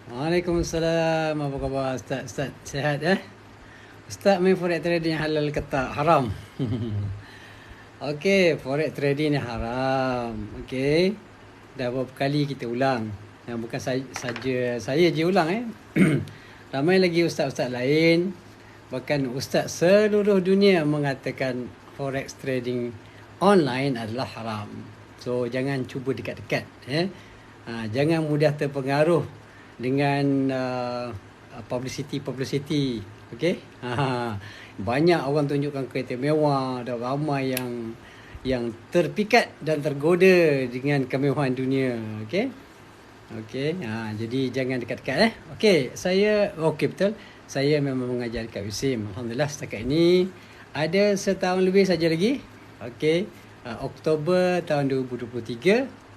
Waalaikumsalam. Apa khabar Ustaz? Ustaz sihat Ustaz main forex trading halal ke tak? Haram. Okey, forex trading ni haram. Okey. Dah berapa kali kita ulang. Yang bukan saya je ulang Ramai lagi ustaz-ustaz lain, bahkan ustaz seluruh dunia mengatakan forex trading online adalah haram. So jangan cuba dekat-dekat jangan mudah terpengaruh dengan publicity. Okey. Banyak orang tunjukkan kereta mewah, ada ramai yang terpikat dan tergoda dengan kemewahan dunia. Okey. Jadi jangan dekat-dekat Okey, betul. Saya memang mengajar dekat USIM. Alhamdulillah setakat ini ada setahun lebih saja lagi. Okey. Oktober tahun 2023.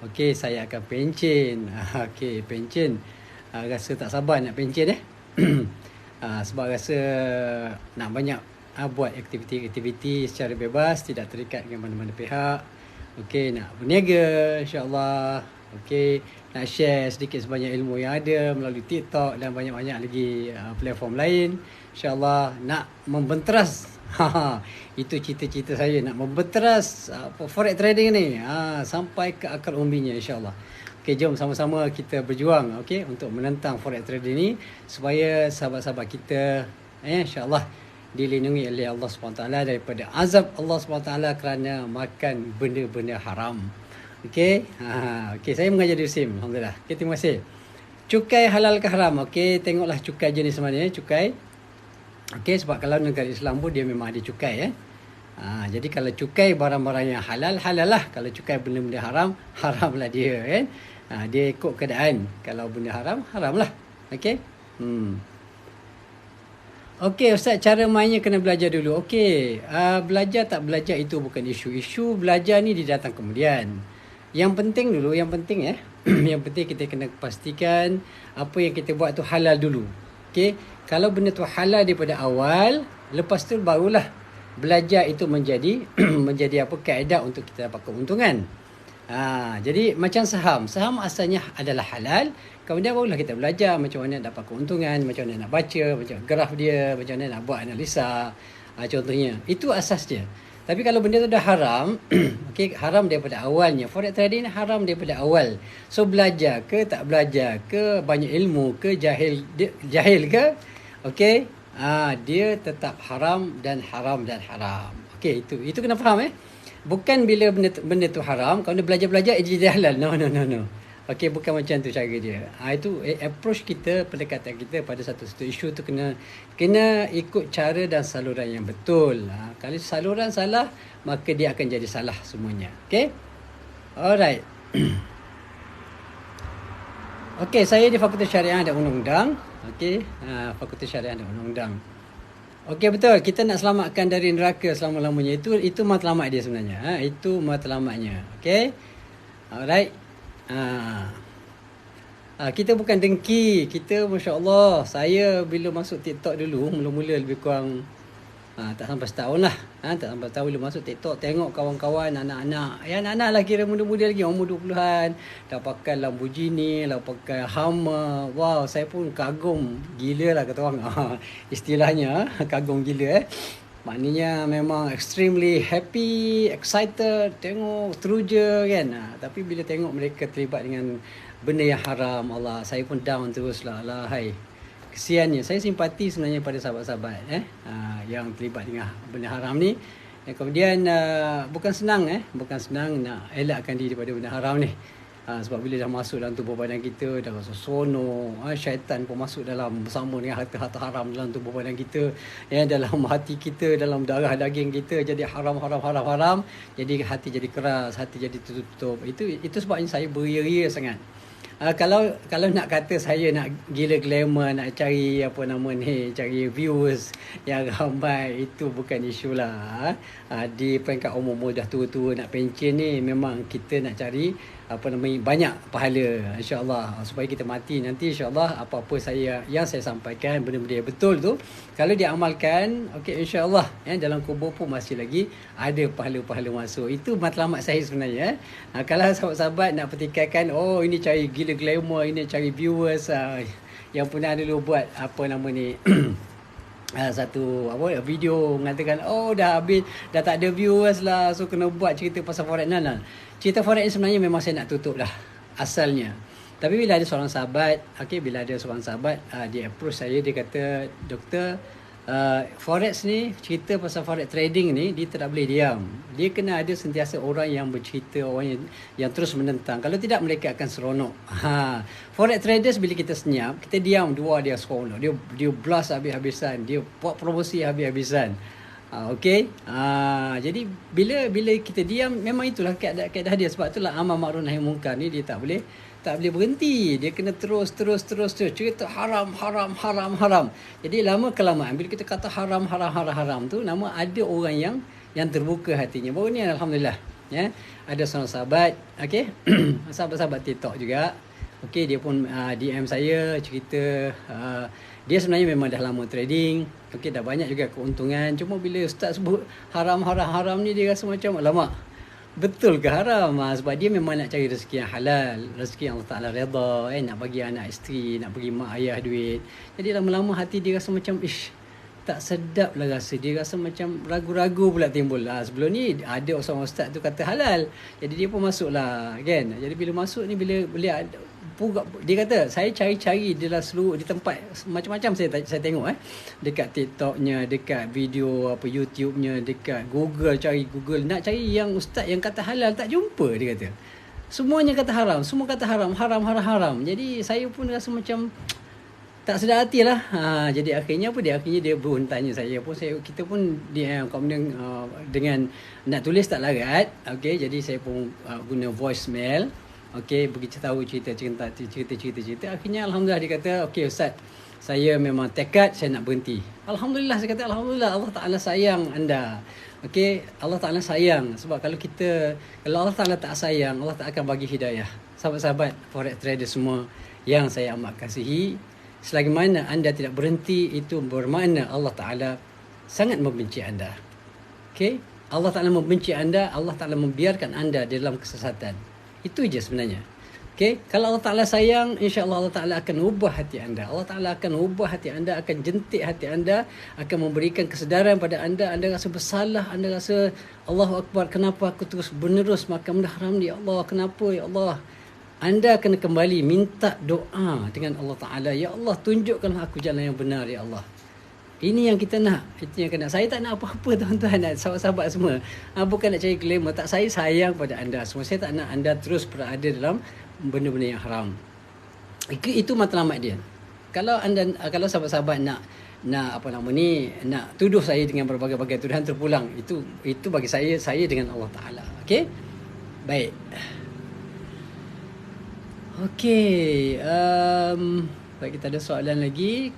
Okey, saya akan pencen. Okey, pencen. Rasa tak sabar nak pencen sebab rasa nak banyak buat aktiviti secara bebas, tidak terikat dengan mana-mana pihak. Okey, nak berniaga insya-Allah. Okey, nak share sedikit sebanyak ilmu yang ada melalui TikTok dan banyak-banyak lagi platform lain. InsyaAllah nak membenteras. Itu cita-cita saya, nak membenteras forex trading ni sampai ke akar umbinya insyaAllah. Okey, jom sama-sama kita berjuang untuk menentang forex trading ni supaya sahabat-sahabat kita insyaAllah dilindungi oleh Allah SWT daripada azab Allah SWT kerana makan benda-benda haram. Okey. Saya mengajar di USIM. Alhamdulillah. Okey, terima kasih. Cukai halal ke haram? Okey, tengoklah cukai jenis mana cukai. Okey, sebab kalau negara Islam pun dia memang ada cukai jadi kalau cukai barang-barang yang halal, halal lah. Kalau cukai benda-benda haram, haram lah dia dia ikut keadaan. Kalau benda haram, haram lah. Okey. Okey Ustaz, cara mainnya kena belajar dulu. Okey, belajar tak belajar itu bukan isu. Isu belajar ni dia datang kemudian. Yang penting dulu, yang penting yang penting kita kena pastikan apa yang kita buat tu halal dulu. Okey, kalau benda tu halal daripada awal, lepas tu barulah belajar itu menjadi menjadi kaedah untuk kita dapat keuntungan. Jadi macam saham asalnya adalah halal, kemudian barulah kita belajar macam mana dapat keuntungan, macam mana nak baca, macam graf dia, macam mana nak buat analisa. Contohnya, itu asas dia. Tapi kalau benda tu dah haram, haram daripada awalnya. Forex trading haram daripada awal. So belajar ke tak belajar ke, banyak ilmu ke, jahil ke, dia tetap haram dan haram dan haram. Itu kena faham Bukan bila benda tu haram, kalau dia belajar-belajar jadi halal. No. Bukan macam tu cara dia. Itu approach kita, pendekatan kita pada satu isu tu kena ikut cara dan saluran yang betul. Kalau saluran salah, maka dia akan jadi salah semuanya. Alright. Saya di Fakulti Syariah dan Undang-Undang. Fakulti Syariah dan Undang-Undang. Betul, kita nak selamatkan dari neraka selama-lamanya. Itu matlamat dia sebenarnya. Itu matlamatnya. Alright. Kita bukan dengki. Kita masya-Allah, saya bila masuk TikTok dulu, mula-mula lebih kurang tak sampai setahun lah. Tak sampai setahun bila masuk TikTok, tengok kawan-kawan anak-anak. Anak-anak lah, kira muda-muda lagi, umur 20-an, dah pakai Lamborghini, dah pakai Hummer. Wow, saya pun kagum gila lah kata orang. Istilahnya kagum gila Maknanya memang extremely happy, excited, tengok teruja tapi bila tengok mereka terlibat dengan benda yang haram, Allah, saya pun down terus lah. Kesiannya, saya simpati sebenarnya pada sahabat-sahabat yang terlibat dengan benda haram ni. Dan kemudian bukan senang bukan senang nak elakkan diri daripada benda haram ni. Sebab bila dah masuk dalam tubuh badan kita, dah rasa seronok, syaitan pun masuk dalam bersama dengan harta-harta haram dalam tubuh badan kita, dalam hati kita, dalam darah daging kita jadi haram. Jadi hati jadi keras, hati jadi tertutup. Itu sebabnya saya beria-ria sangat. Kalau nak kata saya nak gila glamour, nak cari cari views yang ramai, itu bukan isu lah. Di peringkat umur dah tua-tua nak pencen ni, memang kita nak cari banyak pahala, insya-Allah, supaya kita mati nanti insya-Allah apa-apa yang saya sampaikan, benda-benda yang betul tu kalau diamalkan, okey, insya-Allah dalam kubur pun masih lagi ada pahala-pahala masuk. Itu matlamat saya sebenarnya. Kalau sahabat-sahabat nak pertikaikan, ini cari gila glamour, ini cari viewers, yang pernah dulu buat satu video mengatakan dah habis, dah tak ada viewers lah, so kena buat cerita pasal forex. Cerita forex ni sebenarnya memang saya nak tutup dah asalnya. Tapi bila ada seorang sahabat, dia approach saya, dia kata, "Doktor, forex ni, cerita pasal forex trading ni, dia tak boleh diam. Dia kena ada sentiasa orang yang bercerita, orang yang terus menentang. Kalau tidak, mereka akan seronok." Forex traders bila kita senyap, kita diam, dia seronok. Dia blast habis-habisan, dia buat promosi habis-habisan. Okey. Jadi bila kita diam, memang itulah kaedah dia. Sebab itulah amar ma'ruf nahi munkar ni dia tak boleh berhenti. Dia kena terus cerita haram. Jadi lama kelamaan bila kita kata haram tu, nama ada orang yang terbuka hatinya. Baru ni alhamdulillah, ada seorang sahabat, okey, sahabat-sahabat TikTok juga. Okey, dia pun DM saya cerita, dia sebenarnya memang dah lama trading, okey, dah banyak juga keuntungan. Cuma bila ustaz sebut haram ni, dia rasa macam alamak, betul ke haram? Sebab dia memang nak cari rezeki yang halal, rezeki yang Allah Ta'ala redha, nak bagi anak isteri, nak bagi mak ayah duit. Jadi lama-lama hati dia rasa macam tak sedap lah rasa. Dia rasa macam ragu-ragu pula timbul. Sebelum ni ada seorang ustaz tu kata halal, jadi dia pun masuk lah kan. Jadi bila masuk ni, bila dia kata, saya cari-cari di tempat macam-macam, saya tengok dekat TikToknya, dekat video YouTubenya, dekat Google, nak cari yang ustaz yang kata halal, tak jumpa. Dia kata semuanya kata haram, semua kata haram. Jadi saya pun rasa macam tak sedar hati lah. Jadi akhirnya dia pun tanya saya pun, kita pun kemudian dengan nak tulis tak larat, okey, jadi saya pun guna voicemail, okey, beritahu cerita. Akhirnya alhamdulillah dia kata, okey ustaz, saya memang tekad saya nak berhenti. Alhamdulillah, saya kata alhamdulillah, Allah Ta'ala sayang anda. Okey, Allah Ta'ala sayang. Sebab kalau Allah Ta'ala tak sayang, Allah tak akan bagi hidayah. Sahabat-sahabat forex trader semua yang saya amat kasihi, selagi mana anda tidak berhenti, itu bermakna Allah Ta'ala sangat membenci anda. Okey, Allah Ta'ala membenci anda, Allah Ta'ala membiarkan anda di dalam kesesatan. Itu je sebenarnya. Okey, kalau Allah Ta'ala sayang, insya-Allah Allah Ta'ala akan ubah hati anda. Allah Ta'ala akan ubah hati anda, akan jentik hati anda, akan memberikan kesedaran pada anda. Anda rasa bersalah, anda rasa Allahu Akbar, kenapa aku terus menerus makan benda haram ni, ya Allah, kenapa ya Allah? Anda kena kembali minta doa dengan Allah Ta'ala. Ya Allah, tunjukkanlah aku jalan yang benar, ya Allah. Ini yang kita nak. Itu yang kena. Saya tak nak apa-apa tuan-tuan, sahabat-sahabat semua. Bukan nak cari glamour. Tak, saya sayang pada anda semua. Saya tak nak anda terus berada dalam benda-benda yang haram. Itu matlamat dia. Kalau sahabat-sahabat nak nak tuduh saya dengan berbagai-bagai tuduhan terpulang, itu bagi saya dengan Allah Ta'ala. Okey? Baik. Okey, baik, kita ada soalan lagi.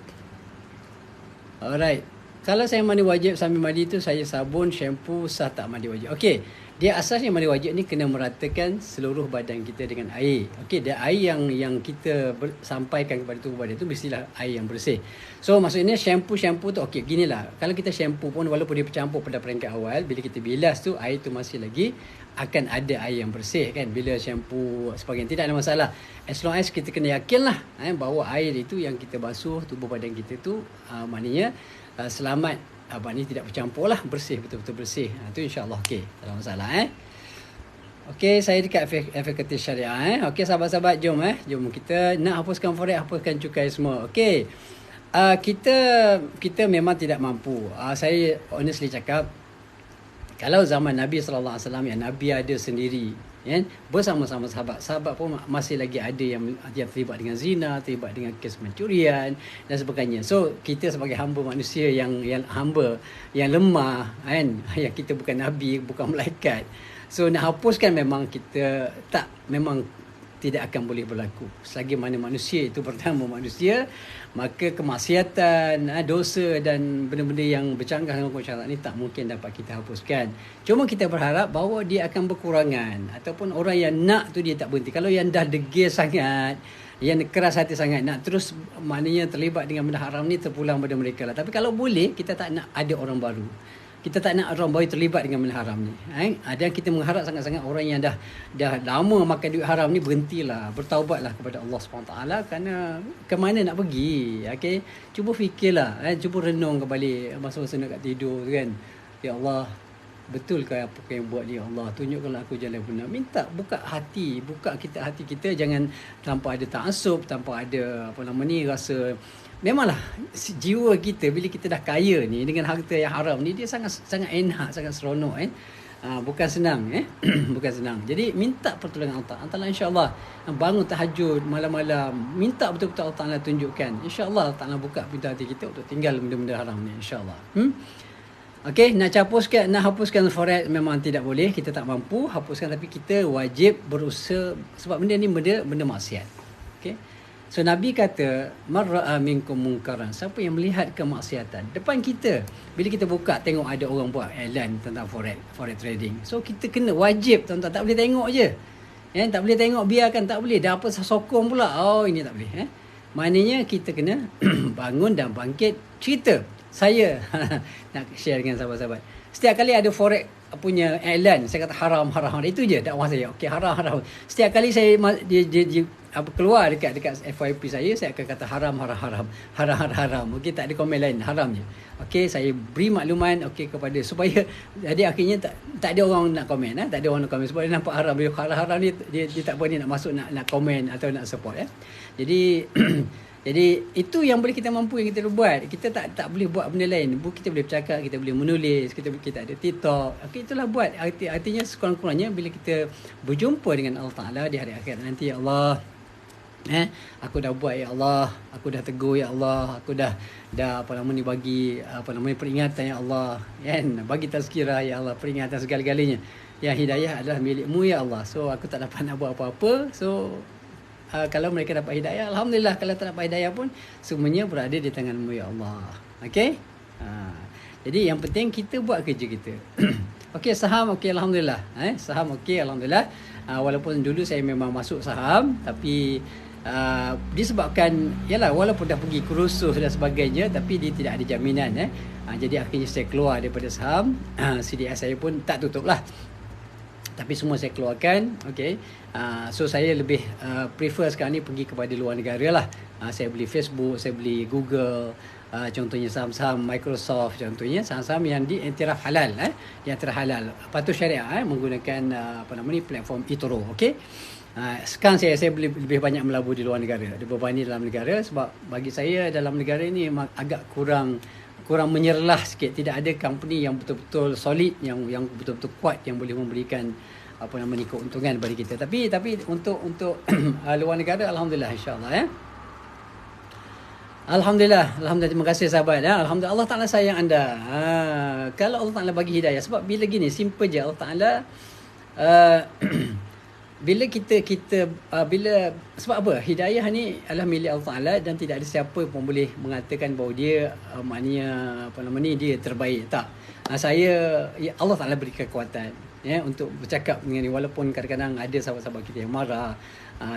Alright. Kalau saya mandi wajib, sambil mandi tu saya sabun, shampoo, sah tak mandi wajib? Okey, dia asasnya mandi wajib ni kena meratakan seluruh badan kita dengan air. Okey, dia air yang kita sampaikan kepada tubuh badan tu mestilah air yang bersih. So maksudnya shampoo tu okey, ginilah. Kalau kita shampoo pun walaupun dia bercampur pada peringkat awal, bila kita bilas tu air tu masih lagi akan ada air yang bersih kan. Bila shampoo sebagainya tidak ada masalah. As long as kita kena yakinlah bahawa air itu yang kita basuh tubuh badan kita tu maknanya selamat, maknanya tidak bercampur lah, bersih, betul-betul bersih. Itu insya-Allah okey, tak ada masalah Okey, saya dekat fakulti syariah Okey, sahabat-sahabat, jom kita nak hapuskan forex, hapuskan cukai semua. Okey. Kita memang tidak mampu. Saya honestly cakap, Kalau zaman Nabi sallallahu alaihi wasallam, yang Nabi ada sendiri, kan, bersama-sama sahabat. Sahabat pun masih lagi ada yang terlibat dengan zina, terlibat dengan kes pencurian dan sebagainya. So kita sebagai hamba manusia yang hamba, yang lemah, kan, yang kita bukan nabi, bukan malaikat. So nak hapuskan memang kita memang tidak akan boleh berlaku. Selagi mana manusia itu pertama manusia, maka kemaksiatan, dosa dan benda-benda yang bercanggah dengan hukum syarak ni tak mungkin dapat kita hapuskan. Cuma kita berharap bahawa dia akan berkurangan, ataupun orang yang nak tu dia tak berhenti. Kalau yang dah degil sangat, yang keras hati sangat, nak terus maknanya terlibat dengan benda haram ni, terpulang pada mereka lah. Tapi kalau boleh, kita tak nak ada orang baru. Kita tak nak orang baru terlibat dengan benda haram ni. Dan kita mengharap sangat-sangat orang yang dah lama makan duit haram ni berhentilah, bertaubatlah kepada Allah SWT, kerana ke mana nak pergi. Okay? Cuba fikirlah, cuba renung kembali masa-masa nak kat tidur kan. Ya Allah, betul ke apa yang buat ni, ya Allah, tunjukkanlah aku jalan benar. Minta buka hati kita, jangan tanpa ada ta'assub, tanpa ada rasa. Memanglah jiwa kita bila kita dah kaya ni dengan harta yang haram ni, dia sangat enak, sangat seronok bukan senang bukan senang. Jadi minta pertolongan Allah Taala, insya-Allah. Bangun tahajud malam-malam, minta betul-betul Allah Taala tunjukkan. Insya-Allah Allah Taala buka pintu hati kita untuk tinggal benda-benda haram ni, insya-Allah. Okey, nak hapuskan forex memang tidak boleh, kita tak mampu hapuskan, tapi kita wajib berusaha, sebab benda ni benda maksiat. Okey. So Nabi kata, man ra'a minkum munkaran, siapa yang melihat kemaksiatan depan kita, bila kita buka tengok ada orang buat iklan tentang forex trading, so kita kena wajib, tuan-tuan, tak boleh tengok je. Tak boleh tengok, biarkan, tak boleh. Dah apa sokong pula, ini tak boleh. Maknanya kita kena bangun dan bangkit cerita. Saya nak share dengan sahabat-sahabat. Setiap kali ada forex punya iklan, saya kata haram. Itu je dakwah saya. Okey, haram. Setiap kali saya dia keluar dekat FYP saya akan kata haram. Okey, tak ada komen lain, haram je. Okey, saya beri makluman kepada, supaya jadi akhirnya tak ada orang nak komen, tak ada orang nak komen, sebab dia nampak haram. Bila haram ni dia tak berani nak masuk, nak komen atau nak support. Jadi jadi itu yang boleh kita mampu, yang kita boleh buat. Kita tak boleh buat benda lain. Kita boleh bercakap, kita boleh menulis, kita ada TikTok. Okey, itulah buat. Artinya sekurang-kurangnya bila kita berjumpa dengan Allah Taala di hari akhirat nanti, ya Allah, aku dah buat, ya Allah, aku dah tegur, ya Allah, aku dah bagi peringatan, ya Allah, kan, bagi tazkirah, ya Allah, peringatan segala-galanya. Yang hidayah adalah milikmu, ya Allah. So aku tak dapat nak buat apa-apa. So kalau mereka dapat hidayah, alhamdulillah. Kalau tak dapat hidayah pun, semuanya berada di tanganmu, ya Allah. Okey? Jadi yang penting kita buat kerja kita. Okey, saham okey, alhamdulillah. Saham okey, alhamdulillah. Walaupun dulu saya memang masuk saham, tapi disebabkan walaupun dah pergi kursus dan sebagainya, tapi dia tidak ada jaminan. Jadi akhirnya saya keluar daripada saham. CDS saya pun tak tutup lah, tapi semua saya keluarkan. Okay. So saya lebih prefer sekarang ni pergi kepada luar negara lah. Saya beli Facebook, saya beli Google, contohnya saham-saham Microsoft, contohnya saham-saham yang diiktiraf halal, yang halal, patuh syariah, menggunakan platform eToro. Okay. Sekarang saya lebih banyak melabur di luar negara berbanding dalam negara, sebab bagi saya dalam negara ni agak kurang menyerlah sikit. Tidak ada company yang betul-betul solid, yang betul-betul kuat, yang boleh memberikan keuntungan bagi kita. Tapi untuk luar negara, alhamdulillah, insya-Allah, Alhamdulillah, terima kasih sahabat. Alhamdulillah, Allah Taala sayang anda. Kalau Allah Taala bagi hidayah, sebab bila gini, simple je, Allah Taala bila kita sebab apa? Hidayah ni adalah milik Allah Taala, dan tidak ada siapa pun boleh mengatakan bahawa dia maknanya dia terbaik. Tak. Allah Taala beri kekuatan untuk bercakap dengan ni, walaupun kadang-kadang ada sahabat-sahabat kita yang marah,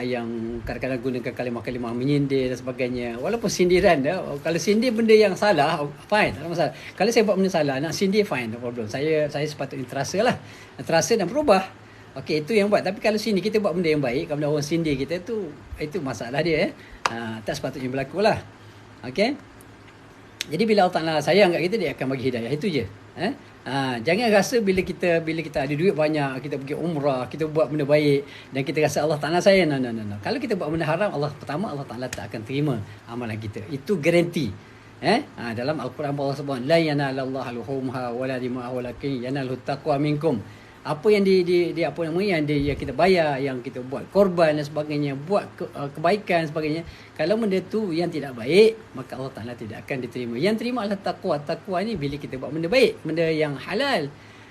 yang kadang-kadang gunakan kalimah-kalimah menyindir dan sebagainya. Walaupun sindiran kalau sindir benda yang salah, fine, tak ada masalah. Kalau saya buat benda salah, nak sindir, fine, no problem. Saya sepatutnya terasa dan berubah. Okey, itu yang buat. Tapi kalau sini kita buat benda yang baik, kalau orang sindir kita, itu masalah dia. Tak sepatutnya berlaku lah. Okey. Jadi bila Allah Taala sayang kat kita, dia akan bagi hidayah. Itu je. Jangan rasa bila kita ada duit banyak, kita pergi umrah, kita buat benda baik dan kita rasa Allah Taala sayang. No. Kalau kita buat benda haram, Allah Taala tak akan terima amalan kita. Itu garanti. Dalam Al-Quran Allah sebut la yanalallaha luhumha wala dima'uha walakin yanalut taqwa minkum. Apa yang yang kita bayar, yang kita buat korban dan sebagainya, buat kebaikan sebagainya, kalau benda tu yang tidak baik, maka Allah Taala tidak akan diterima. Yang terima adalah takwa. Takwa ni bila kita buat benda baik, benda yang halal.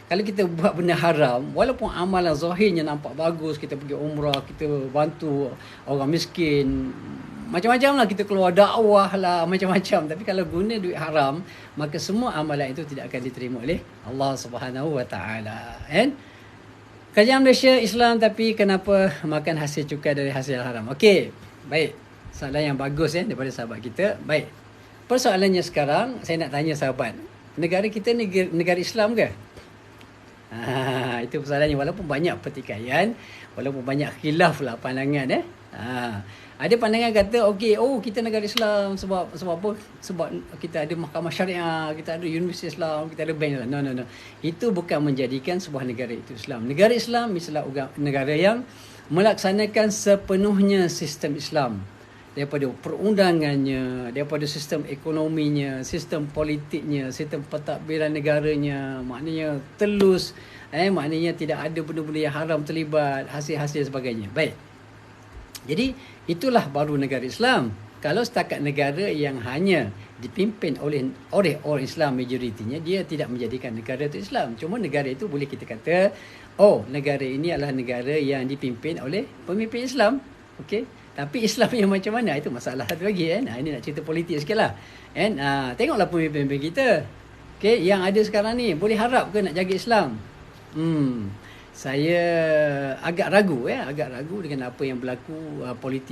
Kalau kita buat benda haram, walaupun amalan zahirnya nampak bagus, kita pergi umrah, kita bantu orang miskin, macam-macam lah, kita keluar dakwah lah, macam-macam. Tapi kalau guna duit haram, maka semua amalan itu tidak akan diterima oleh Allah Subhanahu Wa Taala. Kajian Malaysia Islam, tapi kenapa makan hasil cukai dari hasil haram? Okey, baik. Soalan yang bagus daripada sahabat kita. Baik. Persoalannya sekarang, saya nak tanya sahabat, negara kita negara Islam ke? Itu persoalannya. Walaupun banyak pertikaian, walaupun banyak khilaf lah pandangan. Ada pandangan kata okey, kita negara Islam sebab apa? Sebab kita ada mahkamah syariah, kita ada universiti Islam, kita ada bank Islam. No. Itu bukan menjadikan sebuah negara itu Islam. Negara Islam misalnya negara yang melaksanakan sepenuhnya sistem Islam. Daripada perundangannya, daripada sistem ekonominya, sistem politiknya, sistem pentadbiran negaranya, maknanya telus, maknanya tidak ada benda-benda yang haram terlibat, hasil-hasil sebagainya. Baik. Jadi itulah baru negara Islam. Kalau setakat negara yang hanya dipimpin oleh orang Islam majoritinya, dia tidak menjadikan negara itu Islam. Cuma negara itu boleh kita kata, negara ini adalah negara yang dipimpin oleh pemimpin Islam. Okey. Tapi Islam yang macam mana, itu masalah satu lagi. Ini nak cerita politik sikit lah. Tengoklah pemimpin kita. Okay, yang ada sekarang ni, boleh harap ke nak jaga Islam? Saya agak ragu dengan apa yang berlaku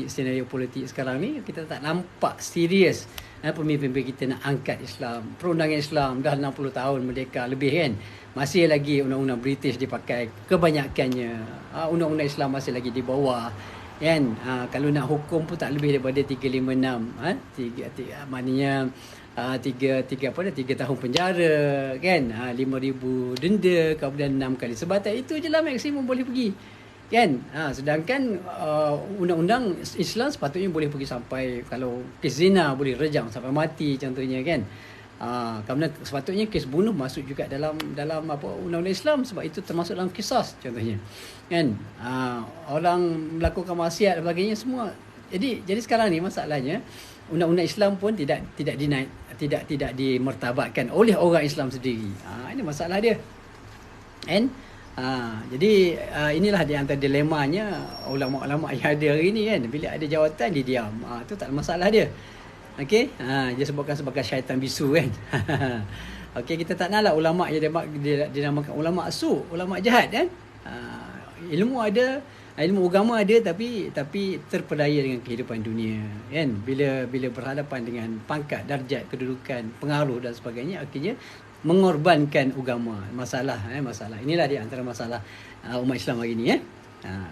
senario politik sekarang ni. Kita tak nampak serius pemimpin kita nak angkat Islam. Perundangan Islam dah 60 tahun merdeka lebih kan. Masih lagi undang-undang British dipakai kebanyakannya. Undang-undang Islam masih lagi di bawah. Kalau nak hukum pun tak lebih daripada 356. Maknanya 3 tahun penjara kan, 5,000 denda, kemudian 6 kali sebatan. Itu je lah maksimum boleh pergi kan. Sedangkan undang-undang Islam sepatutnya boleh pergi sampai, kalau kes zina boleh rejam sampai mati contohnya kan. Kerana sepatutnya kes bunuh masuk juga dalam undang-undang Islam, sebab itu termasuk dalam qisas contohnya kan. Orang melakukan maksiat dan sebagainya semua. Jadi sekarang ni masalahnya undang-undang Islam pun tidak dimertabatkan oleh orang Islam sendiri. Ini masalah dia kan. Jadi inilah di antara dilemanya ulama-ulama yang ada hari ni kan. Bila ada jawatan dia diam. Itu tak ada masalah dia. Okey, dia sebutkan sebagai syaitan bisu kan. Okey, kita tak naklah ulama yang dinamakan ulama su, ulama jahat kan. Ilmu ada, ilmu agama ada, tapi terpedaya dengan kehidupan dunia kan. Bila berhadapan dengan pangkat, darjat, kedudukan, pengaruh dan sebagainya, akhirnya mengorbankan agama. Masalah. Inilah di antara masalah umat Islam hari ni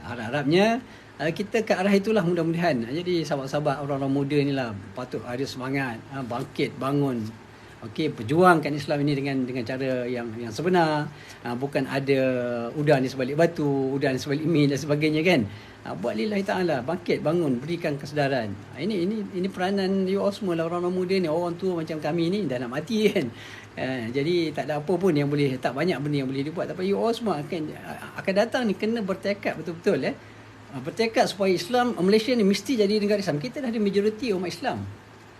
harap-harapnya kita ke arah itulah mudah-mudahan. Jadi sahabat-sahabat orang-orang muda ni lah patut ada semangat, bangkit, bangun. Okey, perjuangkan Islam ini dengan cara yang sebenar. Bukan ada udan di sebalik batu, udan di sebalik min dan sebagainya kan. Buat lillahi ta'ala, bangkit, bangun, berikan kesedaran. Ini peranan you all semua lah, orang-orang muda ni. Orang tua macam kami ni dah nak mati kan. Jadi tak ada apa pun yang boleh, tak banyak benda yang boleh dibuat. Tapi you all semua akan datang ni kena bertekad betul-betul bertekad supaya Islam Malaysia ni mesti jadi negara Islam. Kita dah ada majoriti umat Islam.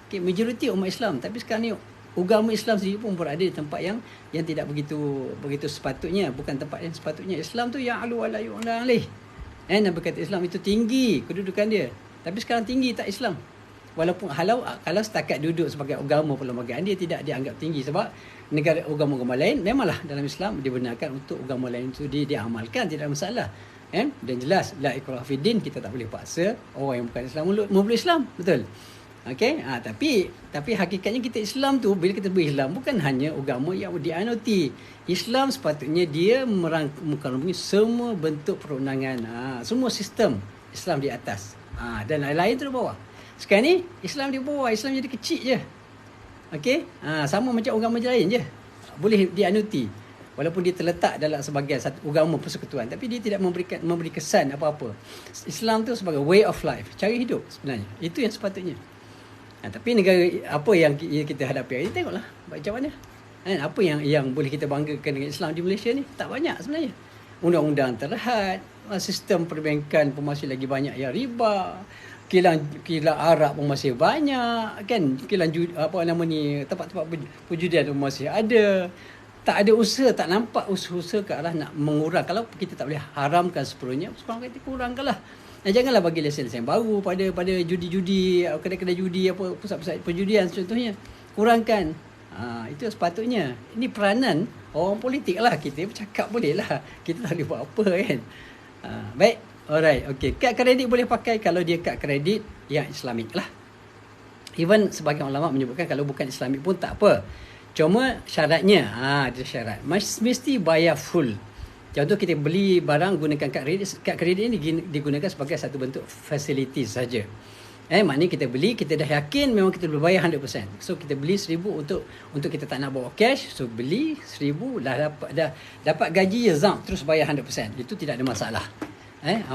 Okay, majoriti umat Islam. Tapi sekarang ni agama Islam sendiri pun berada di tempat yang tidak begitu sepatutnya. Bukan tempat yang sepatutnya. Islam tu yang alu ala yu'la alaih. Nabi kata Islam itu tinggi kedudukan dia. Tapi sekarang tinggi tak Islam. Walaupun kalau setakat duduk sebagai agama perlembagaan, dia tidak dianggap tinggi. Sebab negara agama-agama lain memanglah dalam Islam dibenarkan untuk agama lain itu diamalkan, tidak ada masalah. Dan jelas la ikraha fid din, kita tak boleh paksa orang yang bukan Islam memeluk Islam, betul. Okey, tapi hakikatnya kita Islam tu, bila kita berislam, bukan hanya agama yang dianuti. Islam sepatutnya dia merangkumi semua bentuk perundangan, semua sistem Islam di atas, dan lain-lain tu di bawah. Sekarang ni Islam di bawah, Islam jadi kecil je. Okey, sama macam agama lain je, boleh dianuti. Walaupun dia terletak dalam sebagai satu agama persekutuan, tapi dia tidak memberi kesan apa-apa. Islam tu sebagai way of life, cara hidup sebenarnya. Itu yang sepatutnya. Tapi negara apa yang kita hadapi hari ini, tengoklah macam mana. Apa yang boleh kita banggakan dengan Islam di Malaysia ni? Tak banyak sebenarnya. Undang-undang terhad, sistem perbankan pun masih lagi banyak yang riba, kilang arak pun masih banyak kan, kilang tempat-tempat perjudian pun masih ada. Tak ada usaha, tak nampak usaha ke arah nak mengurang. Kalau kita tak boleh haramkan sepenuhnya, sekurang kita kurangkanlah. Janganlah bagi lesen-lesen baru pada judi-judi, kedai-kedai judi, pusat-pusat perjudian contohnya. Kurangkan. Itu sepatutnya. Ini peranan orang politik lah. Kita bercakap boleh lah. Kita tak boleh buat apa kan. Baik. Alright. Okay. Kad kredit boleh pakai kalau dia kad kredit yang Islamik lah. Even sebagian ulama menyebutkan kalau bukan Islamik pun tak apa. Cuma syaratnya, ada syarat. Mesti bayar full. Contoh kita beli barang gunakan kad kredit. Kad kredit ini digunakan sebagai satu bentuk facility saja. Maknanya kita beli, kita dah yakin memang kita boleh bayar 100%. So kita beli 1,000 untuk kita tak nak bawa cash. So beli 1,000 dah dapat gaji zam terus bayar 100%. Itu tidak ada masalah.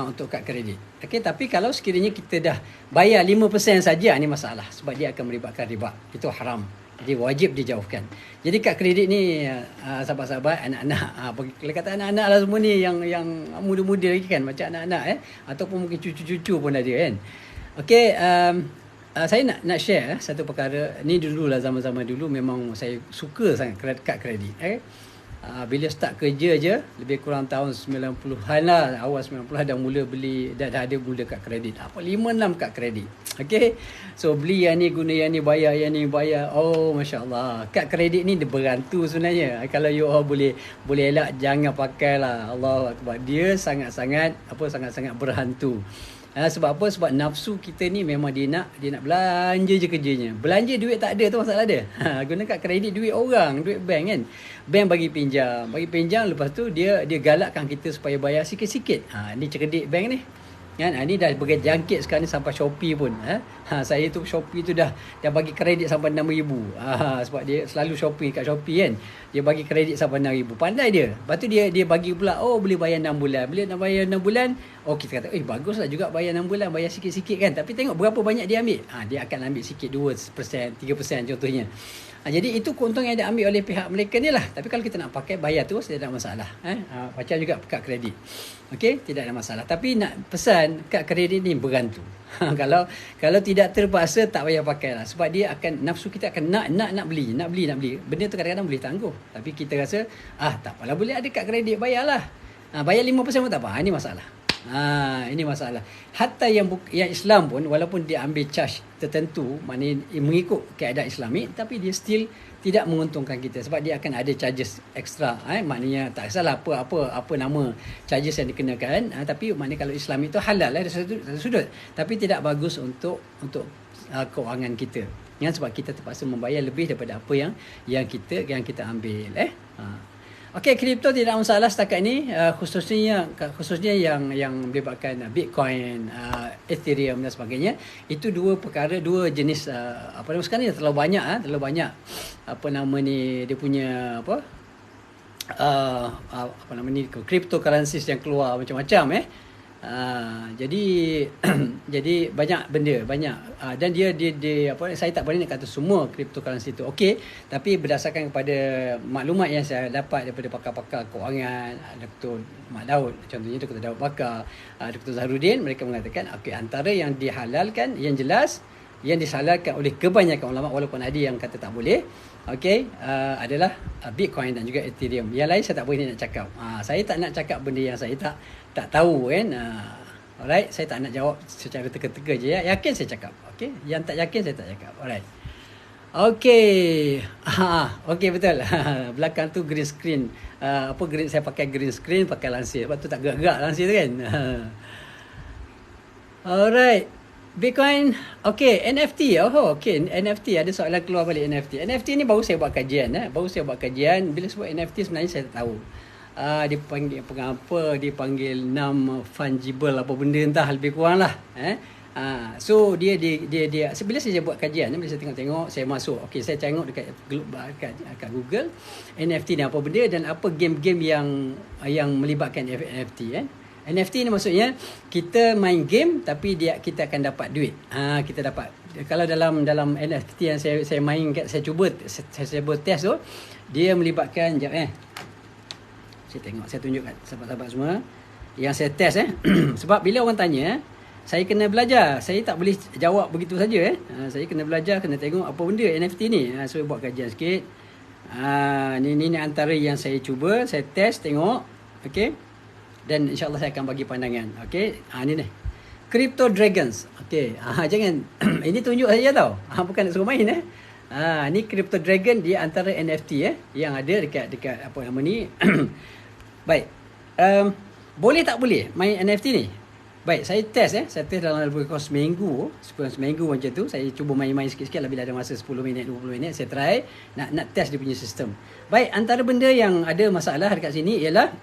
Untuk kad kredit. Okay, tapi kalau sekiranya kita dah bayar 5% saja, ini masalah sebab dia akan melibatkan riba. Itu haram. Jadi wajib dijauhkan. Jadi kad kredit ni sahabat-sahabat, anak-anak, kalau kata anak-anak lah semua ni yang muda-muda lagi kan, macam anak-anak ataupun mungkin cucu-cucu pun ada kan. Okey, saya nak share satu perkara. Ni dululah zaman-zaman dulu memang saya suka sangat kad kredit. Bila start kerja je, lebih kurang tahun 90-an lah, awal 90-an dah mula beli, dah ada mula kad kredit. 5-6 kad kredit. Okey. So beli yang ni, guna yang ni, bayar yang ni, bayar. Oh, masya-Allah. Kad kredit ni dia berantu sebenarnya. Kalau you all boleh elak, jangan pakailah. Allahu akbar. Dia sangat-sangat berhantu. Sebab apa? Sebab nafsu kita ni memang dia nak belanja je kerjanya. Belanja duit tak ada tu masalah dia. Guna kad kredit duit orang, duit bank kan. Bank bagi pinjam, lepas tu dia galakkan kita supaya bayar sikit-sikit. Ni cerdik bank ni. Kan? Ni dah berjangkit sekarang ni sampai Shopee pun. Saya tu Shopee tu dah bagi kredit sampai 6,000. Sebab dia selalu shopping kat Shopee kan. Dia bagi kredit sampai 6,000. Pandai dia. Lepas tu dia bagi pula, boleh bayar 6 bulan. Bila nak bayar 6 bulan, kita kata, baguslah juga bayar 6 bulan, bayar sikit-sikit kan. Tapi tengok berapa banyak dia ambil. Dia akan ambil sikit, 2%, 3% contohnya. Jadi itu keuntungan yang diambil oleh pihak mereka ni lah. Tapi kalau kita nak pakai, bayar terus, tidak ada masalah. Macam juga kad kredit. Okey, tidak ada masalah. Tapi nak pesan, kad kredit ni bergantung. Kalau tidak terpaksa, tak payah pakai lah. Sebab dia akan, nafsu kita akan nak beli. Benda tu kadang-kadang boleh tangguh. Tapi kita rasa, tak apalah, boleh ada kad kredit, bayarlah. Bayar 5% pun tak apa. Ini masalah. Ini masalah. Hatta yang Islam pun, walaupun dia ambil charge tertentu, maknanya mengikut keadaan Islamik, tapi dia still tidak menguntungkan kita sebab dia akan ada charges extra. Maknanya tak kisahlah apa nama charges yang dikenakan, tapi maknanya kalau Islamik itu halal dari satu sudut, tapi tidak bagus untuk keuangan kita. Sebab kita terpaksa membayar lebih daripada apa yang kita ambil. Okey, kripto tidak masalah setakat ni, khususnya yang melibatkan Bitcoin, Ethereum dan sebagainya. Itu dua jenis sekarang ni terlalu banyak dia punya cryptocurrencies yang keluar macam-macam jadi banyak benda dan dia saya tak boleh nak kata semua cryptocurrency itu okey, tapi berdasarkan kepada maklumat yang saya dapat daripada pakar-pakar kewangan, Dr. Mak Daud, contohnya Dr. Daud Bakar, Dr. Zahrudin, mereka mengatakan okey, antara yang dihalalkan, yang jelas yang dihalalkan oleh kebanyakan ulama, walaupun ada yang kata tak boleh, adalah Bitcoin dan juga Ethereum. Yang lain saya tak boleh nak cakap. Saya tak nak cakap benda yang saya tak tahu kan. Alright, saya tak nak jawab secara teka-teka je ya. Yakin saya cakap. Okey, yang tak yakin saya tak cakap. Alright. Okey. Okey, betul. Belakang tu green screen. Saya pakai green screen, pakai lansir. Sebab tu tak gerak-gerak lansir tu kan. Alright. Bitcoin, okey, NFT. Okey, NFT, ada soalan keluar balik NFT. NFT ni baru saya buat kajian. Bila sebut NFT sebenarnya saya tak tahu. Dipanggil apa? Dipanggil non-fungible apa benda entah, lebih kurang lah. So dia bila saya buat kajian, bila saya tengok, saya masuk. Okey, saya tengok dekat Google NFT ni apa benda dan apa game-game yang melibatkan NFT NFT ni maksudnya kita main game tapi kita akan dapat duit. Kita dapat, kalau dalam NFT yang saya main, saya cuba test tu, dia melibatkan saya tengok, saya tunjuk kat sahabat-sahabat semua yang saya test sebab bila orang tanya, saya kena belajar. Saya tak boleh jawab begitu saja saya kena belajar, kena tengok apa benda NFT ni. So buat kajian sikit. Ni antara yang saya cuba, saya test tengok. Okey. Dan insya-Allah saya akan bagi pandangan. Okey. Ni Crypto Dragons. Okey. Jangan ini tunjuk saja tau. Bukan nak suruh main ni Crypto Dragon, dia antara NFT yang ada dekat apa nama ni. Baik. Boleh tak boleh main NFT ni? Baik, saya test dalam lebih kurang seminggu macam tu. Saya cuba main-main sikit-sikit lah, bila ada masa 10 minit, 20 minit saya try nak test dia punya sistem. Baik, antara benda yang ada masalah dekat sini ialah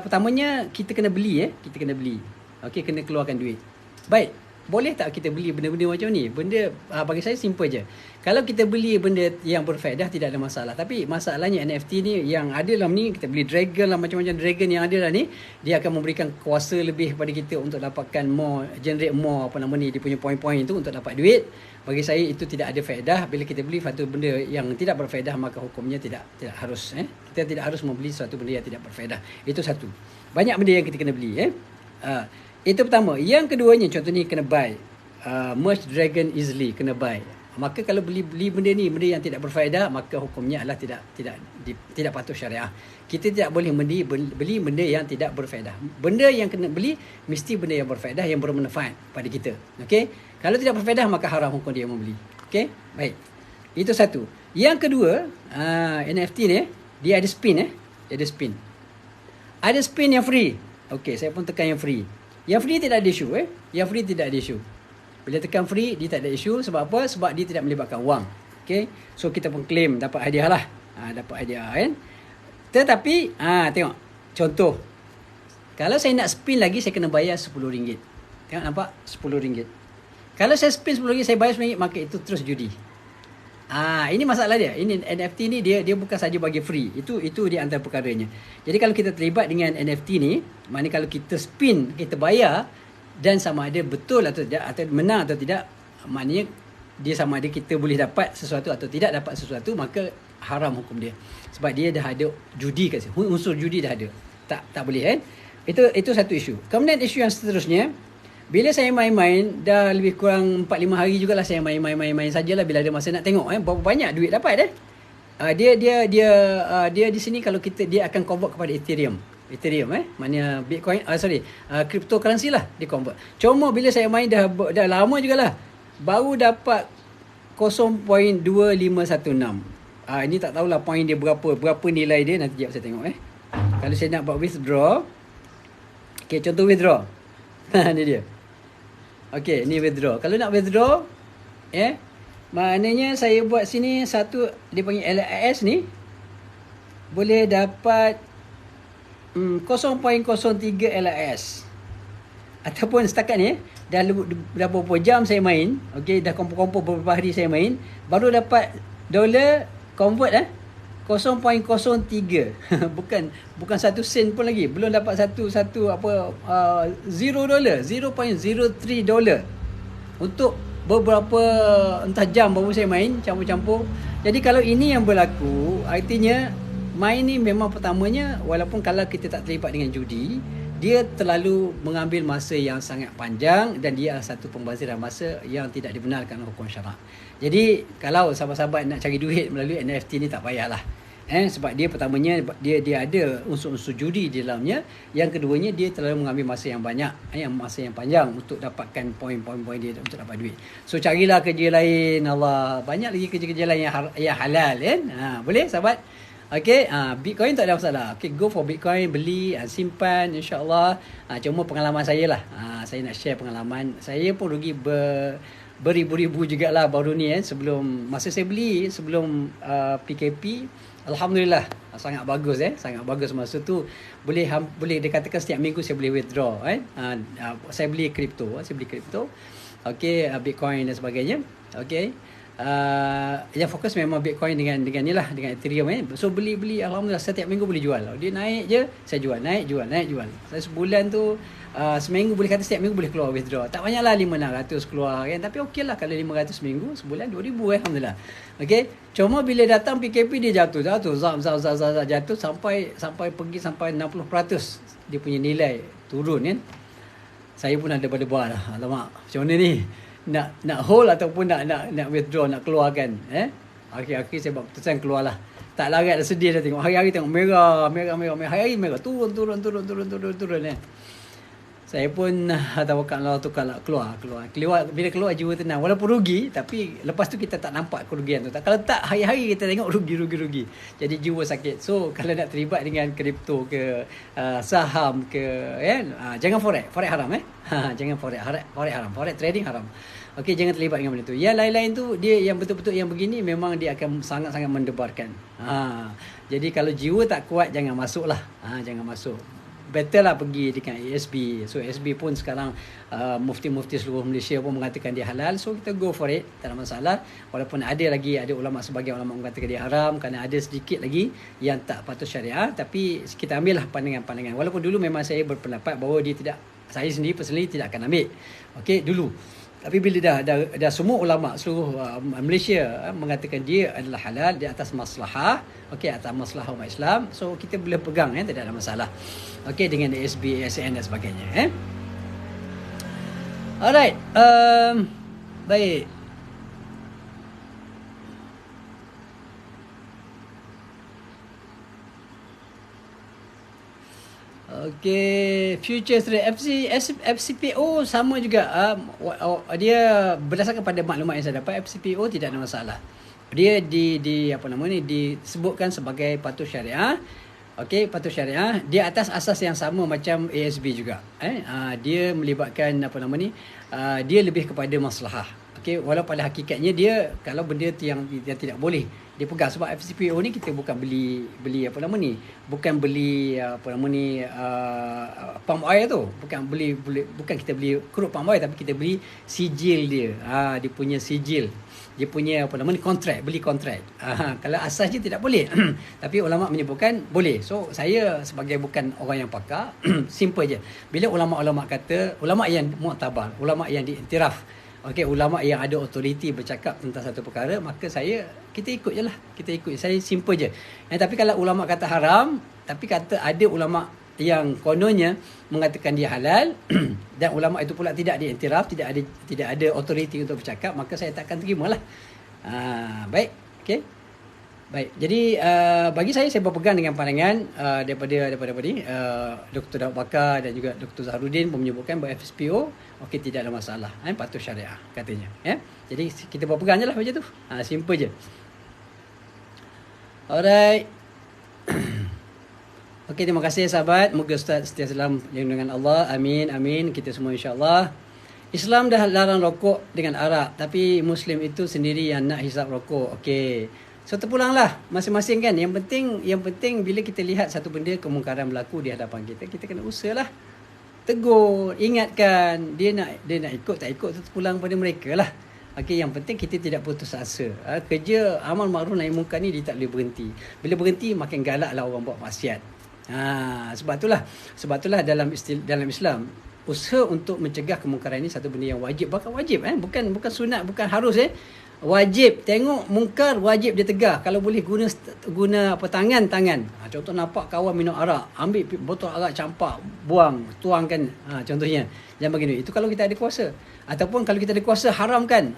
pertamanya kita kena beli Okey, kena keluarkan duit. Baik, boleh tak kita beli benda-benda macam ni? Benda bagi saya simple je. Kalau kita beli benda yang berfaedah tidak ada masalah. Tapi masalahnya NFT ni yang ada dalam ni, kita beli dragon lah, macam-macam dragon yang ada dalam ni, dia akan memberikan kuasa lebih kepada kita untuk dapatkan more, generate more dia punya poin-poin tu untuk dapat duit. Bagi saya itu tidak ada faedah. Bila kita beli satu benda yang tidak berfaedah, maka hukumnya tidak harus kita tidak harus membeli suatu benda yang tidak berfaedah. Itu satu. Banyak benda yang kita kena beli itu pertama. Yang keduanya, contoh ni kena buy merge dragon easily, kena buy. Maka kalau beli benda ni, benda yang tidak berfaedah, maka hukumnya adalah tidak patuh syariah. Kita tidak boleh beli benda yang tidak berfaedah. Benda yang kena beli mesti benda yang berfaedah, yang bermanfaat pada kita. Okey? Kalau tidak berfaedah, maka haram hukum dia membeli. Okey? Baik. Itu satu. Yang kedua, NFT ni dia ada spin dia ada spin. Ada spin yang free. Okey, saya pun tekan yang free. Yang free tidak ada isu Yang free tidak ada isu. Bila tekan free, dia tak ada isu. Sebab apa? Sebab dia tidak melibatkan wang. Okay? So kita pun claim dapat hadiah lah. Dapat hadiah kan. Tetapi tengok contoh, kalau saya nak spin lagi, saya kena bayar RM10. Tengok, nampak? RM10. Kalau saya spin RM10, saya bayar RM10, maka itu terus judi. Ini masalah dia. Ini NFT ni dia bukan saja bagi free. Itu dia antara perkaranya. Jadi kalau kita terlibat dengan NFT ni, maknanya kalau kita spin, kita bayar, dan sama ada betul atau tidak, atau menang atau tidak, maknanya dia sama ada kita boleh dapat sesuatu atau tidak dapat sesuatu, maka haram hukum dia. Sebab dia dah ada judi kat sini. Unsur judi dah ada. Tak boleh kan? Itu satu isu. Kemudian isu yang seterusnya, bila saya main-main, dah lebih kurang 4-5 hari jugalah saya main sajalah, bila ada masa nak tengok berapa banyak duit dapat dia di sini, kalau dia akan convert kepada Ethereum maknanya Bitcoin, cryptocurrency lah dia convert. Cuma bila saya main dah lama jugalah, baru dapat 0.2516. Ini tak tahulah point dia berapa nilai dia, nanti sekejap saya tengok Kalau saya nak buat withdraw, contoh withdraw. Ni dia. Ni withdraw. Kalau nak withdraw, maknanya saya buat sini satu, dia panggil LIS ni, boleh dapat 0.03 LIS. Ataupun setakat ni dah berapa jam saya main, dah kompor beberapa hari saya main, baru dapat dolar convert 0.03. bukan 1 sen pun lagi, belum dapat $0.03 untuk beberapa entah jam baru saya main, campur-campur. Jadi kalau ini yang berlaku, artinya main ni memang pertamanya, walaupun kalau kita tak terlibat dengan judi, dia terlalu mengambil masa yang sangat panjang, dan dia satu pembaziran masa yang tidak dibenarkan hukum syarak. Jadi kalau sahabat-sahabat nak cari duit melalui NFT ni, tak payahlah. Sebab dia pertamanya dia ada unsur-unsur judi di dalamnya. Yang keduanya, dia terlalu mengambil masa yang banyak, masa yang panjang untuk dapatkan poin-poin dia untuk dapat duit. So carilah kerja lain. Allah, banyak lagi kerja-kerja lain yang halal kan. Boleh sahabat? Bitcoin tak ada masalah. Go for Bitcoin, beli, simpan, insya-Allah. Cuma pengalaman saya lah. Saya nak share pengalaman. Saya pun rugi beribu-ribu jugalah baru ni sebelum masa saya beli sebelum PKP. Alhamdulillah, sangat bagus sangat bagus masa tu. Boleh dikatakan setiap minggu saya boleh withdraw saya beli kripto, Bitcoin dan sebagainya. yang fokus memang Bitcoin dengan ni lah, dengan Ethereum So beli alhamdulillah setiap minggu boleh jual. Dia naik je saya jual, naik jual. Saya sebulan tu seminggu boleh kata setiap minggu boleh keluar withdraw. Tak banyaklah 500-600 keluar kan, tapi okey lah kalau 500 seminggu, sebulan 2000 alhamdulillah. Okey, cuma bila datang PKP dia jatuh zam jatuh sampai pergi sampai 60% dia punya nilai turun kan. Saya pun ada berdebar lah. Alamak, macam mana ni? Nak hold ataupun nak withdraw, nak keluarkan. Akhir-akhir saya buat keputusan keluarlah. Tak larat dah, sedih dah tengok. Hari-hari tengok merah. Hari-hari merah. Turun. Saya pun tawakal Allah, tukarlah keluar. Bila keluar jiwa tenang. Walaupun rugi, tapi lepas tu kita tak nampak kerugian tu. Kalau tak, hari-hari kita tengok rugi. Jadi jiwa sakit. So kalau nak terlibat dengan kripto ke saham ke jangan forex haram jangan forex haram, forex trading haram. Okey, jangan terlibat dengan benda tu. Yang lain-lain tu dia yang betul-betul yang begini memang dia akan sangat-sangat mendebarkan. Jadi kalau jiwa tak kuat jangan masuklah. Jangan masuk. Better lah pergi dengan ASB. So ASB pun sekarang mufti-mufti seluruh Malaysia pun mengatakan dia halal. So kita go for it, tak ada masalah. Walaupun ada sebagian ulama mengatakan dia haram, kerana ada sedikit lagi yang tak patut syariah. Tapi kita ambil lah pandangan-pandangan. Walaupun dulu memang saya berpendapat bahawa dia tidak, saya sendiri personally tidak akan ambil. Okey, dulu. Tapi bila dah semua ulama seluruh Malaysia mengatakan dia adalah halal di atas maslahah, okey, atas maslahah umat Islam, so kita boleh pegang tidak ada masalah. Okey, dengan ASB, ASN dan sebagainya. Alright, baik. Okey, future trade FCPO sama juga. Dia berdasarkan pada maklumat yang saya dapat, FCPO tidak ada masalah. Dia disebutkan sebagai patuh syariah. Okey, patuh syariah dia atas asas yang sama macam ASB juga. Dia melibatkan dia lebih kepada maslahah. Okey, walau pada hakikatnya dia kalau benda yang tidak boleh dipegang, sebab FCPO ni kita bukan beli bukan beli palm oil tu, bukan kita beli crude palm oil, tapi kita beli sijil dia. Dia punya sijil, dia punya kontrak, beli kontrak. Kalau asasnya tidak boleh tapi ulama menyebutkan boleh. So saya sebagai bukan orang yang pakar simple je, bila ulama-ulama kata, ulama yang muktabar, ulama yang diiktiraf, okey, ulama yang ada autoriti bercakap tentang satu perkara, maka kita ikut je lah. Kita ikut. Saya simple je. Tapi kalau ulama kata haram, tapi kata ada ulama yang kononnya mengatakan dia halal dan ulama itu pula tidak diiktiraf, tidak ada autoriti untuk bercakap, maka saya takkan terima lah. Baik. Okey. Baik. Jadi bagi saya berpegang dengan pandangan daripada Dr. Daud Bakar dan juga Dr. Zaharuddin pun menyebutkan bahawa FSPO okey, tidak ada masalah, patuh syariah katanya. Jadi kita berpegang je lah macam tu. Simple je. Alright. Okey, terima kasih sahabat. Moga Ustaz setia dalam lindungan Allah. Amin. Kita semua insya-Allah. Islam dah larang rokok dengan arak, tapi Muslim itu sendiri yang nak hisap rokok. Okey. So terpulanglah masing-masing kan. Yang penting bila kita lihat satu benda kemungkaran berlaku di hadapan kita kena usahalah. Tegur, ingatkan, dia nak ikut tak ikut tu terpulang pada mereka lah. Okey, yang penting kita tidak putus asa. Kerja amal makruf nahi munkar ni dia tak boleh berhenti. Bila berhenti makin galaklah orang buat maksiat. Sebab itulah dalam Islam usaha untuk mencegah kemungkaran ini satu benda yang wajib, bahkan wajib bukan sunat, bukan harus wajib. Tengok mungkar wajib dia tegah. Kalau boleh guna tangan. Contoh nampak kawan minum arak, ambil botol arak, campak, buang, tuangkan, contohnya. Jangan begini. Itu kalau kita ada kuasa. Ataupun kalau kita ada kuasa, haramkan.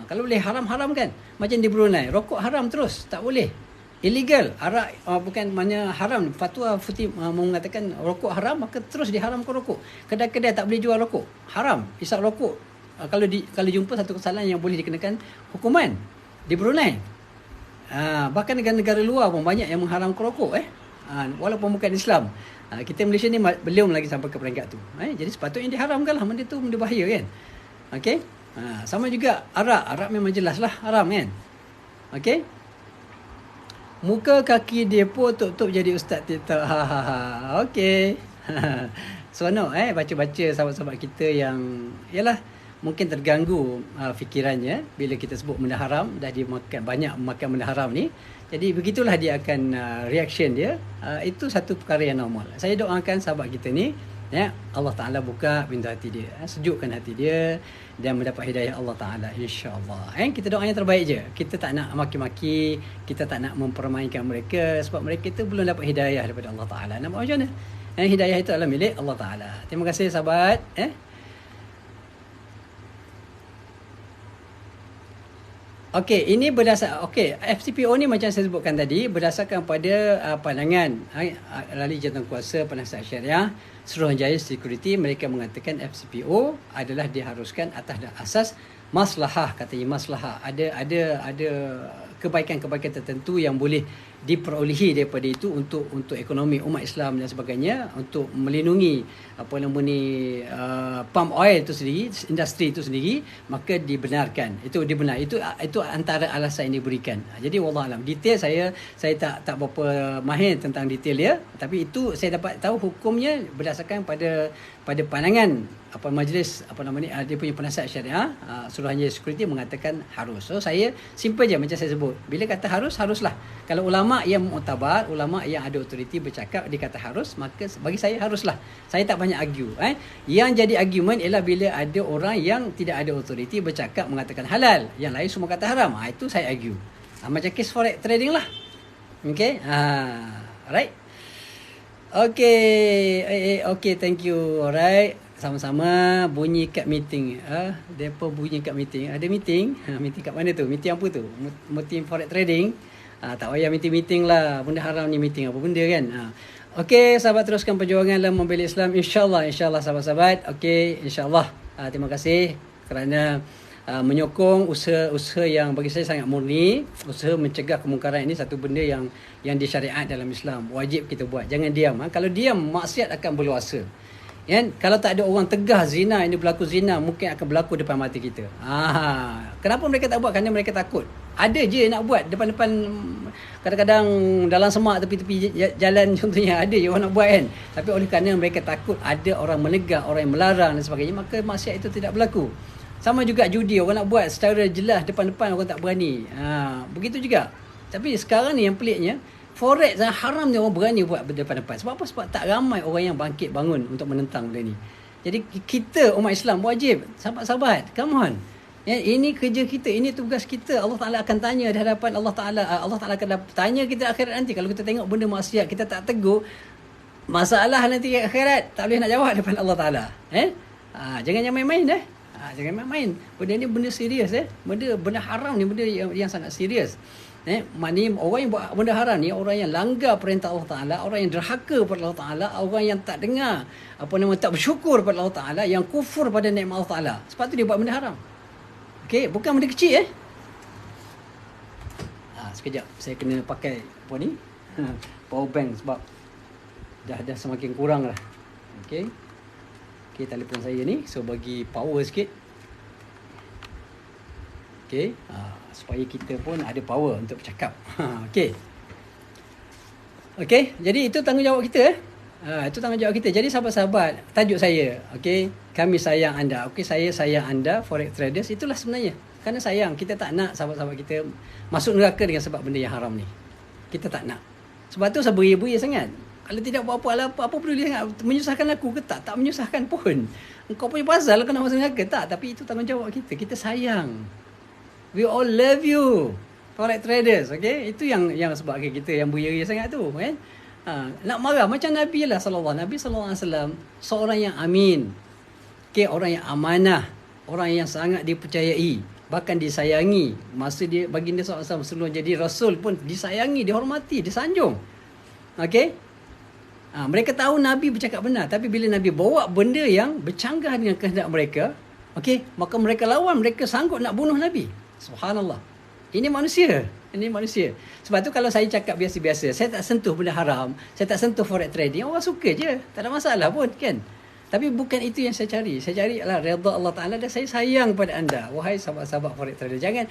Kalau boleh haramkan. Macam di Brunei, rokok haram terus, tak boleh. Illegal. Arak bukan maknanya haram. Fatwa Futi mengatakan rokok haram, maka terus diharamkan rokok. Kedai-kedai tak boleh jual rokok. Haram. Isap rokok. Kalau jumpa satu kesalahan yang boleh dikenakan hukuman di Brunei. Bahkan negara-negara luar pun banyak yang mengharamkan rokok walaupun bukan Islam. Kita Malaysia ni belum lagi sampai ke peringkat tu. Jadi sepatutnya diharamkan lah. Benda tu benda bahaya kan. Okey. Sama juga arak memang jelas lah haram kan. Okey. Muka kaki depo tok jadi ustaz TikTok. Okey. Seronok baca-baca sahabat-sahabat kita yang yalah mungkin terganggu fikirannya bila kita sebut benda haram, dah dia banyak makan benda haram ni. Jadi begitulah dia akan reaction dia. Itu satu perkara yang normal. Saya doakan sahabat kita ni, ya, Allah Ta'ala buka pintu hati dia, sejukkan hati dia dan mendapat hidayah Allah Ta'ala, insya-Allah. Kita doa yang terbaik je. Kita tak nak maki-maki, kita tak nak mempermainkan mereka, sebab mereka itu belum dapat hidayah daripada Allah Ta'ala. Nampak macam mana? Hidayah itu adalah milik Allah Ta'ala. Terima kasih sahabat. Okey, ini FCPO ni macam saya sebutkan tadi, berdasarkan pada pandangan ahli jawatankuasa penasihat syariah Suruhanjaya Security. Mereka mengatakan FCPO adalah diharuskan atas asas maslahah, katanya maslahah. Ada kebaikan-kebaikan tertentu yang boleh diperolehi daripada itu untuk ekonomi umat Islam dan sebagainya, untuk melindungi palm oil itu sendiri, industri itu sendiri, maka dibenarkan. Itu antara alasan yang diberikan. Jadi wallahualam, detail saya tak berapa mahir tentang detail dia, tapi itu saya dapat tahu hukumnya berdasarkan pada pandangan majlis dia punya penasihat syariah Suruhanjaya Security mengatakan harus. So saya simple je macam saya sebut. Bila kata haruslah. Kalau ulama yang muktabar, ulama yang ada autoriti bercakap dia kata harus, maka bagi saya haruslah. Saya tak banyak argue. Yang jadi argument ialah bila ada orang yang tidak ada autoriti bercakap mengatakan halal, yang lain semua kata haram. Itu saya argue. Macam case forex trading lah. Okay. Alright. Okay, thank you. Alright. Sama-sama bunyi kat meeting. Depa bunyi kat meeting. Ada meeting? Meeting kat mana tu? Meeting apa tu? Meeting forex trading. Tak payah meeting lah. Benda haram ni meeting apa benda kan? Okey, sahabat, teruskan perjuangan dalam membela Islam, insya-Allah sahabat-sahabat. Okey, insya-Allah. Terima kasih kerana menyokong usaha yang bagi saya sangat murni. Usaha mencegah kemungkaran ini satu benda yang disyariat dalam Islam. Wajib kita buat. Jangan diam. Kalau diam, maksiat akan berluasa. Kalau tak ada orang tegah zina, ini berlaku zina, mungkin akan berlaku depan mata kita. Kenapa mereka tak buat? Kerana mereka takut. Ada je nak buat depan-depan, kadang-kadang dalam semak, tepi-tepi jalan contohnya, ada je orang nak buat kan. Tapi oleh kerana mereka takut ada orang menegak, orang yang melarang dan sebagainya, maka maksiat itu tidak berlaku. Sama juga judi, orang nak buat secara jelas depan-depan, orang tak berani. Begitu juga. Tapi sekarang ni yang peliknya, forex dan haram ni orang berani buat depan-depan. Sebab apa? Sebab tak ramai orang yang bangkit bangun untuk menentang benda ni. Jadi kita umat Islam wajib, sahabat-sahabat, come on. Ini kerja kita, ini tugas kita. Allah Ta'ala akan tanya di hadapan Allah Ta'ala. Allah Ta'ala akan tanya kita akhirat nanti. Kalau kita tengok benda maksiat, kita tak tegur, masalah nanti akhirat tak boleh nak jawab depan Allah Ta'ala. Jangan main-main jangan main-main. Benda ni benda serius. Benda haram ni benda yang sangat serius. Maknanya orang yang buat benda haram ni orang yang langgar perintah Allah Ta'ala, orang yang derhaka pada Allah Ta'ala, orang yang tak dengar tak bersyukur pada Allah Ta'ala, yang kufur pada nikmat Allah Ta'ala. Sebab tu dia buat benda haram. Okey, bukan benda kecil sekejap saya kena pakai power bank sebab dah semakin kurang lah. Okey, telefon saya ni, so bagi power sikit. Okey, supaya kita pun ada power untuk bercakap. Okey, jadi itu tanggungjawab kita. Itu tanggungjawab kita. Jadi sahabat-sahabat, tajuk saya, kami sayang anda. Saya sayang anda forex traders. Itulah sebenarnya. Kerana sayang, kita tak nak sahabat-sahabat kita masuk neraka dengan sebab benda yang haram ni. Kita tak nak. Sebab tu saya beria-beria sangat. Kalau tidak buat apa peduli sangat. Menyusahkan aku ke tak? Tak menyusahkan pun. Engkau punya pasal kau nak masuk neraka. Tak, tapi itu tanggungjawab kita. Kita sayang. We all love you, forex traders. Itu yang sebab kita yang beria-beria sangat tu kan. Nak marah macam Nabi lah Nabi sallallahu alaihi wasallam, seorang yang amin, orang yang amanah, orang yang sangat dipercayai, bahkan disayangi. Masa dia baginda sallallahu alaihi wasallam sebelum jadi rasul pun disayangi, dihormati, disanjung. Mereka tahu Nabi bercakap benar, tapi bila Nabi bawa benda yang bercanggah dengan kehendak mereka, maka mereka lawan, mereka sanggup nak bunuh Nabi. Subhanallah. Ini manusia. Sebab tu kalau saya cakap biasa-biasa, saya tak sentuh benda haram, saya tak sentuh forex trading, orang suka je, tak ada masalah pun kan. Tapi bukan itu yang saya cari. Saya cari redha Allah Ta'ala, dan saya sayang pada anda, wahai sahabat-sahabat forex trader. Jangan,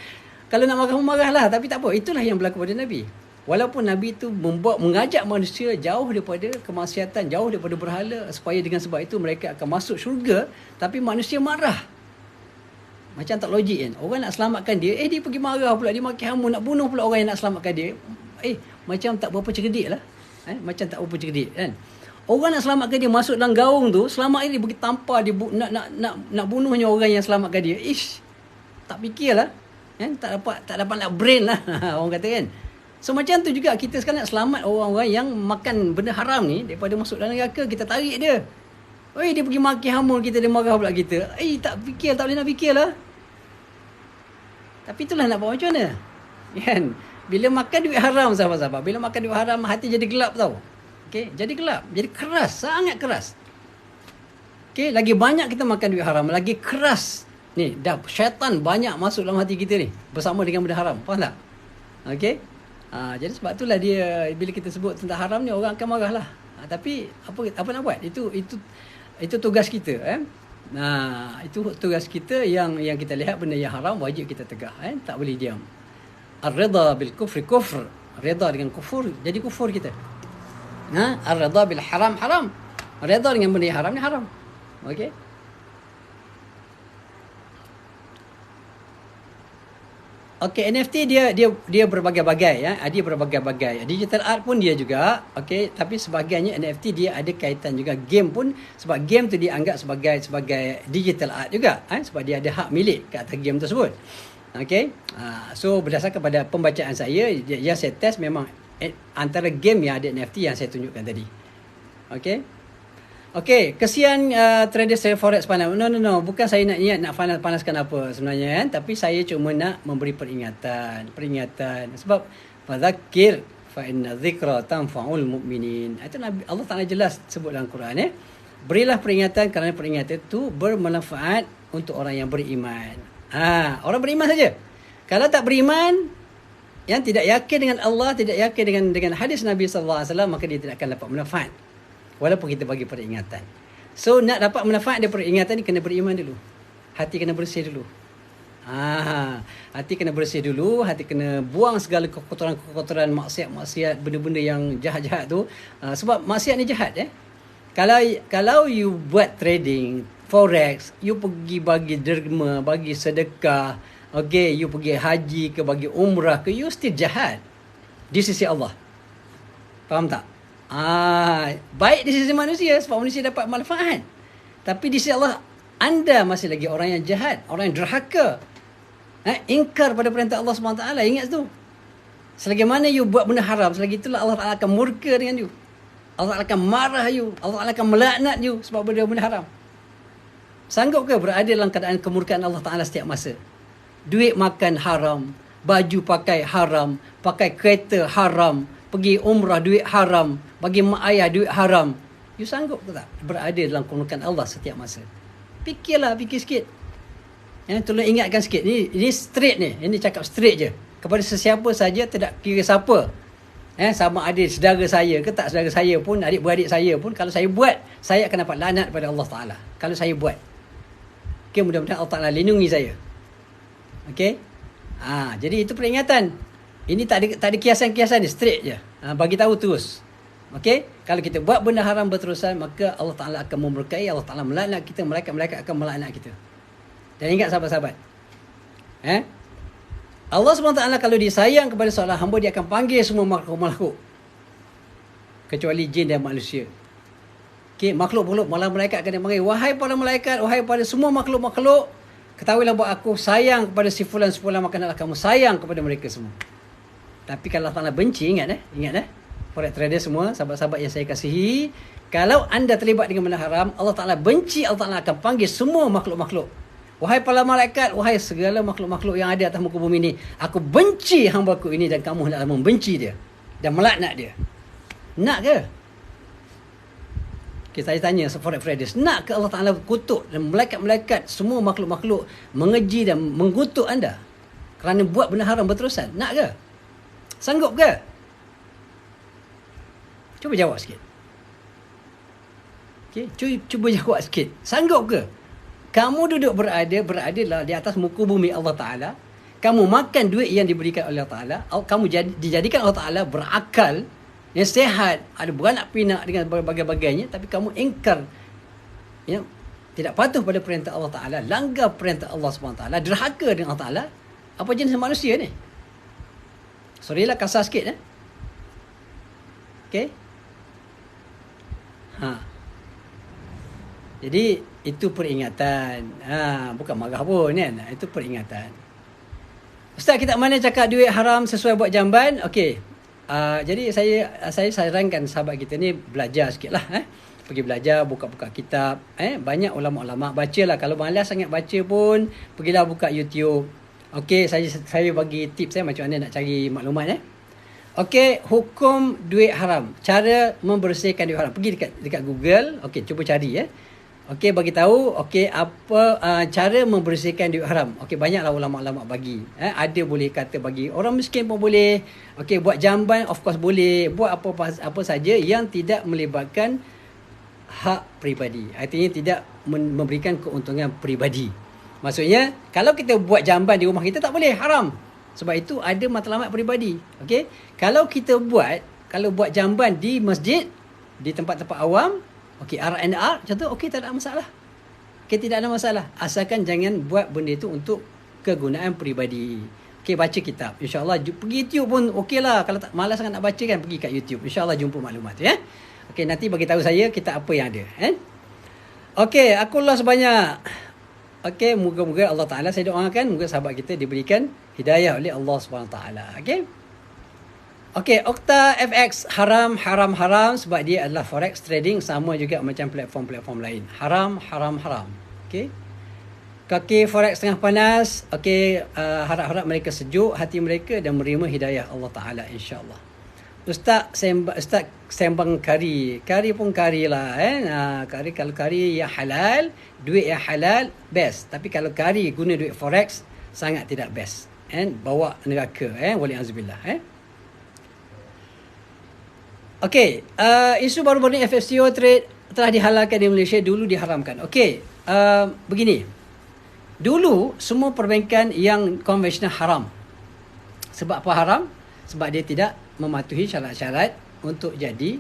kalau nak marah-marahlah, tapi tak apa. Itulah yang berlaku pada Nabi. Walaupun Nabi itu mengajak manusia jauh daripada kemaksiatan, jauh daripada berhala, supaya dengan sebab itu mereka akan masuk syurga, tapi manusia marah. Macam tak logik kan. Orang nak selamatkan dia, dia pergi marah pula, dia maki hamun, nak bunuh pula orang yang nak selamatkan dia. Macam tak berapa cerdik lah. Macam tak berapa cerdik kan. Orang nak selamatkan dia masuk dalam gaung tu, selamat dia pergi tampar dia, nak bunuhnya orang yang selamatkan dia. Tak fikirlah. Kan? Tak dapat nak brain lah orang kata kan. So macam tu juga kita sekarang nak selamat orang-orang yang makan benda haram ni daripada masuk dalam neraka, kita tarik dia. Dia pergi maki hamun kita, dia marah pula kita. Tak boleh nak fikir lah. Tapi itulah nak buat macam mana. Kan? Bila makan duit haram, sahabat-sahabat, bila makan duit haram, hati jadi gelap tau. Okay? Jadi gelap, jadi keras, sangat keras. Okay? Lagi banyak kita makan duit haram, lagi keras. Ni, dah syaitan banyak masuk dalam hati kita ni, bersama dengan benda haram. Faham tak? Okay? Jadi sebab itulah dia, bila kita sebut tentang haram ni, orang akan marah lah. Tapi apa nak buat? Itu tugas kita. Itu tugas kita yang kita lihat benda yang haram, wajib kita tegah. Tak boleh diam. Ar-ridha bil kufri kufr. Rida dengan kufur, jadi kufur kita. Ar-ridha bil haram haram. Rida dengan benda yang haram ni haram. Okey. Okey, NFT dia berbagai-bagai ya. Dia berbagai-bagai. Digital art pun dia juga. Okey, tapi sebagainya NFT dia ada kaitan juga game pun, sebab game tu dianggap sebagai digital art juga, sebab dia ada hak milik ke atas game tersebut. Okey. So berdasarkan pada pembacaan saya, yang saya test memang antara game yang ada NFT yang saya tunjukkan tadi. Okey. Okey, kesian trader saya forex panas. No, bukan saya nak panaskan apa sebenarnya kan, tapi saya cuma nak memberi peringatan. Sebab fadzakir fa inna dzikra tanfa'ul mu'minin. Itu Nabi Allah Taala jelas sebut dalam Quran ya. Berilah peringatan kerana peringatan itu bermanfaat untuk orang yang beriman. Orang beriman saja. Kalau tak beriman, yang tidak yakin dengan Allah, tidak yakin dengan hadis Nabi sallallahu alaihi wasallam, maka dia tidak akan dapat manfaat. Walaupun kita bagi peringatan. So nak dapat manfaat daripada peringatan ni, kena beriman dulu. Hati kena bersih dulu. Hati kena bersih dulu. Hati kena buang segala kekotoran-kekotoran, maksiat-maksiat, benda-benda yang jahat-jahat tu. Sebab maksiat ni jahat Kalau you buat trading forex, you pergi bagi derma, bagi sedekah, okay, you pergi haji ke, bagi umrah ke, you still jahat di sisi Allah. Faham tak? Baik di sisi manusia, sebab manusia dapat manfaat. Tapi di sisi Allah, anda masih lagi orang yang jahat, orang yang derhaka, ingkar pada perintah Allah SWT. Ingat tu. Selagi mana you buat benda haram, selagi itulah Allah Ta'ala akan murka dengan you. Allah Ta'ala akan marah you. Allah Ta'ala akan melaknat you sebab benda haram. Sanggup ke berada dalam keadaan kemurkaan Allah Ta'ala setiap masa? Duit makan haram, baju pakai haram, pakai kereta haram, pergi umrah duit haram, bagi mak ayah duit haram. You sanggup ke tak berada dalam kemurkaan Allah setiap masa? Fikir sikit. Tolong ingatkan sikit. Ini straight ni. Ini cakap straight je. Kepada sesiapa saja, tidak kira siapa. Sama ada saudara saya ke tak saudara saya pun, adik-beradik saya pun, kalau saya buat, saya akan dapat laknat pada Allah Ta'ala. Kalau saya buat. Okay, mudah-mudahan Allah Ta'ala lindungi saya. Okay. Jadi itu peringatan. Ini tak ada kiasan-kiasan ni, straight je. Bagi tahu terus. Okay. Kalau kita buat benda haram berterusan, maka Allah Ta'ala akan memberkai, Allah Ta'ala melaknat kita, malaikat akan melaknat kita. Dan ingat sahabat-sahabat, Allah SWT kalau dia sayang kepada seorang hamba, dia akan panggil semua makhluk-makhluk, kecuali jin dan manusia. Okay, makhluk-makhluk, malah malaikat akan dia panggil, wahai para malaikat, wahai pada semua makhluk-makhluk, ketahuilah bahawa aku sayang kepada si fulan-fulan, maka hendaklah kamu sayang kepada mereka semua. Tapi kalau Allah Ta'ala benci, ingat forex trader semua, sahabat-sahabat yang saya kasihi, kalau anda terlibat dengan benda haram, Allah Ta'ala benci, Allah Ta'ala akan panggil semua makhluk-makhluk. Wahai para malaikat, wahai segala makhluk-makhluk yang ada atas muka bumi ini, aku benci hamba-Ku ini, dan kamu hendaklah membenci dia dan melaknat dia. Nak ke? Okay, saya tanya forex traders, nak ke Allah Ta'ala kutuk dan malaikat-malaikat, semua makhluk-makhluk mengeji dan mengutuk anda kerana buat benda haram berterusan? Nak ke? Sanggup ke? Cuba jawab sikit. Okay, cuba jawab sikit. Sanggup ke? Kamu duduk beradalah di atas muka bumi Allah Ta'ala. Kamu makan duit yang diberikan oleh Allah Ta'ala. Kamu dijadikan Allah Ta'ala berakal, yang sehat, ada beranak pinak dengan berbagai-bagainya, tapi kamu ingkar tidak patuh pada perintah Allah Ta'ala, langgar perintah Allah SWT, derhaka dengan Allah Ta'ala, apa jenis manusia ni? Sorry lah kasar sikit. Okay. Jadi itu peringatan. Bukan marah pun kan. Itu peringatan. Ustaz, kita mana cakap duit haram sesuai buat jamban? Okey. Jadi saya sarankan sahabat kita ni belajar sikit lah. Pergi belajar, buka-buka kitab. Banyak ulama-ulama, bacalah. Kalau malas sangat baca pun, pergilah buka YouTube. Okey, saya bagi tips macam mana nak cari maklumat. Okey, hukum duit haram. Cara membersihkan duit haram. Pergi dekat Google. Okey, cuba cari. Okey, bagi tahu apa cara membersihkan duit haram. Okey, banyaklah ulama-ulama bagi. Ada boleh kata bagi orang miskin pun boleh. Okey, buat jamban of course boleh. Buat apa saja yang tidak melibatkan hak peribadi. Artinya tidak memberikan keuntungan peribadi. Maksudnya, kalau kita buat jamban di rumah kita tak boleh, haram. Sebab itu ada matlamat peribadi. Okey, kalau buat jamban di masjid, di tempat-tempat awam, okey, R&R macam tu, okey, tak ada masalah. Okey, tidak ada masalah. Asalkan jangan buat benda itu untuk kegunaan peribadi. Okey, baca kitab. InsyaAllah, pergi YouTube pun okey lah. Kalau tak malas sangat nak baca kan, pergi kat YouTube. InsyaAllah jumpa maklumat. Okey, nanti bagi tahu saya kitab apa yang ada. Okey, akulah sebanyak. Okey, moga-moga Allah Ta'ala, saya doakan, moga sahabat kita diberikan hidayah oleh Allah SWT. Okey. Okey, Okta FX haram sebab dia adalah forex trading, sama juga macam platform-platform lain. Haram. Okey. Kaki forex tengah panas. Okey, harap-harap mereka sejuk hati mereka dan menerima hidayah Allah Ta'ala, insya-Allah. Ustaz sembang kari pun kari lah. Kari, kalau kari yang halal, duit yang halal, best. Tapi kalau kari guna duit forex, sangat tidak best. Bawa neraka. Wali'azubillah. Okey, isu baru-baru ni FFCO trade telah dihalalkan di Malaysia, dulu diharamkan. Okey, begini. Dulu semua perbankan yang konvensional haram. Sebab apa haram? Sebab dia tidak mematuhi syarat-syarat untuk jadi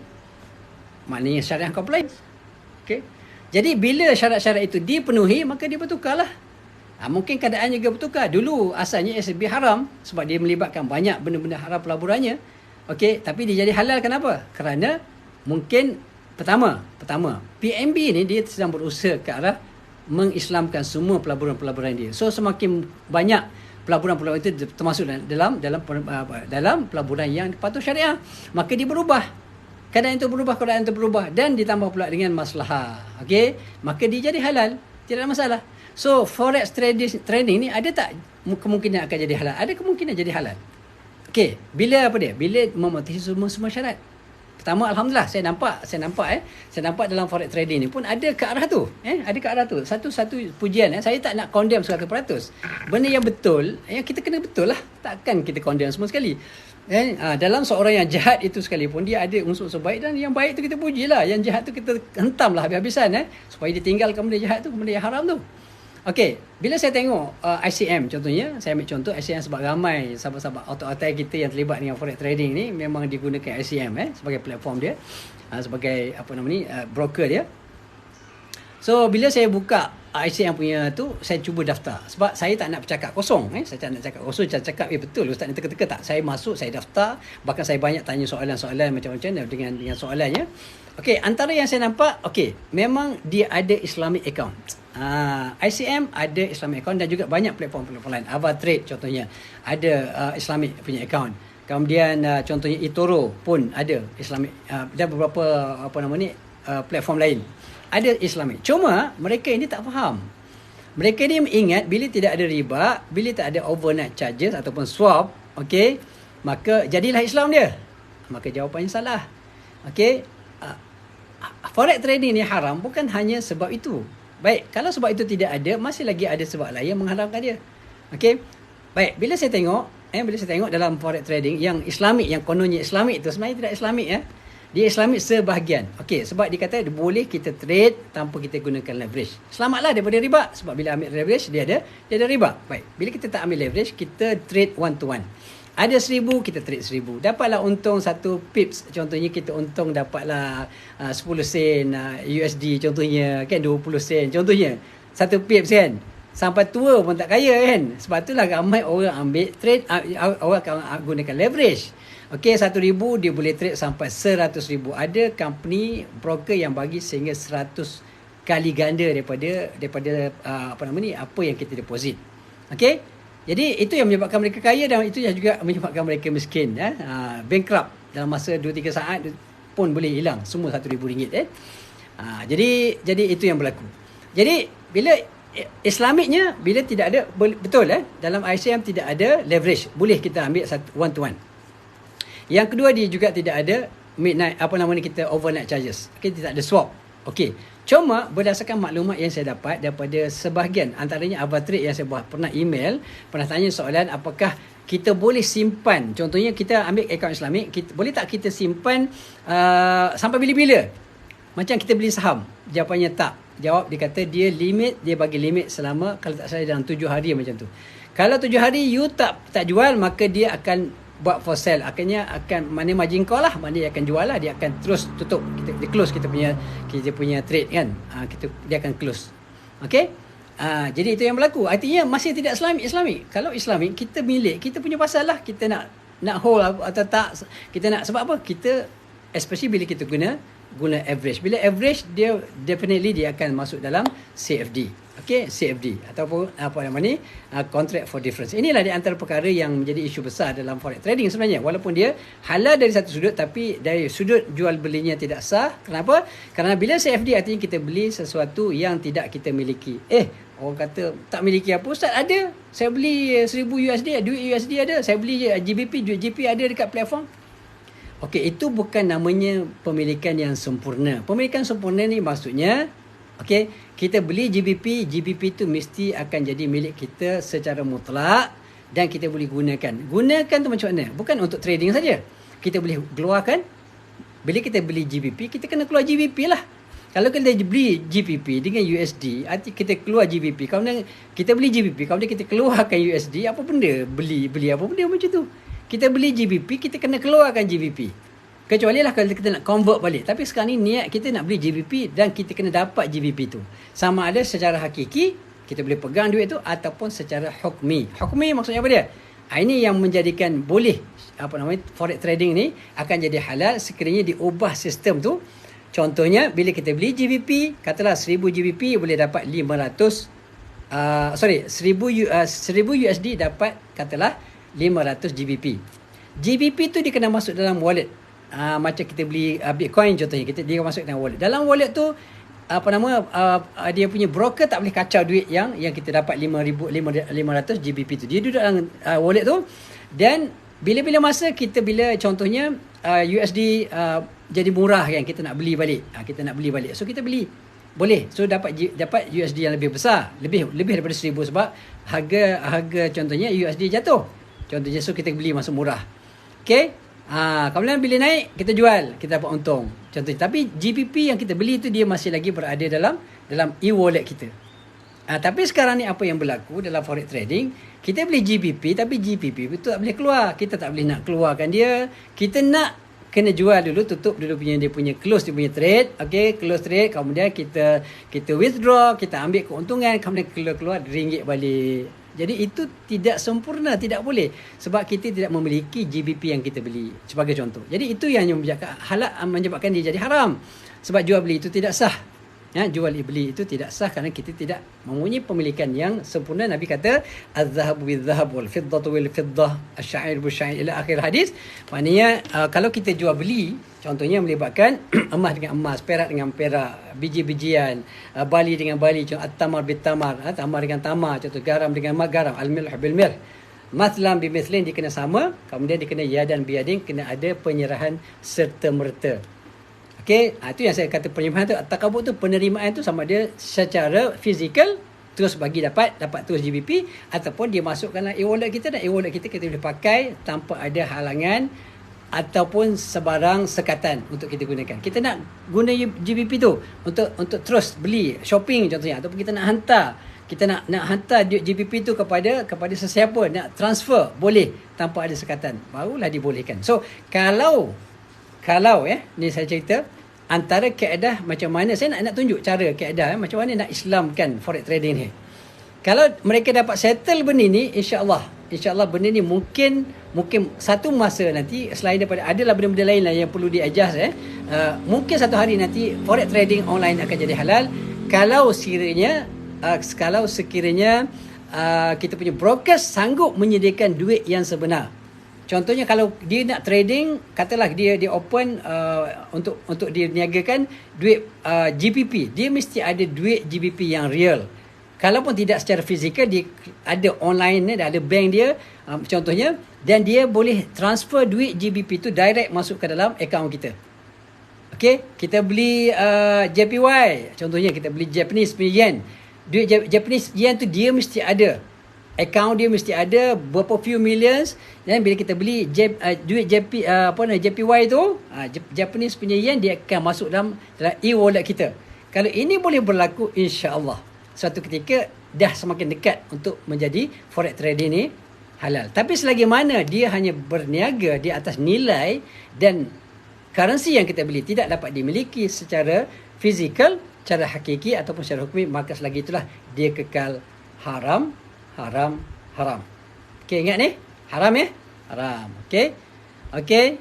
maknanya syariah compliance. Okey. Jadi bila syarat-syarat itu dipenuhi, maka dia bertukarlah. Mungkin keadaan juga bertukar. Dulu asalnya SCB haram sebab dia melibatkan banyak benda-benda haram pelaburannya. Okey, tapi dia jadi halal, kenapa? Kerana mungkin pertama PNB ni dia sedang berusaha ke arah mengislamkan semua pelaburan-pelaburan dia. So semakin banyak pelaburan-pelaburan itu termasuk dalam pelaburan yang patuh syariah, maka dia berubah. Keadaan itu berubah dan ditambah pula dengan maslahah. Okey, maka dia jadi halal, tidak ada masalah. So forex trading ni ada tak kemungkinan akan jadi halal? Ada kemungkinan jadi halal. Okey, bila mematuhi semua syarat. Pertama, alhamdulillah saya nampak dalam forex trading ni pun ada ke arah tu. Ada ke arah tu. Satu pujian. Saya tak nak condemn 100%. Benda yang betul, kita kena betul lah. Takkan kita condemn semua sekali. Dalam seorang yang jahat itu sekalipun, dia ada unsur baik, dan yang baik tu kita pujilah. Yang jahat tu kita hentamlah habis-habisan supaya dia tinggalkan benda jahat tu, benda yang haram tu. Okey, bila saya tengok ICM contohnya, saya ambil contoh ICM sebab ramai sahabat-sahabat auto-atai kita yang terlibat dengan forex trading ni memang digunakan ICM sebagai platform dia, sebagai broker dia. So bila saya buka ICM punya tu, saya cuba daftar sebab saya tak nak bercakap kosong. Saya tak nak cakap kosong, cakap betul ustaz ni teka-teka tak. Saya masuk, saya daftar, bahkan saya banyak tanya soalan-soalan macam-macam dengan soalannya. Okey, antara yang saya nampak, okey, memang dia ada Islamic account. ICM ada Islamic account dan juga banyak platform-platform lain. Avatrade contohnya ada Islamic punya account. Kemudian contohnya eToro pun ada Islamic, dan beberapa platform lain ada Islamic. Cuma mereka ini tak faham. Mereka ni ingat bila tidak ada riba, bila tak ada overnight charges ataupun swap, okey, maka jadilah Islam dia. Maka jawapannya salah. Okey, forex trading ni haram bukan hanya sebab itu. Baik, kalau sebab itu tidak ada, masih lagi ada sebab lain yang mengharamkan dia. Okey. Baik, bila saya tengok dalam forex trading yang Islamik, yang kononnya Islamik itu sebenarnya tidak Islamik Dia Islamik sebahagian. Okey, sebab dia kata boleh kita trade tanpa kita gunakan leverage. Selamatlah daripada riba, sebab bila ambil leverage dia ada riba. Baik, bila kita tak ambil leverage, kita trade one to one. Ada 1,000, kita trade 1,000. Dapatlah untung 1 pips. Contohnya kita untung dapatlah 10 sen USD contohnya kan, 20 sen contohnya. 1 pips kan. Sampai tua pun tak kaya kan. Sebab itulah ramai orang ambil trade, orang akan gunakan leverage. Okey, 1,000 dia boleh trade sampai 100,000. Ada company broker yang bagi sehingga 100 kali ganda daripada apa yang kita deposit. Okey? Jadi itu yang menyebabkan mereka kaya dan itu yang juga menyebabkan mereka miskin, bankrupt dalam masa 2-3 saat pun boleh hilang semua RM1,000 jadi itu yang berlaku. Jadi bila Islamicnya, bila tidak ada, betul dalam ICM tidak ada leverage, boleh kita ambil one to one. Yang kedua, dia juga tidak ada midnight kita overnight charges. Okey, tidak ada swap. Okey. Cuma berdasarkan maklumat yang saya dapat daripada sebahagian antaranya Avatrade yang saya buat, pernah email, pernah tanya soalan apakah kita boleh simpan, contohnya kita ambil akaun Islamic, boleh tak kita simpan sampai bila-bila? Macam kita beli saham. Jawapannya tak. Jawab, dia kata dia bagi limit selama, kalau tak salah dalam 7 hari macam tu. Kalau 7 hari you tak jual, maka dia akan buat for sale. Akhirnya mana margin call lah, mana dia akan jual lah, dia akan terus tutup, dia close kita punya trade kan. Dia akan close. Okey? Jadi itu yang berlaku. Artinya masih tidak Islamic. Kalau Islamic, kita milik, kita punya pasal lah, kita nak hold atau tak, kita nak, sebab apa? Kita especially bila kita guna average. Bila average, dia definitely dia akan masuk dalam CFD. Okey, CFD ataupun contract for difference. Inilah di antara perkara yang menjadi isu besar dalam forex trading sebenarnya. Walaupun dia halal dari satu sudut, tapi dari sudut jual belinya tidak sah. Kenapa? Kerana bila CFD artinya kita beli sesuatu yang tidak kita miliki. Orang kata tak miliki apa? Ustaz, ada. Saya beli 1,000 USD, duit USD ada. Saya beli GBP, duit GP ada dekat platform. Okey, itu bukan namanya pemilikan yang sempurna. Pemilikan sempurna ni maksudnya, okey, kita beli GBP tu mesti akan jadi milik kita secara mutlak dan kita boleh gunakan. Gunakan tu macam mana? Bukan untuk trading saja. Kita boleh keluarkan. Bila kita beli GBP, kita kena keluar GBP lah. Kalau kita beli GBP dengan USD, arti kita keluar GBP. Kalau kita beli GBP, kalau kita keluarkan USD, apa benda? Beli apa benda macam tu? Kita beli GBP, kita kena keluarkan GBP. Kecuali lah kalau kita nak convert balik. Tapi sekarang ni niat kita nak beli GBP dan kita kena dapat GBP tu. Sama ada secara hakiki, kita boleh pegang duit tu, ataupun secara hukmi. Hukmi maksudnya apa dia? Ini yang menjadikan boleh, forex trading ni akan jadi halal sekiranya diubah sistem tu. Contohnya, bila kita beli GBP, katalah 1,000 GBP boleh dapat 1,000 USD dapat katalah 500 GBP. GBP tu dia kena masuk dalam wallet. Macam kita beli Bitcoin contohnya, dia masuk dalam wallet. Dalam wallet tu dia punya broker tak boleh kacau duit yang kita dapat 500 GBP tu. Dia duduk dalam wallet tu, dan bila masa bila contohnya USD jadi murah kan, kita nak beli balik. So kita beli. Boleh. So dapat USD yang lebih besar, lebih daripada 1,000 sebab harga contohnya USD jatuh. Contohnya, so kita beli masa murah. Okey? Kemudian bila naik, kita jual, kita dapat untung. Contohnya, tapi GBP yang kita beli tu dia masih lagi berada dalam e-wallet kita. Tapi sekarang ni apa yang berlaku dalam forex trading, kita beli GBP tapi GBP itu tak boleh keluar. Kita tak boleh nak keluarkan dia. Kita nak kena jual dulu, tutup dulu dia punya close, dia punya trade. Okey, close trade, kemudian kita withdraw, kita ambil keuntungan, kemudian keluar ringgit balik. Jadi itu tidak sempurna, tidak boleh. Sebab kita tidak memiliki GBP yang kita beli, sebagai contoh. Jadi itu yang menyebabkan dia jadi haram. Sebab jual beli itu tidak sah. Jual beli itu tidak sah kerana kita tidak mempunyai pemilikan yang sempurna. Nabi kata, az-zahabu bil-zahab wal-fiddatu bil-fiddah, asy-sya'ir bil-sya'ir, ila akhir hadis. Maknanya kalau kita jual beli, contohnya melibatkan emas dengan emas, perak dengan perak, biji-bijian, bali dengan bali, contoh at-tamar bil-tamar, tamar dengan tamar, contoh garam dengan garam, al-milh bil-milh, mathlan bimithlin, dia kena sama, kemudian dia kena yadan biyadin, kena ada penyerahan serta merta. Okey, itu yang saya kata penyerahan tu, takabut tu, penerimaan tu sama dia secara fizikal, terus bagi dapat terus GBP, ataupun dia masukkan dalam e-wallet kita, dan e-wallet kita boleh pakai tanpa ada halangan ataupun sebarang sekatan untuk kita gunakan. Kita nak guna GBP tu untuk terus beli shopping contohnya, ataupun kita nak hantar, Kita nak hantar duit GBP tu kepada sesiapa, nak transfer boleh tanpa ada sekatan, barulah dibolehkan. So kalau ni saya cerita antara kaedah macam mana, saya nak tunjuk cara kaedah macam mana nak Islamkan forex trading ni. Kalau mereka dapat settle benda ni, insya-Allah benda ni mungkin satu masa nanti, selain daripada adalah benda-benda lain lah yang perlu di-adjust mungkin satu hari nanti forex trading online akan jadi halal kalau sekiranya kita punya brokers sanggup menyediakan duit yang sebenar. Contohnya kalau dia nak trading, katalah dia open untuk dia niagakan duit GBP, dia mesti ada duit GBP yang real. Kalaupun tidak secara fizikal, dia ada online ni, ada bank dia contohnya, dan dia boleh transfer duit GBP tu direct masuk ke dalam akaun kita. Okey, kita beli JPY, contohnya kita beli Japanese yen. Duit Japanese yen tu dia mesti ada. Akaun dia mesti ada berapa few millions, dan bila kita beli duit JPY tu, Japanese punya yen, dia akan masuk dalam e-wallet kita. Kalau ini boleh berlaku, insya-Allah suatu ketika dah semakin dekat untuk menjadi forex trading ni halal. Tapi selagi mana dia hanya berniaga di atas nilai dan currency yang kita beli tidak dapat dimiliki secara fizikal, secara hakiki ataupun secara hukmi, maka selagi itulah dia kekal haram. Okey, ingat ni? Haram ya? Haram. Okey.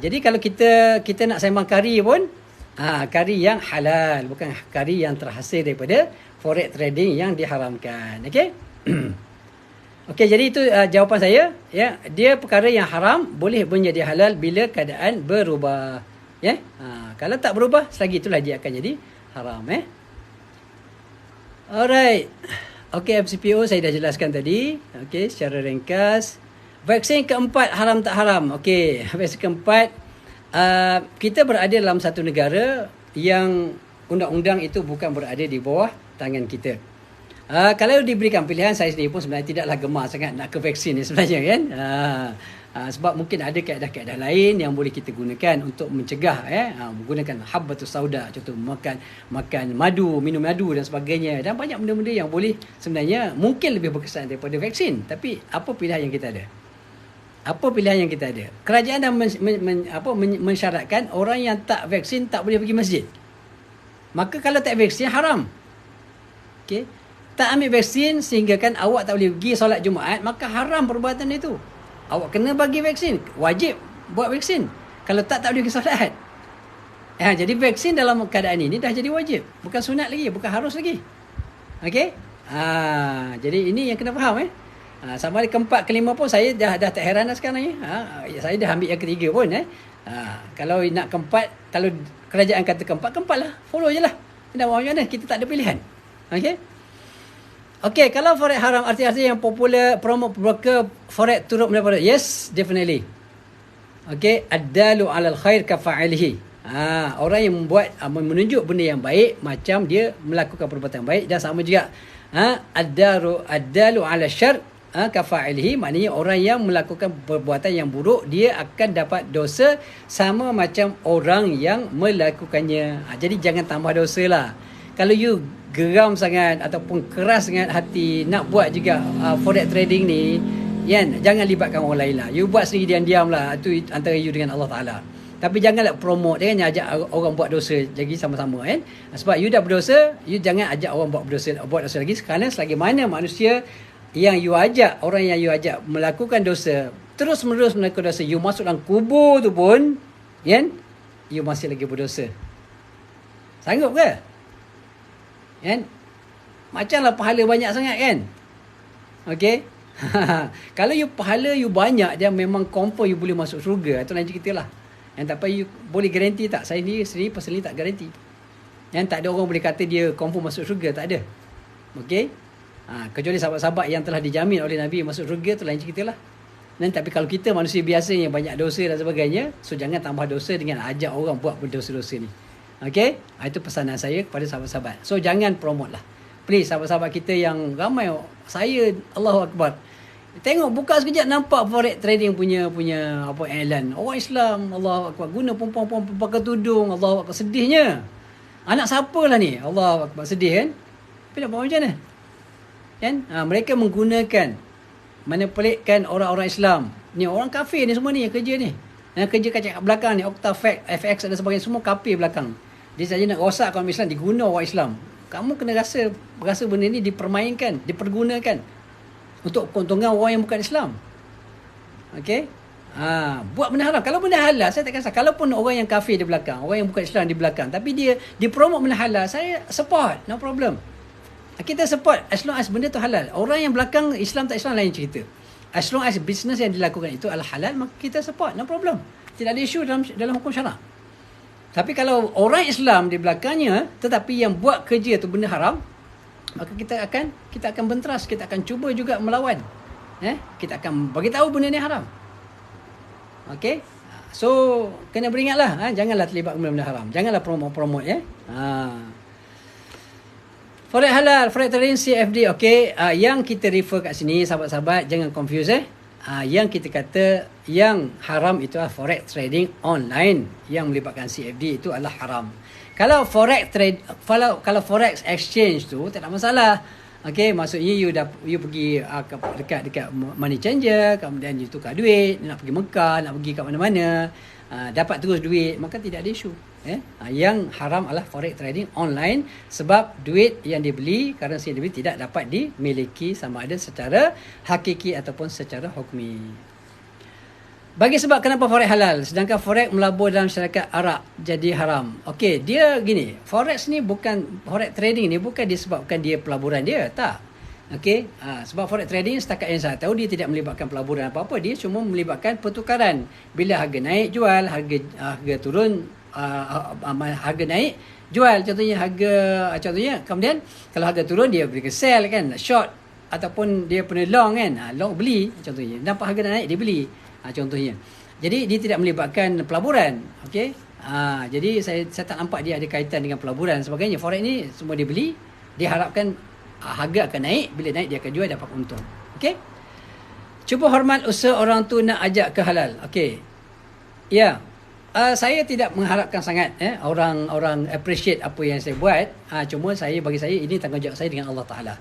Jadi kalau kita nak sembang kari pun, kari yang halal, bukan kari yang terhasil daripada forex trading yang diharamkan. Okey. Okey, jadi itu jawapan saya ya. Dia perkara yang haram boleh menjadi halal bila keadaan berubah ya. Kalau tak berubah, selagi itulah dia akan jadi haram Alright. Okey, FCPO saya dah jelaskan tadi. Okey, secara ringkas. Vaksin keempat, haram tak haram. Okey, vaksin keempat, kita berada dalam satu negara yang undang-undang itu bukan berada di bawah tangan kita. Kalau diberikan pilihan, saya sendiri pun sebenarnya tidaklah gemar sangat nak ke vaksin ni sebenarnya kan. Sebab mungkin ada kaedah-kaedah lain yang boleh kita gunakan untuk mencegah menggunakan habbatus sauda, contoh makan madu, minum madu dan sebagainya, dan banyak benda-benda yang boleh sebenarnya mungkin lebih berkesan daripada vaksin. Tapi apa pilihan yang kita ada? Kerajaan dah mensyaratkan orang yang tak vaksin tak boleh pergi masjid. Maka kalau tak vaksin, haram. Okey. Tak ambil vaksin sehingga kan awak tak boleh pergi solat Jumaat, maka haram perbuatan itu. Awak kena bagi vaksin, wajib buat vaksin. Kalau tak boleh pergi solat. Jadi vaksin dalam keadaan ini dah jadi wajib, bukan sunat lagi, bukan harus lagi. Okey? Jadi ini yang kena faham sama ada keempat, kelima pun saya dah tak heran dah sekarang ni. Saya dah ambil yang ketiga pun kalau nak keempat, kalau kerajaan kata keempat lah. Follow je lah. Dah macam mana? Kita tak ada pilihan. Okey, kalau forex haram, artis-artis yang popular promote broker forex turut mendapat. Yes, definitely. Okey, ad-dalu 'alal khair ka fa'ilihi. Orang yang membuat menunjuk benda yang baik macam dia melakukan perbuatan baik, dan sama juga ad-dalu 'ala syarr ka fa'ilihi, maknanya orang yang melakukan perbuatan yang buruk dia akan dapat dosa sama macam orang yang melakukannya. Jadi jangan tambah dosa lah. Kalau you geram sangat ataupun keras sangat hati nak buat juga forex trading ni, jangan libatkan orang lain lah. You buat sendiri diam-diam lah. Itu antara you dengan Allah Ta'ala. Tapi janganlah promote, jangan ajak orang buat dosa lagi sama-sama Sebab you dah berdosa, you jangan ajak orang buat dosa lagi. Kerana selagi mana manusia yang you ajak, orang yang you ajak melakukan dosa, terus-menerus melakukan dosa, you masuk dalam kubur tu pun, you masih lagi berdosa. Sanggup ke? Macamlah pahala banyak sangat kan. Okey. Kalau you pahala you banyak, dia memang confirm you boleh masuk syurga. Itu lain cerita lah. Tak apa, you boleh garanti tak? Saya ni sendiri personally tak garanti. Tak ada orang boleh kata dia confirm masuk syurga, tak ada. Okey. Kecuali sahabat-sahabat yang telah dijamin oleh Nabi masuk syurga, tu lain cerita lah. Tapi kalau kita manusia biasa yang banyak dosa dan sebagainya, so jangan tambah dosa dengan ajak orang buat berdosa-dosa ni. Okey, itu pesanan saya kepada sahabat-sahabat. So jangan promote lah. Please, sahabat-sahabat kita yang ramai, saya Allahu Akbar. Tengok, buka sekejap nampak forex trading punya iklan. Orang Islam, Allahu Akbar, guna perempuan pakai tudung, Allahu Akbar, sedihnya. Anak siapa lah ni? Allahu Akbar, sedih kan? Tapi nak buat macam mana? kan? Mereka menggunakan, manipulatekan orang-orang Islam. Ni orang kafir ni semua ni yang kerja ni. Yang kerja kat belakang ni, Octafact, FX dan sebagainya, semua kafir belakang. Dia saja nak rosak kaum Islam, diguna orang Islam. Kamu kena rasa benda ni dipermainkan, dipergunakan untuk keuntungan orang yang bukan Islam. Okey? Buat benda haram. Kalau benda halal, saya tak kisah. Kalaupun orang yang kafir di belakang, orang yang bukan Islam di belakang, tapi dia promote benda halal, saya support, no problem. Kita support as long as benda tu halal. Orang yang belakang Islam tak Islam lain cerita. As long as business yang dilakukan itu adalah halal, maka kita support, no problem. Tidak ada isu dalam hukum syarak. Tapi kalau orang Islam di belakangnya tetapi yang buat kerja tu benda haram, maka kita akan benteras, kita akan cuba juga melawan. Kita akan bagi tahu benda ni haram. Okey? So kena beringatlah, janganlah terlibat benda-benda haram. Janganlah promote Forex halal, forex trading CFD. Okey, yang kita refer kat sini sahabat-sahabat jangan confuse yang kita kata yang haram itu adalah forex trading online yang melibatkan CFD itu adalah haram. Kalau forex trade, kalau forex exchange tu tak ada masalah. Okey, maksudnya you pergi dekat money changer, kemudian you tukar duit, nak pergi Mekah, nak pergi kat mana-mana, dapat terus duit, maka tidak ada isu. Yang haram adalah forex trading online sebab duit yang dibeli, currency yang dibeli tidak dapat dimiliki sama ada secara hakiki ataupun secara hukmi. Bagi sebab kenapa forex halal sedangkan forex melabur dalam syarikat Arab jadi haram. Okey, dia gini, forex trading ni bukan disebabkan dia pelaburan dia, tak. Okey, sebab forex trading setakat yang saya tahu dia tidak melibatkan pelaburan apa-apa, dia cuma melibatkan pertukaran. Bila harga naik jual, harga turun, harga naik jual, contohnya kemudian kalau harga turun dia beri sell kan, short ataupun dia punya long kan, long beli contohnya, nampak harga naik dia beli contohnya. Jadi dia tidak melibatkan pelaburan. Okey, jadi saya tak nampak dia ada kaitan dengan pelaburan sebagainya. Forex ni semua dia beli, dia harapkan harga akan naik, bila naik dia akan jual dapat untung. Okey, cuba hormat usaha orang tu nak ajak ke halal. Okey, ya. Saya tidak mengharapkan sangat orang appreciate apa yang saya buat. Cuma bagi saya ini tanggungjawab saya dengan Allah Ta'ala.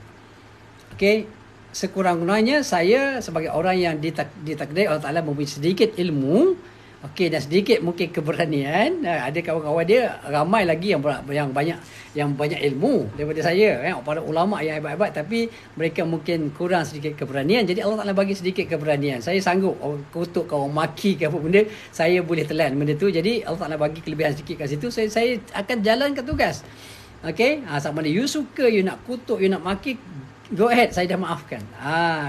Okey, sekurang-kurangnya saya sebagai orang yang ditakdir Allah Ta'ala mempunyai sedikit ilmu, okey, dan sedikit mungkin keberanian. Ada kawan-kawan dia ramai lagi yang banyak ilmu daripada saya, para ulama yang hebat-hebat, tapi mereka mungkin kurang sedikit keberanian. Jadi Allah Ta'ala bagi sedikit keberanian. Saya sanggup kutuk kau, maki ke apa benda, saya boleh telan benda tu. Jadi Allah Ta'ala bagi kelebihan sedikit kat situ, saya akan jalankan tugas. Okey, sama ada you suka, you nak kutuk, you nak maki, go ahead, saya dah maafkan.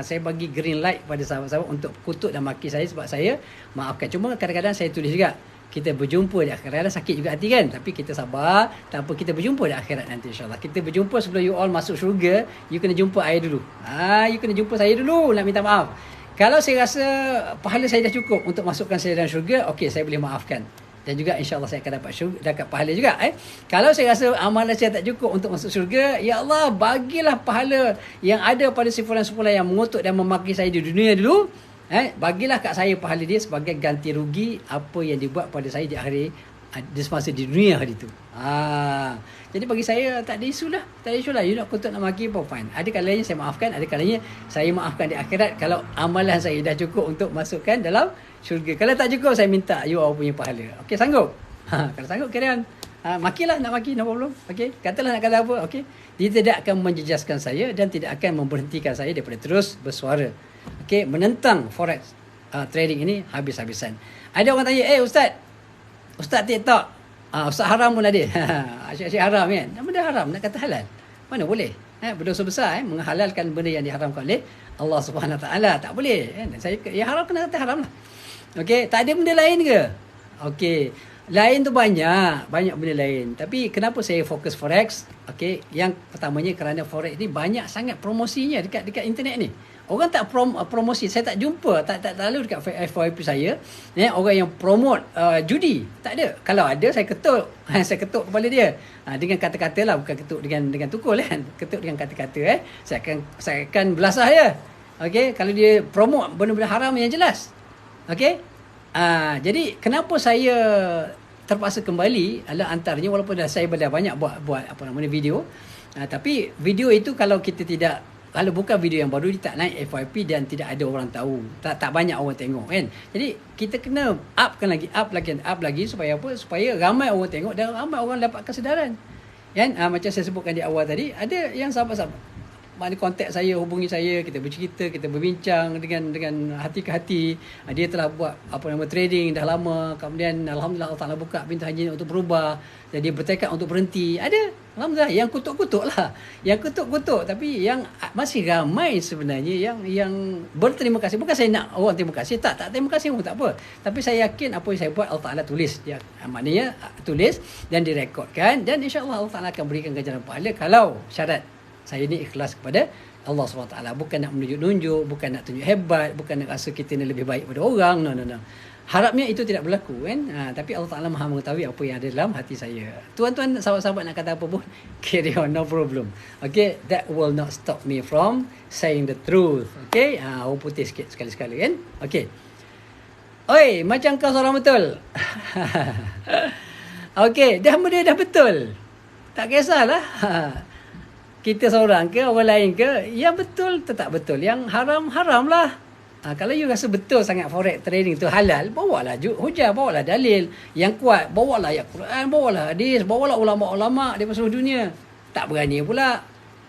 Saya bagi green light pada sahabat-sahabat untuk kutuk dan maki saya sebab saya maafkan. Cuma kadang-kadang saya tulis juga, kita berjumpa di akhirat. Kadang-kadang sakit juga hati kan, tapi kita sabar, tak apa, kita berjumpa di akhirat nanti insyaAllah. Kita berjumpa sebelum you all masuk syurga, you kena jumpa saya dulu. You kena jumpa saya dulu nak minta maaf. Kalau saya rasa pahala saya dah cukup untuk masukkan saya dalam syurga, okey, saya boleh maafkan. Dan juga insyaAllah saya akan dapat pahala juga. Kalau saya rasa amalan saya tak cukup untuk masuk syurga, ya Allah, bagilah pahala yang ada pada si fulan-fulan yang mengutuk dan memaki saya di dunia dulu. Bagilah kat saya pahala dia sebagai ganti rugi apa yang dibuat pada saya di semasa di dunia hari itu. Jadi bagi saya tak ada isu lah. You nak kutuk, nak maki pun fine. Ada kalanya saya maafkan, ada kalanya saya maafkan di akhirat kalau amalan saya dah cukup untuk masukkan dalam syurga. Kalau tak cukup, saya minta you all punya pahala. Okey, sanggup? Kalau sanggup, carry on. Makilah, nak maki, no problem. Okey, katalah nak kata apa. Okey, dia tidak akan menjejaskan saya dan tidak akan memberhentikan saya daripada terus bersuara. Okey, menentang forex trading ini habis-habisan. Ada orang tanya, Ustaz TikTok, Ustaz haram pun ada. Asyik-asyik haram kan. Benda haram nak kata halal, mana boleh? Berdosa besar menghalalkan benda yang diharamkan oleh Allah Subhanahu Wa Taala. Tak boleh kan. Saya haram kena kata haram lah. Okey, tak ada benda lain ke? Okey, lain tu banyak benda lain. Tapi kenapa saya fokus forex? Okey, yang pertamanya kerana forex ni banyak sangat promosinya dekat internet ni. Orang tak promosi, saya tak jumpa, tak lalu dekat FYP saya, orang yang promote judi. Tak ada. Kalau ada, saya ketuk. Saya ketuk kepala dia. Dengan kata-kata lah, bukan ketuk dengan tukul kan. Ketuk dengan kata-kata. Saya akan belasah dia. Okey, kalau dia promote benda-benda haram yang jelas. Okey. Jadi kenapa saya terpaksa kembali adalah antaranya, walaupun saya dah banyak buat video, tapi video itu kalau kita tidak Kalau bukan video yang baru, dia tak naik FYP dan tidak ada orang tahu. Tak banyak orang tengok kan. Jadi kita kena up lagi supaya apa? Supaya ramai orang tengok dan ramai orang dapat kesedaran. Kan? Macam saya sebutkan di awal tadi, ada yang sahabat-sahabat mana kontak saya, hubungi saya, kita bercerita, kita berbincang dengan hati ke hati. Dia telah buat trading dah lama, kemudian alhamdulillah Allah Taala buka pintu hatinya untuk berubah, jadi dia bertekad untuk berhenti. Ada alhamdulillah yang kutuk-kutuk lah, tapi yang masih ramai sebenarnya yang berterima kasih. Bukan saya nak orang terima kasih, tak terima kasih pun tak apa, tapi saya yakin apa yang saya buat Allah Taala tulis dia, maknanya tulis dan direkodkan, dan insya-Allah Allah Taala akan berikan ganjaran pahala kalau syarat saya ni ikhlas kepada Allah SWT. Bukan nak menunjuk-nunjuk, bukan nak tunjuk hebat, bukan nak rasa kita ni lebih baik pada orang. No. Harapnya itu tidak berlaku kan. Tapi Allah Ta'ala Maha mengetahui apa yang ada dalam hati saya. Tuan-tuan, sahabat-sahabat nak kata apa pun, carry on, no problem. Okay, that will not stop me from saying the truth. Okay, orang putih sikit sekali-sekali kan. Okay. Oi, macam kau seorang betul. Okay, dah betul. Tak kisahlah. Kita seorang ke orang lain ke, yang betul tetap betul, yang haram lah. Kalau you rasa betul sangat forex trading tu halal, bawalah hujah, bawalah dalil yang kuat, bawalah ayat Quran, bawalah hadis, bawalah ulama-ulama di seluruh dunia. Tak berani pula.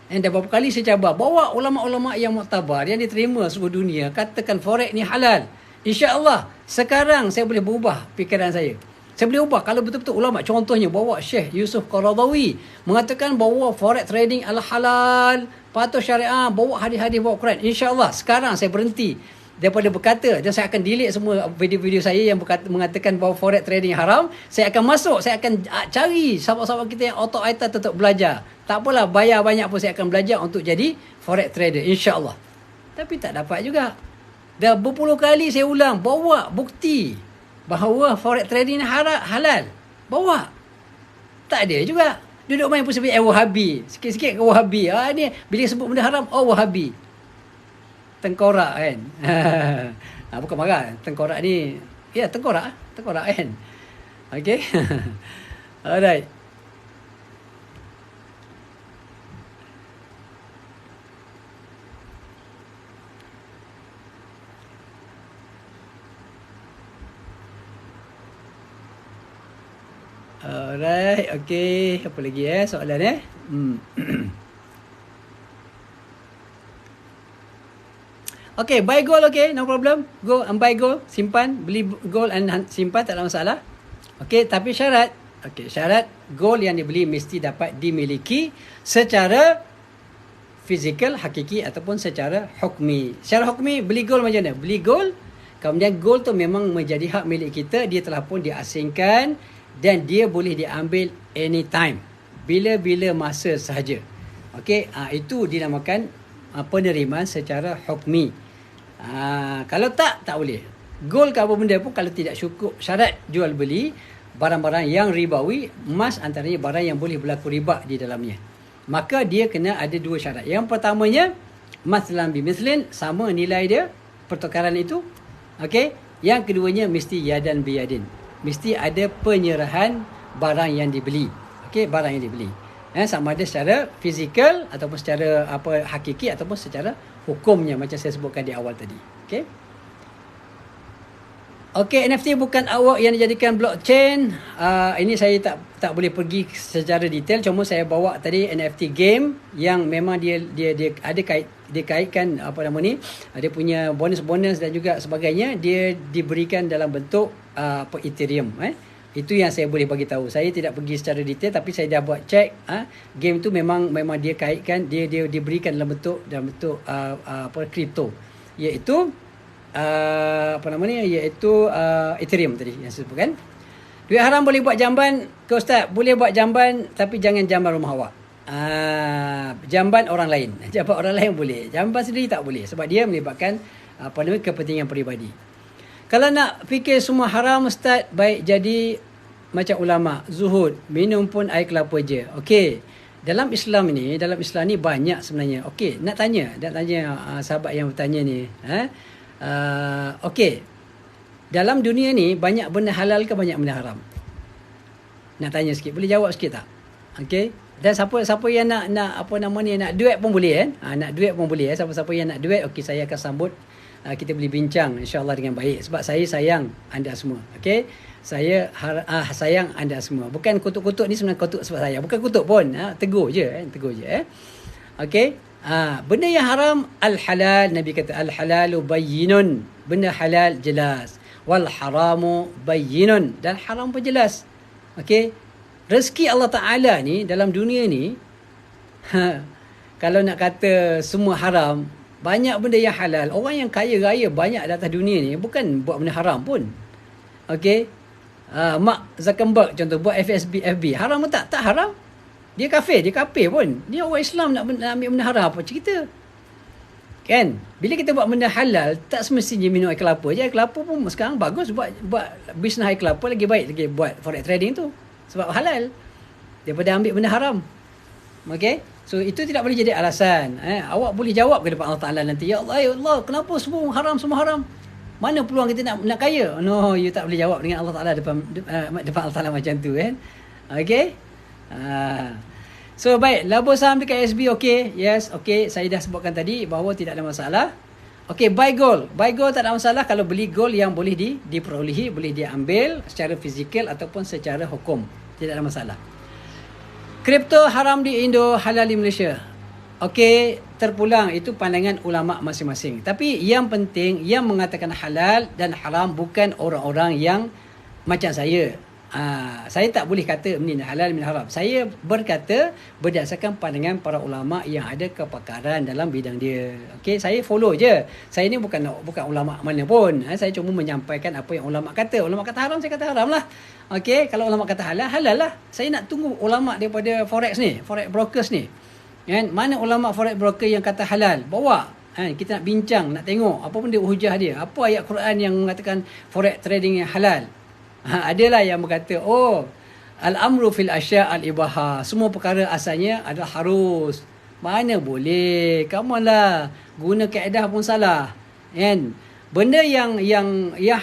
Dah berapa kali saya cabar, bawa ulama-ulama yang muktabar, yang diterima seluruh dunia, katakan forex ni halal. InsyaAllah sekarang saya boleh berubah fikiran saya. Saya boleh ubah kalau betul-betul ulama, contohnya bawa Syekh Yusuf Qaradawi mengatakan bahawa forex trading adalah halal, patuh syariah, bawa hadis-hadis, bawa Quran. InsyaAllah sekarang saya berhenti daripada berkata, dan saya akan delete semua video-video saya yang mengatakan bahawa forex trading haram. Saya akan masuk, saya akan cari sahabat-sahabat kita yang autodidacta untuk belajar. Tak apalah, bayar banyak pun saya akan belajar untuk jadi forex trader, insyaAllah. Tapi tak dapat juga. Dah berpuluh kali saya ulang, bawa bukti bahawa forex trading halal. Bawa. Tak ada juga. Duduk main pun sebut Wahabi. Sikit-sikit ke Wahabi. Ni bila sebut benda haram, Wahabi. Tengkorak kan. Bukan marah. Tengkorak ni. Ya, tengkorak kan. Okay. Alright. Alright, okay. Apa lagi soalan Okay, buy gold, okay, no problem. Go and buy gold, simpan, beli gold and simpan, tak ada masalah. Okay, tapi syarat gold yang dibeli mesti dapat dimiliki secara fizikal, hakiki ataupun secara hukmi. Secara hukmi, beli gold macam mana? Beli gold, kemudian gold tu memang menjadi hak milik kita, dia telah pun diasingkan dan dia boleh diambil anytime, bila-bila masa sahaja. Okey, itu dinamakan penerimaan secara hukmi. Kalau tak boleh. Gold ke apa benda pun kalau tidak cukup syarat jual beli barang-barang yang ribawi, emas antaranya barang yang boleh berlaku riba di dalamnya, maka dia kena ada dua syarat. Yang pertamanya, maslan bimislin, sama nilai dia pertukaran itu. Okey, yang keduanya mesti yadan biyadin, mesti ada penyerahan barang yang dibeli. Okey, barang yang dibeli. Sama ada secara fizikal ataupun secara hakiki ataupun secara hukumnya macam saya sebutkan di awal tadi. Okey. Okey, NFT bukan artwork yang dijadikan blockchain. Ini saya tak boleh pergi secara detail, cuma saya bawa tadi NFT game yang memang dia ada dikaitkan dia punya bonus-bonus dan juga sebagainya, dia diberikan dalam bentuk Ethereum. Itu yang saya boleh bagi tahu. Saya tidak pergi secara detail, tapi saya dah buat check. Game tu memang dia kaitkan, dia diberikan dalam bentuk kripto, iaitu Ethereum tadi yang saya sebutkan. Duit haram boleh buat jamban ke Ustaz? Boleh buat jamban, tapi jangan jamban rumah awak. Jamban orang lain. Jamban orang lain boleh. Jamban sendiri tak boleh, sebab dia melibatkan kepentingan peribadi. Kalau nak fikir semua haram Ustaz, baik jadi macam ulama, zuhud, minum pun air kelapa je. Okey. Dalam Islam ni banyak sebenarnya. Okey, nak tanya sahabat yang bertanya ni, okey. Dalam dunia ni banyak benda halal ke banyak benda haram? Nak tanya sikit, boleh jawab sikit tak? Okey. Dan siapa yang nak apa nama ni, nak duet pun boleh kan. Nak duet pun boleh. Siapa-siapa yang nak duet, okey, saya akan sambut. Kita boleh bincang insya-Allah dengan baik sebab saya sayang anda semua. Okey. Saya sayang anda semua. Bukan kutuk-kutuk ni sebenarnya kutuk sebab saya. Bukan kutuk pun. Tegur je tegur je. Okey. Benda yang haram al-halal, Nabi kata al-halalu bayyinun. Benda halal jelas. Wal haramu bayyinun, dan haram pun jelas. Okey. Rezeki Allah Taala ni dalam dunia ni kalau nak kata semua haram, banyak benda yang halal. Orang yang kaya raya banyak di atas dunia ni bukan buat benda haram pun. Okey. Mark Zuckerberg contoh buat FB. Haram ke tak? Tak haram. Dia kafir pun. Dia orang Islam nak ambil benda haram, apa cerita? Kan? Bila kita buat benda halal, tak semestinya minum air kelapa je. Air kelapa pun sekarang bagus buat bisnes air kelapa lagi baik lagi buat forex trading tu. Sebab halal. Daripada ambil benda haram. Okey? So itu tidak boleh jadi alasan. Awak boleh jawab ke depan Allah Taala nanti, ya Allah, kenapa semua haram? Mana peluang kita nak kaya? No, you tak boleh jawab dengan Allah Taala depan Allah Taala macam tu kan. Okey? So baik, labur saham dekat SB okey. Yes, okey, saya dah sebutkan tadi bahawa tidak ada masalah. Okey, buy gold. Buy gold tak ada masalah kalau beli gold yang boleh diperolehi, boleh diambil secara fizikal ataupun secara hukum. Tidak ada masalah. Kripto haram di Indo, halal di Malaysia. Okey, terpulang itu pandangan ulama masing-masing. Tapi yang penting, yang mengatakan halal dan haram bukan orang-orang yang macam saya. Saya tak boleh kata ini halal, ini haram. Saya berkata berdasarkan pandangan para ulama yang ada kepakaran dalam bidang dia. Okey, saya follow je. Saya ni bukan ulama mana pun. Saya cuma menyampaikan apa yang ulama kata. Ulama kata haram, saya kata haram lah. Okey, kalau ulama kata halal, halal lah. Saya nak tunggu ulama daripada forex ni, forex brokers ni. Kan? Mana ulama forex broker yang kata halal? Bawa. Kita nak bincang, nak tengok apa benda hujah dia. Apa ayat Quran yang mengatakan forex trading yang halal? Adalah yang berkata, al-amru fil asya' al-ibaha. Semua perkara asalnya adalah harus. Mana boleh? Come on lah. Guna kaedah pun salah. Kan? Benda yang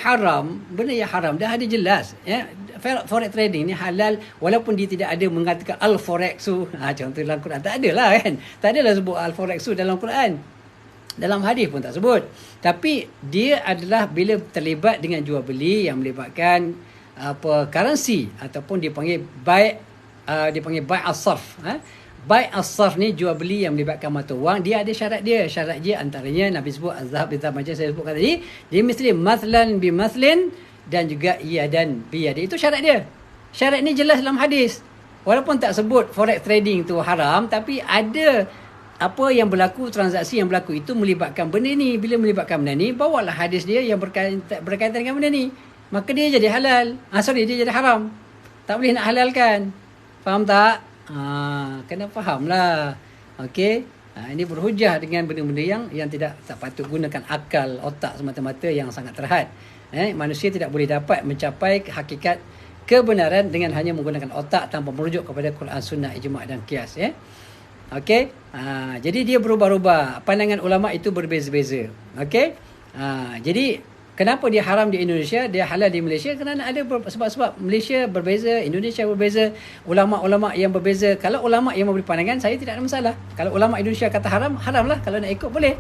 haram, dah ada jelas. Ya? Forex trading ni halal walaupun dia tidak ada mengatakan al-forex tu. Contoh dalam Quran tak ada lah kan. Tak adalah sebut al-forex tu dalam Quran. Dalam hadis pun tak sebut. Tapi dia adalah bila terlibat dengan jual beli yang melibatkan currency ataupun dipanggil buy as-sarf. Buy as-sarf ni jual beli yang melibatkan mata wang, dia ada syarat dia. Syarat dia antaranya Nabi sebut az-zahab bi-zahab, macam saya sebutkan tadi, dia mesti mathlan bi mathlin dan juga yadan bi yad. Itu syarat dia. Syarat ni jelas dalam hadis. Walaupun tak sebut forex trading tu haram, tapi ada apa yang berlaku, transaksi yang berlaku itu melibatkan benda ni. Bila melibatkan benda ni, bawalah hadis dia yang berkaitan dengan benda ni. Maka dia jadi halal. Dia jadi haram. Tak boleh nak halalkan. Faham tak? Kena faham lah. Okey. Ini berhujah dengan benda-benda yang tak patut gunakan akal, otak semata-mata yang sangat terhad. Manusia tidak boleh dapat mencapai hakikat kebenaran dengan hanya menggunakan otak tanpa merujuk kepada Quran, Sunnah, Ijma' dan Qiyas. Okey. Jadi dia berubah-ubah. Pandangan ulama itu berbeza-beza. Okey. Jadi kenapa dia haram di Indonesia, dia halal di Malaysia? Kerana ada sebab-sebab. Malaysia berbeza, Indonesia berbeza, ulama-ulama yang berbeza. Kalau ulama yang memberi pandangan, saya tidak ada masalah. Kalau ulama Indonesia kata haram, haram lah. Kalau nak ikut boleh.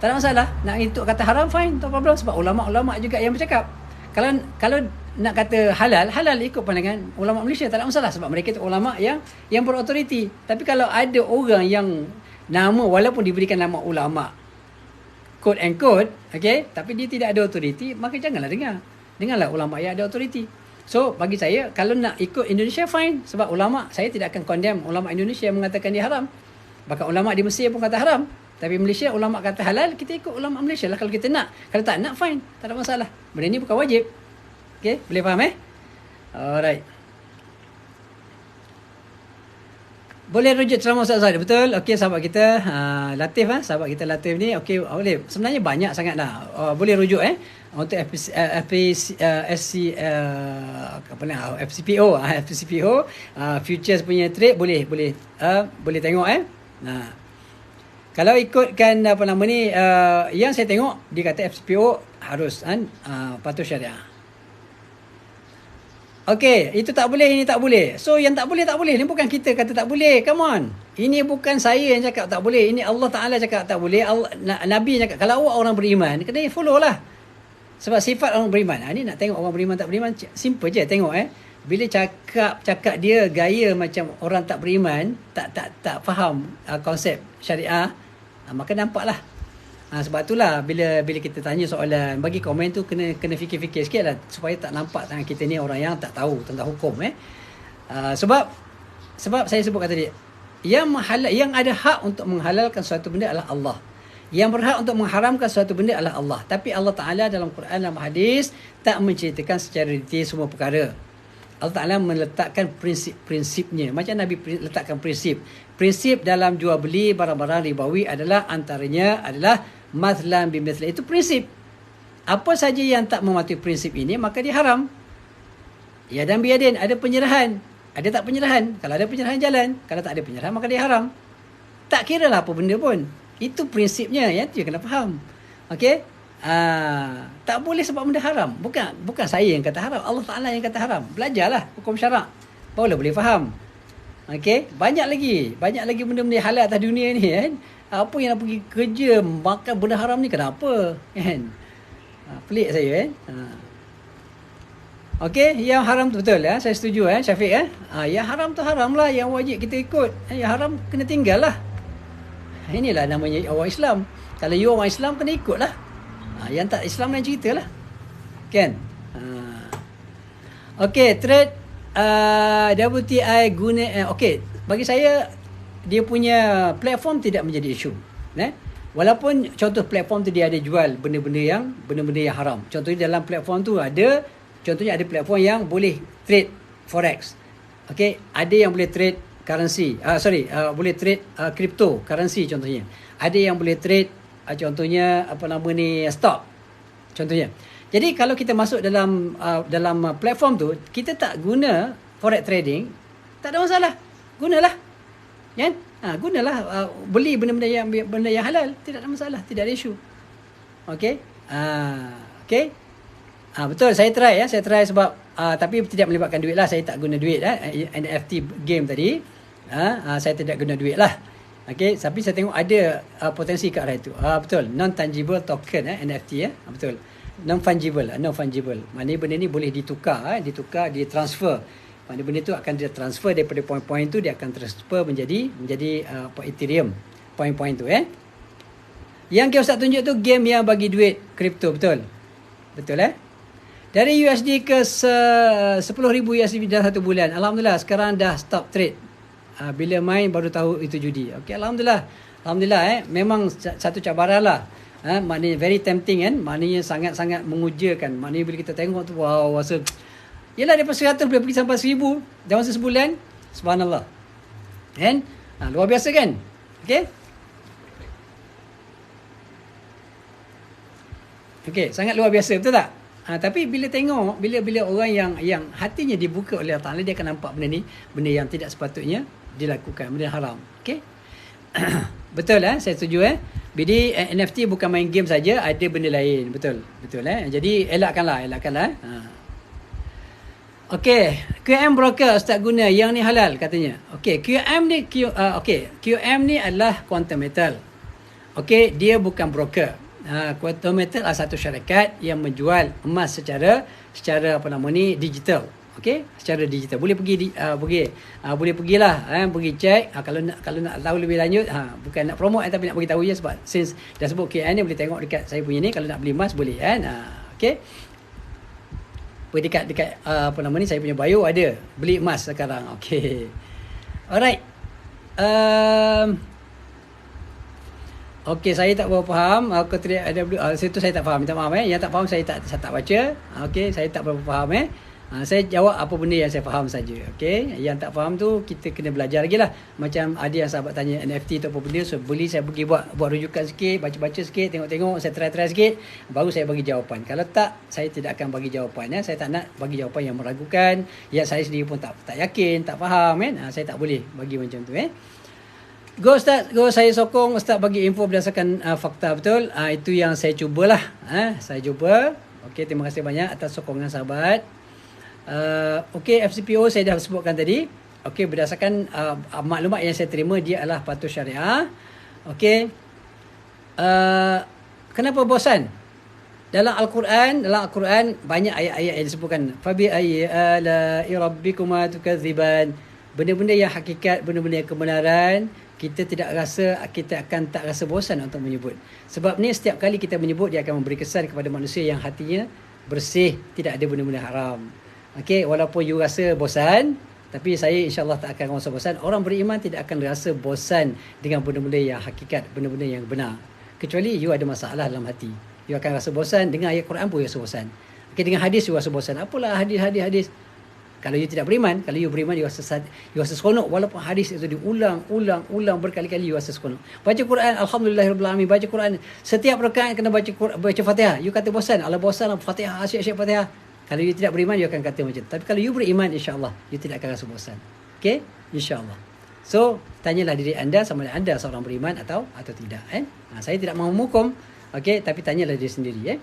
Tak ada masalah. Nak ikut kata haram, fine, tak problem. Sebab ulama-ulama juga yang bercakap. Kalau nak kata halal, halal ikut pandangan ulama Malaysia, tak ada masalah. Sebab mereka itu ulama yang berautoriti. Tapi kalau ada orang yang nama, walaupun diberikan nama ulama, quote and quote, okay, tapi dia tidak ada autoriti, maka janganlah dengarlah ulama yang ada autoriti. So bagi saya, kalau nak ikut Indonesia, fine. Sebab ulama, saya tidak akan condemn ulama Indonesia yang mengatakan dia haram. Bahkan ulama di Mesir pun kata haram. Tapi Malaysia, ulama kata halal, kita ikut ulama Malaysia lah kalau kita nak. Kalau tak nak, fine, tak ada masalah. Benda ni bukan wajib. Okay, boleh faham Alright. Boleh rujuk ceramah Ustaz Zahid, betul? Okey, sahabat kita Latif, sahabat kita Latif ni, okey, boleh. Sebenarnya banyak sangat dah. Boleh rujuk untuk FCPO, futures punya trade boleh tengok kalau ikutkan yang saya tengok dia kata FCPO harus patuh syariah. Okey, itu tak boleh, ini tak boleh. So yang tak boleh, tak boleh. Ini bukan kita kata tak boleh. Come on. Ini bukan saya yang cakap tak boleh. Ini Allah Ta'ala cakap tak boleh. Nabi cakap, kalau awak orang beriman, kena follow lah. Sebab sifat orang beriman. Ini nak tengok orang beriman tak beriman, simple je tengok Bila cakap dia gaya macam orang tak beriman, tak faham konsep syariah, maka nampaklah. Sebab itulah bila kita tanya soalan, bagi komen tu kena fikir-fikir sikit lah, supaya tak nampak tangan kita ni orang yang tak tahu tentang hukum. Sebab saya sebut kata dia, yang ada hak untuk menghalalkan suatu benda adalah Allah. Yang berhak untuk mengharamkan suatu benda adalah Allah. Tapi Allah Ta'ala dalam Quran dan hadis tak menceritakan secara detail semua perkara. Allah Ta'ala meletakkan prinsip-prinsipnya. Macam Nabi letakkan prinsip. Prinsip dalam jual beli barang-barang ribawi adalah antaranya adalah mathlan bimithlan. Itu prinsip. Apa saja yang tak mematuhi prinsip ini, maka dia haram. Ya dan biadin, ada penyerahan. Ada tak penyerahan? Kalau ada penyerahan jalan. Kalau tak ada penyerahan, maka dia haram. Tak kira lah apa benda pun. Itu prinsipnya, yang tu kena faham. Okey? Tak boleh sebab benda haram. Bukan saya yang kata haram, Allah Ta'ala yang kata haram. Belajarlah hukum syarak, barulah boleh faham. Okey, banyak lagi benda-benda halal atas dunia ni kan. Apa yang nak pergi kerja makan benda haram ni, kenapa kan? Pelik saya kan. Okey, yang haram tu betul saya setuju Syafiq yang haram tu haram lah, yang wajib kita ikut. Yang haram kena tinggal lah. Inilah namanya orang Islam. Kalau you orang Islam, kena ikut lah. Yang tak Islam lain cerita lah. Kan? Okey, trade WTI guna okey, bagi saya dia punya platform tidak menjadi isu. Walaupun contoh platform tu dia ada jual benda-benda yang haram. Contohnya dalam platform tu ada platform yang boleh trade forex. Okey, ada yang boleh trade currency. Boleh trade cryptocurrency contohnya. Ada yang boleh trade contohnya stock contohnya. Jadi kalau kita masuk dalam platform tu, kita tak guna forex trading, tak ada masalah. Gunalah. Kan? Gunalah beli benda-benda yang halal, tidak ada masalah, tidak ada isu. Okey? Okey. Betul, saya try sebab tapi tidak melibatkan duit lah. Saya tak guna duit NFT game tadi. Saya tidak guna duit lah. Okey, tapi saya tengok ada potensi ke arah itu. Betul, non tangible token NFT betul. Non fungible. Maknanya benda ni boleh ditukar, ditransfer. Maknanya benda tu akan dia transfer daripada poin-poin tu, dia akan transfer menjadi Ethereum. Poin-poin tu Yang Ustaz tunjuk tu game yang bagi duit kripto, betul. Betul Dari USD ke 10,000 USD dalam 1 bulan. Alhamdulillah sekarang dah stop trade. Bila main baru tahu itu judi. Okey, alhamdulillah. Memang satu cabaran lah. Maknanya very tempting kan. Maknanya sangat-sangat mengujakan. Maknanya bila kita tengok tu, wow, rasa yelah daripada 100 boleh pergi sampai 1,000 dalam sebulan. Subhanallah. Kan? Luar biasa kan? Okey. Okey, sangat luar biasa, betul tak? Tapi bila tengok, bila orang yang hatinya dibuka oleh Allah Ta'ala, dia akan nampak benda ni, benda yang tidak sepatutnya dilakukan, benda yang haram. Okey? Betul saya setuju Jadi NFT bukan main game saja, ada benda lain. Betul Jadi elakkanlah. Okey, QM broker Ustaz guna yang ni halal katanya. Okey, QM ni adalah quantum metal. Okey, dia bukan broker. Quantum metal adalah satu syarikat yang menjual emas secara digital. Okey, secara digital. Boleh pergilah pergi cek. Kalau nak tahu lebih lanjut, bukan nak promote tapi nak bagi tahu je, sebab since dah sebut KN ni, boleh tengok dekat saya punya ni. Kalau nak beli emas boleh okey. Pergi dekat saya punya bio ada beli emas sekarang. Okey. Alright. Okey, saya tak berapa faham. Situ saya tak faham. Minta maaf Yang tak faham saya tak baca. Okey, saya tak berapa faham saya jawab apa benda yang saya faham saja. Okey, yang tak faham tu kita kena belajar lagi lah. Macam ada yang sahabat tanya NFT tu apa benda, so saya pergi buat rujukan sikit, baca-baca sikit, tengok-tengok, saya try sikit, baru saya bagi jawapan. Kalau tak, saya tidak akan bagi jawapan Saya tak nak bagi jawapan yang meragukan, yang saya sendiri pun tak yakin, tak faham saya tak boleh bagi macam tu Go Ustaz, saya sokong Ustaz bagi info berdasarkan fakta, betul. Itu yang saya cubalah. Saya cuba. Okey, terima kasih banyak atas sokongan sahabat. Okey, FCPO saya dah sebutkan tadi. Okey, berdasarkan maklumat yang saya terima, dia adalah patuh syariah. Okey. Kenapa bosan? Dalam Al-Quran banyak ayat-ayat yang disebutkan fabi ayyi ala'i rabbikuma tukadziban. Benda-benda yang hakikat, benda-benda yang kebenaran, kita akan tak rasa bosan untuk menyebut. Sebab ni setiap kali kita menyebut, dia akan memberi kesan kepada manusia yang hatinya bersih, tidak ada benda-benda haram. Okey, walaupun you rasa bosan, tapi saya insya-Allah tak akan rasa bosan. Orang beriman tidak akan rasa bosan dengan benda-benda yang hakikat, benda-benda yang benar. Kecuali you ada masalah dalam hati. You akan rasa bosan. Dengan ayat Quran pun you rasa bosan. Okay, dengan hadis you rasa bosan. Apalah hadis. Kalau you tidak beriman, kalau you beriman, you rasa seronok. Walaupun hadis itu diulang berkali-kali, you rasa seronok. Baca Quran, alhamdulillahirabbil alamin. Baca Quran, setiap rakaat kena baca Fatihah. You kata bosan, Allah bosan Fatihah, asyik Fatihah. Kalau you tidak beriman, you akan kata macam tu. Tapi kalau you beriman, insya-Allah you tidak akan rasa bosan. Okay, insya-Allah. So, tanyalah diri anda sama ada anda seorang beriman atau tidak. Saya tidak mahu menghukum. Okey, tapi tanyalah diri sendiri.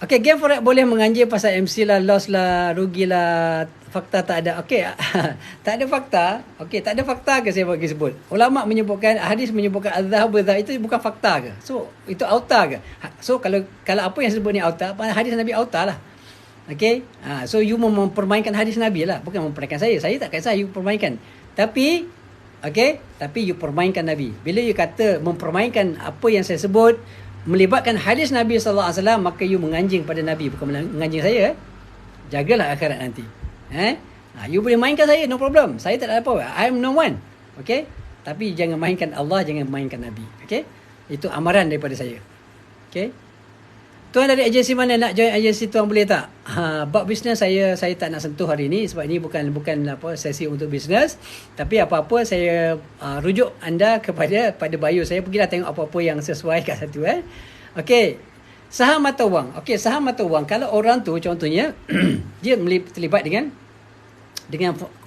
Okey, game forex boleh menganjur pasal MC lah, loss lah, rugi lah, fakta tak ada. Okey, tak ada fakta. Okey, tak ada fakta ke saya bagi sebut? Ulama menyebutkan, hadis menyebutkan az-zahabu itu bukan fakta ke? So, itu auta ke? So, kalau apa yang sebut ni auta, hadis Nabi auta lah. Okey, so you mempermainkan hadis Nabi lah, bukan mempermainkan saya. Saya tak kata you permainkan. Tapi you permainkan Nabi. Bila you kata mempermainkan apa yang saya sebut, melibatkan hadis Nabi sallallahu alaihi wasallam, maka you menganjing pada Nabi, bukan menganjing saya. Jagalah akhirat nanti. You boleh mainkan saya, no problem. Saya tak ada apa. I am no one. Okey? Tapi jangan mainkan Allah, jangan mainkan Nabi. Okey? Itu amaran daripada saya. Okey? Tuan dari agensi mana nak join agensi tuan boleh tak? Bab bisnes saya tak nak sentuh hari ini sebab ini bukan sesi untuk bisnes. Tapi apa-apa saya rujuk anda pada bio saya. Pergilah tengok apa-apa yang sesuai kat situ. Okey. Saham mata wang. Okey, saham mata wang. Kalau orang tu contohnya dia terlibat dengan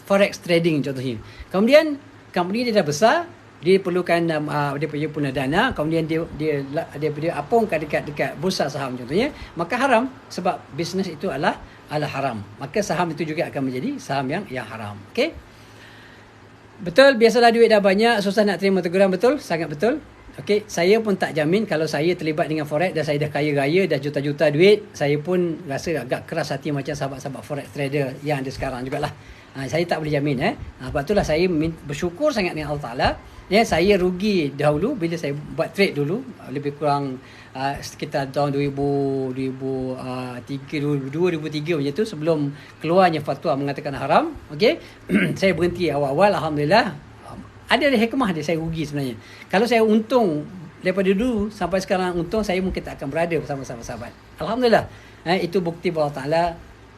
forex trading contohnya. Kemudian company dia dah besar, dia perlukan dia punya dana, kemudian dia apungkan dekat bursa saham contohnya, maka haram sebab bisnes itu adalah haram. Maka saham itu juga akan menjadi saham yang haram. Okey? Betul, biasalah duit dah banyak, susah nak terima teguran, betul? Sangat betul. Okey, saya pun tak jamin kalau saya terlibat dengan forex dan saya dah kaya raya, dah juta-juta duit, saya pun rasa agak keras hati macam sahabat-sahabat forex trader yang ada sekarang jugalah. Saya tak boleh jamin. Sebab itulah saya bersyukur sangat dengan Allah Ta'ala. Saya rugi dahulu bila saya buat trade dulu, lebih kurang sekitar tahun 2003 macam tu, sebelum keluarnya fatwa mengatakan haram. Okey. Saya berhenti awal-awal, alhamdulillah. Ada hikmah dia saya rugi sebenarnya. Kalau saya untung daripada dulu sampai sekarang untung, saya mungkin tak akan berada bersama sahabat-sahabat. Alhamdulillah. Itu bukti bahawa Allah Ta'ala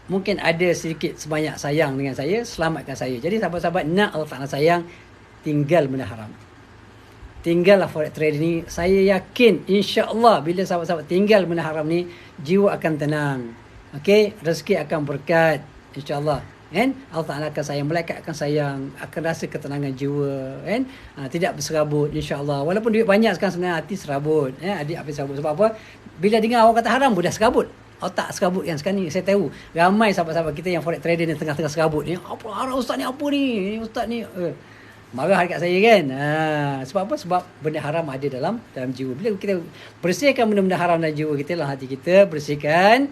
mungkin ada sedikit sebanyak sayang dengan saya, selamatkan saya. Jadi sahabat-sahabat, nak Allah Ta'ala sayang, tinggal benda haram. Tinggallah forex trade ni. Saya yakin insya-Allah bila sahabat-sahabat tinggal benda haram ni, jiwa akan tenang. Okey, rezeki akan berkat insya-Allah. Allah Ta'ala akan sayang, malaikat akan sayang, akan rasa ketenangan jiwa, tidak berserabut insya-Allah. Walaupun duit banyak sekarang, sebenarnya hati serabut. Adik apa serabut sebab apa? Bila dengar orang kata haram pun dah serabut. Otak serabut yang sekarang ni. Saya tahu ramai sahabat-sahabat kita yang forex trader ni tengah-tengah serabut ni. Apa haram ustaz ni, apa ni? Ustaz ni marah dekat saya kan. Sebab apa? Sebab benda haram ada dalam jiwa. Bila kita bersihkan benda-benda haram dalam jiwa kita, dalam hati kita, bersihkan,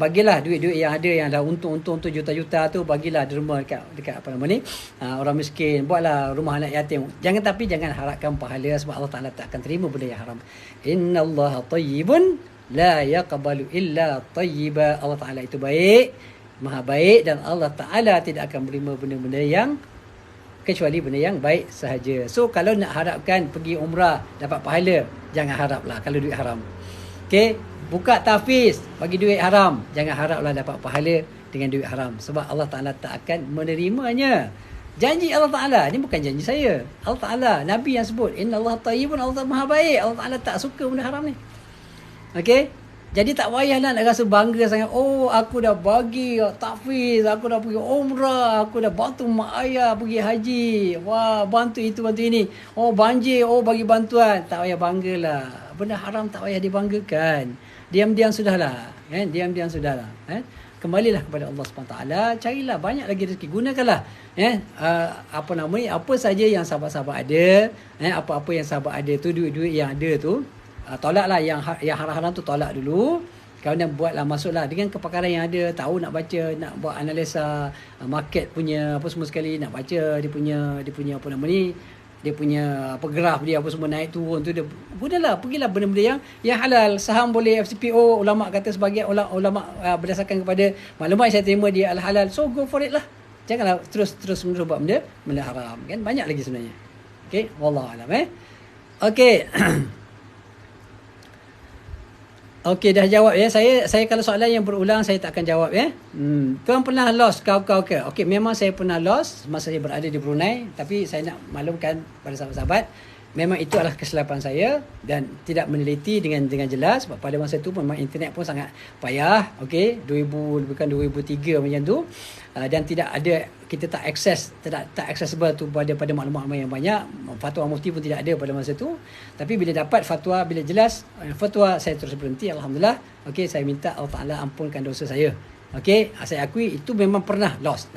bagilah duit-duit yang ada, yang dah untung juta-juta tu, bagilah derma dekat orang miskin. Buatlah rumah anak yatim. Jangan harapkan pahala, sebab Allah Ta'ala tak akan terima benda yang haram. Innallaha tayyibun la yaqbalu illa tayyiba. Allah Ta'ala itu baik, maha baik, dan Allah Ta'ala tidak akan menerima benda-benda yang kecuali benda yang baik sahaja. So kalau nak harapkan pergi umrah dapat pahala, jangan haraplah kalau duit haram. Okey, buka tahfiz bagi duit haram, jangan haraplah dapat pahala dengan duit haram, sebab Allah Ta'ala tak akan menerimanya. Janji Allah Ta'ala ni bukan janji saya. Allah Ta'ala, Nabi yang sebut, innallaha tayyibun, Allah Ta'ala maha baik. Allah Ta'ala tak suka benda haram ni. Okey, jadi tak payahlah nak rasa bangga sangat. Oh, aku dah bagi tahfiz, aku dah pergi umrah, aku dah bantu mak ayah pergi haji. Wah, bantu itu, bantu ini. Oh, banjir, bagi bantuan. Tak payah banggalah. Benda haram tak payah dibanggakan. Diam-diam sudahlah. Diam-diam sudahlah. kembalilah kepada Allah SWT, carilah banyak lagi rezeki, gunakanlah apa saja yang sahabat-sahabat ada, apa-apa yang sahabat ada tu, duit-duit yang ada tu, tolaklah yang haram-haram tu, tolak dulu. Kemudian buatlah, masuklah dengan kepakaran yang ada, tahu nak baca, nak buat analisa market punya apa semua sekali, nak baca dia punya apa nama ni, dia punya apa graf dia apa semua naik turun tu, dia gunalah, pergilah benda-benda yang halal. Saham boleh FCPO, ulama kata sebagian ulama berdasarkan kepada maklumat yang saya terima dia halal, so go for it lah. Janganlah terus menerus buat benda haram kan, banyak lagi sebenarnya. Okey, wallahu alam. Okey. Okey, dah jawab ya. Saya kalau soalan yang berulang saya tak akan jawab ya. Tuan pernah lost kau ke? Okey, memang saya pernah lost masa saya berada di Brunei, tapi saya nak maklumkan pada sahabat-sahabat, memang itu adalah kesilapan saya dan tidak meneliti dengan jelas, sebab pada masa itu memang internet pun sangat payah. Okey, 2003 macam tu. Dan tidak ada, kita tak accessible tu pada maklumat yang banyak. Fatwa mufti pun tidak ada pada masa tu. Tapi bila dapat fatwa, bila jelas fatwa, saya terus berhenti, alhamdulillah. Okey, saya minta Allah Taala ampunkan dosa saya. Okey, saya akui itu memang pernah lost.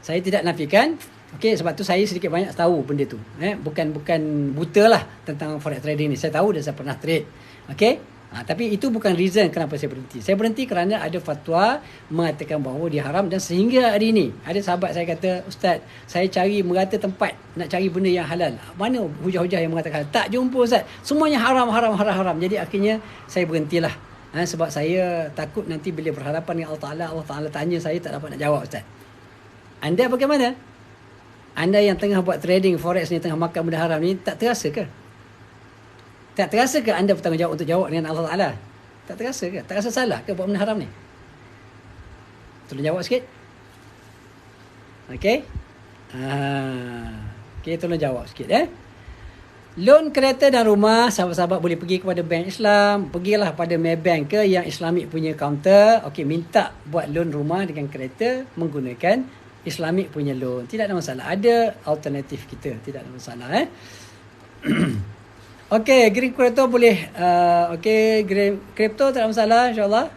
Saya tidak nafikan. Okey, sebab tu saya sedikit banyak tahu benda tu. Bukan buta lah tentang forex trading ni. Saya tahu dan saya pernah trade. Okey. Tapi itu bukan reason kenapa saya berhenti. Saya berhenti kerana ada fatwa mengatakan bahawa dia haram, dan sehingga hari ini ada sahabat saya kata, Ustaz, saya cari merata tempat nak cari benda yang halal. Mana hujah-hujah yang mengatakan halal? Tak jumpa Ustaz. Semuanya haram. Jadi akhirnya saya berhentilah. Sebab saya takut nanti bila berhadapan dengan Allah Ta'ala tanya saya tak dapat nak jawab, Ustaz. Anda bagaimana? Anda yang tengah buat trading forex ni, tengah makan benda haram ni, tak terasa ke? Tak terasa ke anda bertanggungjawab untuk jawab dengan Allah Ta'ala? Tak terasa ke? Tak rasa salah ke buat benda haram ni? Tolong jawab sikit. Okey? Okey, tolong jawab sikit. Loan kereta dan rumah, sahabat-sahabat boleh pergi kepada bank Islam. Pergilah pada Maybank ke yang Islamic punya counter. Okey, minta buat loan rumah dengan kereta menggunakan Islamic punya loan. Tidak ada masalah. Ada alternatif kita. Tidak ada masalah. Okey, green crypto boleh. Okey, green crypto tak ada masalah, insyaAllah.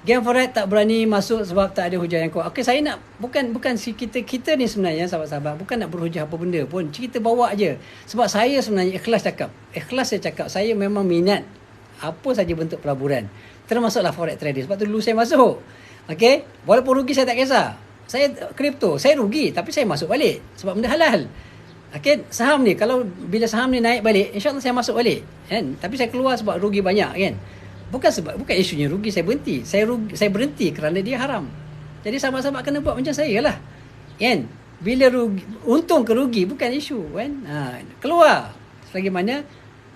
Game forex tak berani masuk sebab tak ada hujah yang kuat. Okey, saya nak bukan kita ni sebenarnya sahabat-sahabat, bukan nak berhujah apa benda pun. Kita bawa aje. Sebab saya sebenarnya ikhlas saya cakap, saya memang minat apa saja bentuk pelaburan. Termasuklah forex trading. Sebab tu dulu saya masuk. Okey, walaupun rugi saya tak kisah. Saya kripto, saya rugi tapi saya masuk balik sebab benda halal. Okey, saham ni, kalau bila saham ni naik balik, insya-Allah saya masuk balik, kan? Tapi saya keluar sebab rugi banyak, kan? Bukan isunya rugi, saya berhenti. Saya berhenti kerana dia haram. Jadi sahabat-sahabat kena buat macam saya lah. Kan? Bila rugi, untung ke rugi bukan isu, kan? Keluar. Selagi mana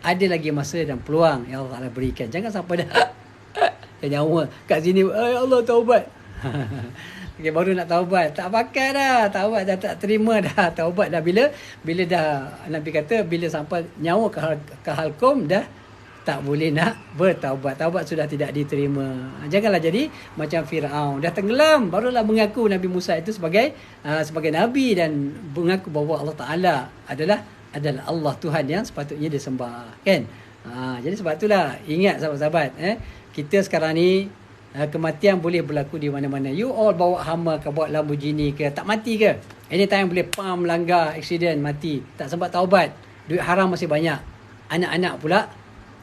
ada lagi masa dan peluang yang Allah Taala berikan. Jangan sampai dah nyawa kat sini, ya Allah taubat. Okay, baru nak taubat, tak pakai dah, taubat dah tak terima dah, taubat dah bila dah Nabi kata bila sampai nyawa ke halkum dah tak boleh nak bertaubat, taubat sudah tidak diterima. Janganlah jadi macam Firaun, dah tenggelam barulah mengaku Nabi Musa itu sebagai nabi dan mengaku bahawa Allah Taala adalah Allah Tuhan yang sepatutnya disembah, kan? Jadi sebab itulah ingat sahabat-sahabat, kita sekarang ni kematian boleh berlaku di mana-mana. You all bawa Hummer ke, bawa Lamborghini ke, tak mati ke? Anytime boleh melanggar, accident, mati. Tak sempat taubat. Duit haram masih banyak. Anak-anak pula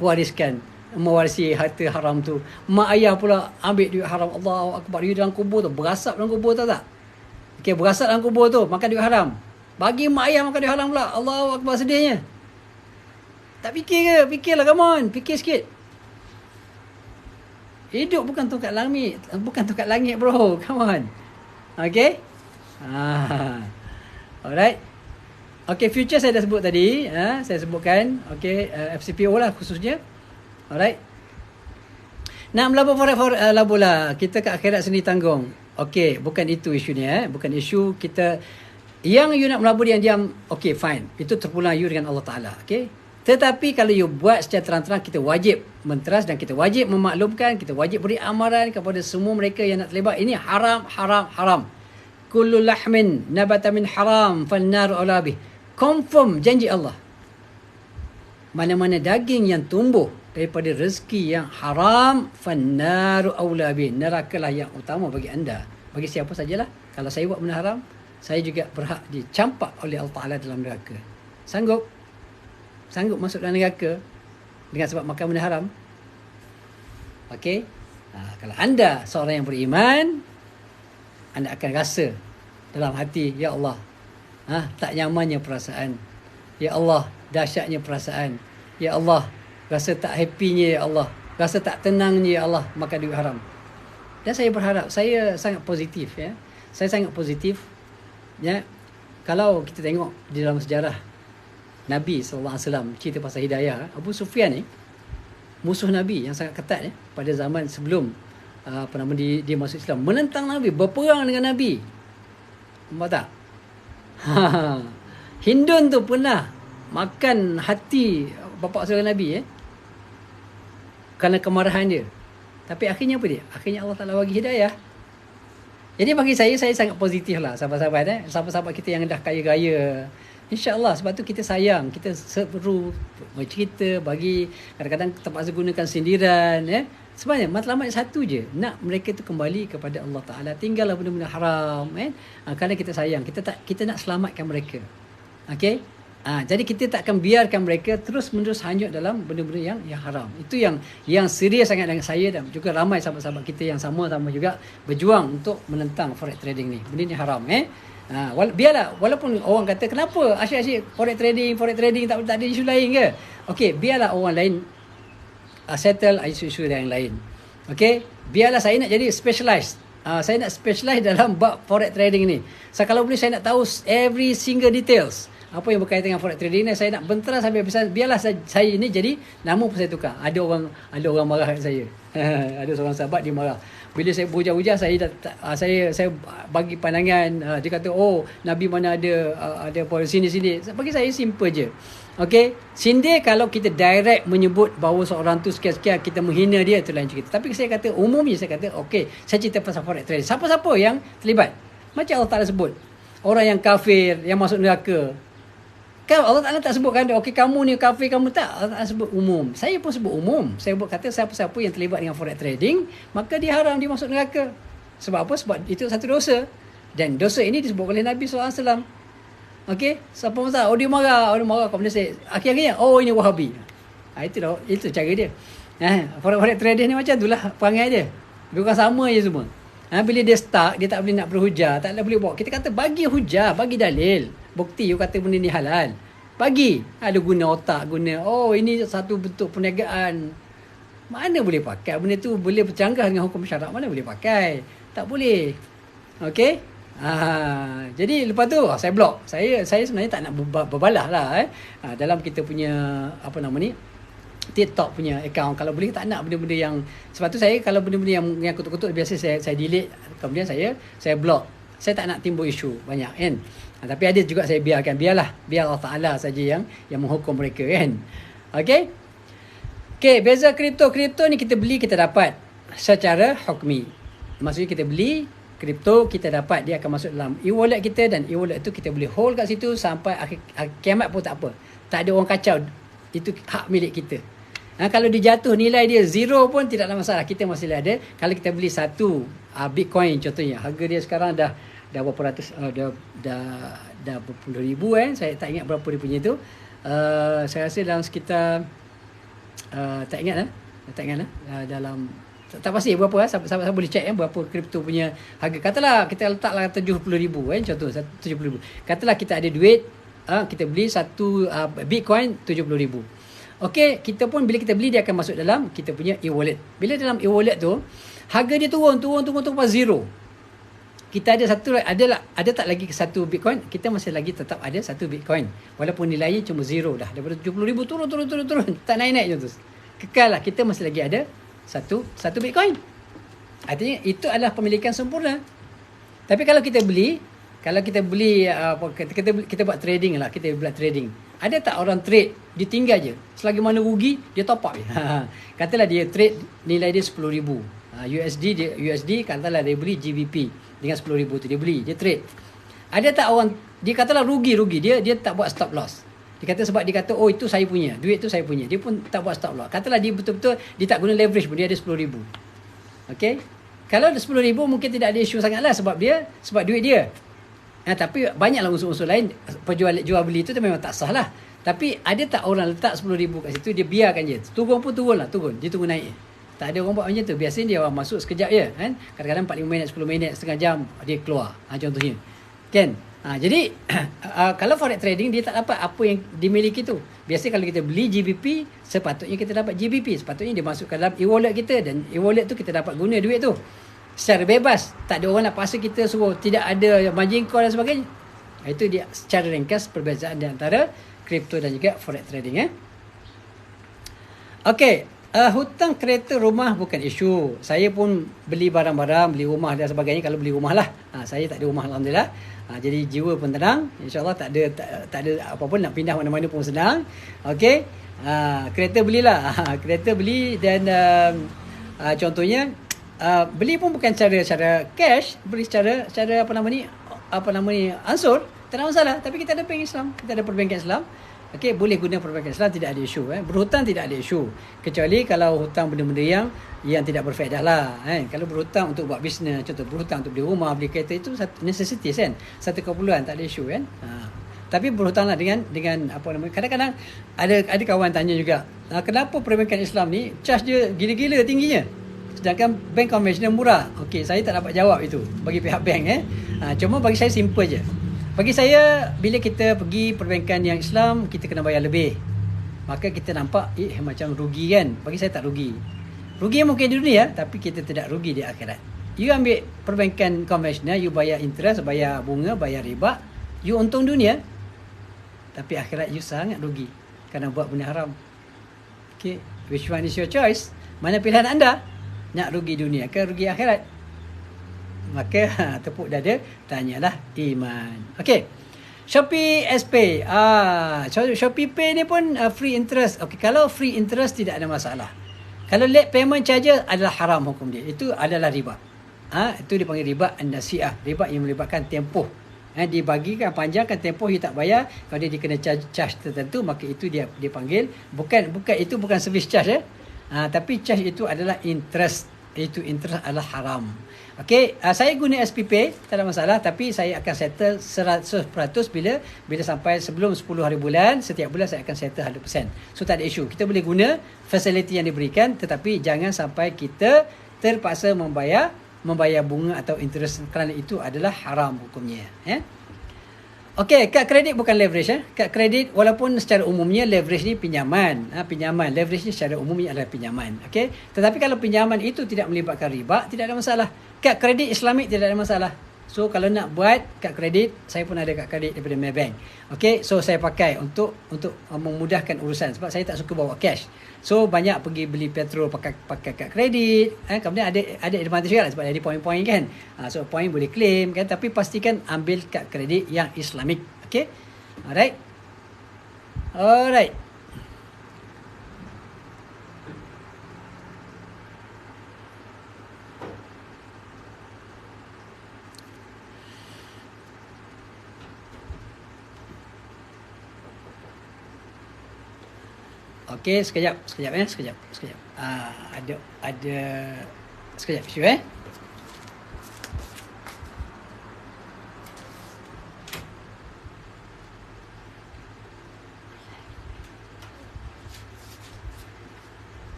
mewarisi harta haram tu. Mak ayah pula ambil duit haram. Allahu Akbar. You dalam kubur tu, berasap dalam kubur, tahu tak? Okay, berasap dalam kubur tu, makan duit haram. Bagi mak ayah makan duit haram pula. Allahu Akbar, sedihnya. Tak fikir ke? Fikirlah, come on. Fikir sikit. Hidup bukan tongkat langit bro. Come on. Okay. Alright. Okay, future saya dah sebut tadi. Saya sebutkan. Okay, FCPO lah khususnya. Alright. Nak melabur forex labur lah. Kita kat akhirat sendiri tanggung. Okay, bukan itu isunya. Bukan isu kita. Yang you nak melabur diam-diam, okay fine. Itu terpulang you dengan Allah Ta'ala. Okay. Tetapi kalau you buat secara terang-terang, kita wajib menteras dan kita wajib memaklumkan, kita wajib beri amaran kepada semua mereka yang nak terlibat. Ini haram. Kullu lahmin nabata min haram fannaru aula bih. Confirm janji Allah. Mana-mana daging yang tumbuh daripada rezeki yang haram, fannaru aula bin, nerakalah yang utama bagi anda. Bagi siapa sajalah. Kalau saya buat benda haram, saya juga berhak dicampak oleh Allah Ta'ala dalam neraka. Sanggup? Sanggup masuk dalam neraka dengan sebab makan benda haram? Okey? Kalau anda seorang yang beriman, anda akan rasa dalam hati, ya Allah, tak nyamannya perasaan. Ya Allah, dahsyatnya perasaan. Ya Allah, rasa tak happynya, ya Allah. Rasa tak tenangnya, ya Allah, makan duit haram. Dan saya berharap, saya sangat positif, ya. Saya sangat positif, ya. Kalau kita tengok di dalam sejarah Nabi SAW cerita pasal hidayah, Abu Sufyan ni musuh Nabi yang sangat ketat, ya, pada zaman sebelum dia masuk Islam, menentang Nabi, berperang dengan Nabi. Nampak tak? Hindun tu pernah makan hati bapa saudara Nabi, kerana kemarahan dia. Tapi akhirnya apa dia? Akhirnya Allah Ta'ala bagi hidayah. Jadi bagi saya sangat positif lah, sahabat-sahabat, sahabat-sahabat kita yang dah kaya-kaya. InsyaAllah, sebab tu kita sayang, kita seru cerita, bagi kadang-kadang terpaksa gunakan sindiran, sebenarnya matlamat satu je, nak mereka tu kembali kepada Allah Ta'ala, tinggallah benda-benda haram, kerana kita sayang, kita nak selamatkan mereka. Okey? Jadi kita tak akan biarkan mereka terus-menerus hanyut dalam benda-benda yang haram. Itu yang serius sangat dengan saya dan juga ramai sahabat-sahabat kita yang sama-sama juga berjuang untuk menentang forex trading ni. Benda ni haram, biarlah, walaupun orang kata kenapa asyik-asyik forex trading tak ada isu lain ke? Okey, biarlah orang lain settle isu-isu yang lain. Okey, biarlah saya nak jadi specialized. Saya nak specialize dalam bab forex trading ni. Kalau boleh saya nak tahu every single details apa yang berkaitan dengan forex trading ni. Saya nak bentera sampai habis. Biarlah saya ini jadi nama pun saya tukar. Ada orang marah kat saya. Ada seorang sahabat dia marah. Bila saya berhujah-hujah, saya bagi pandangan, dia kata, oh, Nabi mana ada sini. Bagi saya simple je. Okey, sindir kalau kita direct menyebut bahawa seorang tu sekian-sekian, kita menghina dia, itu lain cerita. Tapi saya kata umumnya, saya kata okey, saya cerita pasal forex trading. Siapa-siapa yang terlibat, macam Allah Ta'ala sebut, orang yang kafir yang masuk neraka. Kan Allah Ta'ala tak sebutkan, okey kamu ni kafir, kamu tak. Allah Ta'ala sebut umum. Saya pun sebut umum. Saya kata siapa-siapa yang terlibat dengan forex trading, maka dia haram, dia masuk neraka. Sebab apa? Sebab itu satu dosa. Dan dosa ini disebut oleh Nabi SAW. Okey, siapa masalah? Oh, dia marah kepada saya. Akhir-akhirnya, oh, ini Wahabi. Itu cara dia. Forex trading ni macam itulah perangai dia. Dia bukan sama je semua. Bila dia stuck, dia tak boleh nak berhujah, tak boleh bawa. Kita kata bagi hujah, bagi dalil, bukti you kata benda ni halal. Bagi. Ada guna otak, oh, ini satu bentuk perniagaan. Mana boleh pakai? Benda tu boleh bercanggah dengan hukum syarak, mana boleh pakai? Tak boleh. Okey? Jadi lepas tu saya block. Saya sebenarnya tak nak berbalah lah dalam kita punya TikTok punya account. Kalau boleh tak nak benda-benda yang, sebab tu saya kalau benda-benda yang kutuk-kutuk biasa saya delete, kemudian saya block. Saya tak nak timbul isu banyak kan. Tapi ada juga saya biarkan, biar Allah Ta'ala saja yang menghukum mereka kan. Okey, beza kripto ni kita beli, kita dapat secara hukmi. Maksudnya kita beli kripto, kita dapat, dia akan masuk dalam e-wallet kita, dan e-wallet tu kita boleh hold kat situ sampai akhir kiamat pun tak apa. Tak ada orang kacau. Itu hak milik kita. Kalau dia jatuh nilai dia zero pun tidak ada masalah. Kita masih ada. Kalau kita beli satu Bitcoin contohnya, harga dia sekarang dah berapa ratus, dah berpuluh ribu kan. Saya tak ingat berapa dia punya tu. Saya rasa dalam sekitar tak ingat dalam tak pasti berapa sahabat boleh check berapa kripto punya harga. Katalah kita letaklah 70,000 contoh 70,000. Katalah kita ada duit, kita beli satu Bitcoin 70,000. Okey, kita pun bila kita beli, dia akan masuk dalam kita punya e-wallet. Bila dalam e-wallet tu harga dia turun sampai zero. Kita ada tak lagi satu Bitcoin, kita masih lagi tetap ada satu Bitcoin. Walaupun nilainya cuma zero dah. Daripada 70,000 turun. Tak naik-naik je tu. Kekal lah, kita masih lagi ada satu Bitcoin. Artinya itu adalah pemilikan sempurna. Tapi kalau kita beli, kita buat trading lah, kita buat trading. Ada tak orang trade, dia tinggal je, selagi mana rugi dia top up je. Katalah dia trade nilai dia 10,000 USD, katalah dia beli GBP dengan 10,000 tu dia beli, dia trade. Ada tak orang dia katalah rugi, dia tak buat stop loss. Dia kata sebab dia kata, oh itu saya punya, duit tu saya punya. Dia pun tak buat stop loss. Katalah dia betul-betul, dia tak guna leverage pun, dia ada 10,000. Okay. Kalau ada 10,000 mungkin tidak ada isu sangat lah sebab duit dia. Tapi banyaklah unsur-unsur lain, jual beli tu memang tak sah lah. Tapi ada tak orang letak 10,000 kat situ, dia biarkan je. Turun pun turun lah, dia tunggu naik. Tak ada orang buat macam tu. Biasanya dia orang masuk sekejap je. Kan? Kadang-kadang 45 minit, 10 minit, setengah jam, dia keluar. Contohnya. Kan? Jadi, kalau forex trading, dia tak dapat apa yang dimiliki tu. Biasanya kalau kita beli GBP, sepatutnya kita dapat GBP. Sepatutnya dia masukkan dalam e-wallet kita. Dan e-wallet tu kita dapat guna duit tu secara bebas. Tak ada orang nak paksa kita suruh tidak ada margin call dan sebagainya. Itu dia secara ringkas perbezaan di antara kripto dan juga forex trading. Okey, hutang kereta rumah bukan isu. Saya pun beli barang-barang, beli rumah dan sebagainya. Kalau beli rumah lah, saya tak ada rumah alhamdulillah. Jadi jiwa pun tenang, insyaAllah tak ada apa-apa, nak pindah mana-mana pun senang. Okey, kereta belilah. Kereta beli dan contohnya beli pun bukan cara cash, beli secara apa nama ni ansur, tak ada masalah. Tapi kita ada bank Islam, kita ada perbankan Islam. Okey, boleh guna perbankan Islam, tidak ada isu. Berhutang tidak ada isu, kecuali kalau hutang benda-benda yang tidak berfaedah lah. Kalau berhutang untuk buat bisnes, contoh berhutang untuk beli rumah, beli kereta, itu necessities kan, satu keperluan, tak ada isu kan. Tapi berhutanglah dengan apa namanya, kadang-kadang ada kawan tanya juga, kenapa perbankan Islam ni charge dia gila-gila tingginya, sedangkan bank konvensional murah. Okey, saya tak dapat jawab itu bagi pihak bank. Cuma bagi saya simple je. Bagi saya, bila kita pergi perbankan yang Islam, kita kena bayar lebih. Maka kita nampak macam rugi kan. Bagi saya tak rugi. Rugi mungkin di dunia, tapi kita tidak rugi di akhirat. You ambil perbankan konvensional, you bayar interest, bayar bunga, bayar riba, you untung dunia, tapi akhirat you sangat rugi kerana buat benda haram. Okay, which one is your choice? Mana pilihan anda? Nak rugi dunia ke rugi akhirat? Maka tepuk dada, tanyalah iman. Okey, Shopee SPay. Shopee Pay ni pun free interest. Okey, kalau free interest tidak ada masalah. Kalau late payment charges adalah haram hukum dia. Itu adalah riba. Itu dipanggil riba an-nasi'ah. Riba yang melibatkan tempoh. Dibagikan, panjangkan tempoh, you tak bayar. Kalau dia dikena charge tertentu, maka itu dia panggil bukan service charge. Tapi charge itu adalah interest. Itu interest adalah haram. Okey, saya guna SPP, tak ada masalah, tapi saya akan settle 100% bila sampai sebelum 10 hari bulan, setiap bulan saya akan settle 100%. So tak ada isu. Kita boleh guna facility yang diberikan, tetapi jangan sampai kita terpaksa membayar bunga atau interest, kerana itu adalah haram hukumnya. Okey, kad kredit bukan leverage. Kad kredit walaupun secara umumnya leverage ni pinjaman. Pinjaman, leverage ni secara umumnya adalah pinjaman. Okey, tetapi kalau pinjaman itu tidak melibatkan riba, tidak ada masalah. Kad kredit Islamik tidak ada masalah. So kalau nak buat kad kredit, saya pun ada kad kredit daripada Maybank. Okey, so saya pakai untuk memudahkan urusan sebab saya tak suka bawa cash. So banyak pergi beli petrol pakai kad kredit. Kemudian ada advantage juga sebab ada poin-poin kan. So poin boleh claim kan, tapi pastikan ambil kad kredit yang Islamik. Okey. Alright. Okey, sekejap. Ada sekejap isu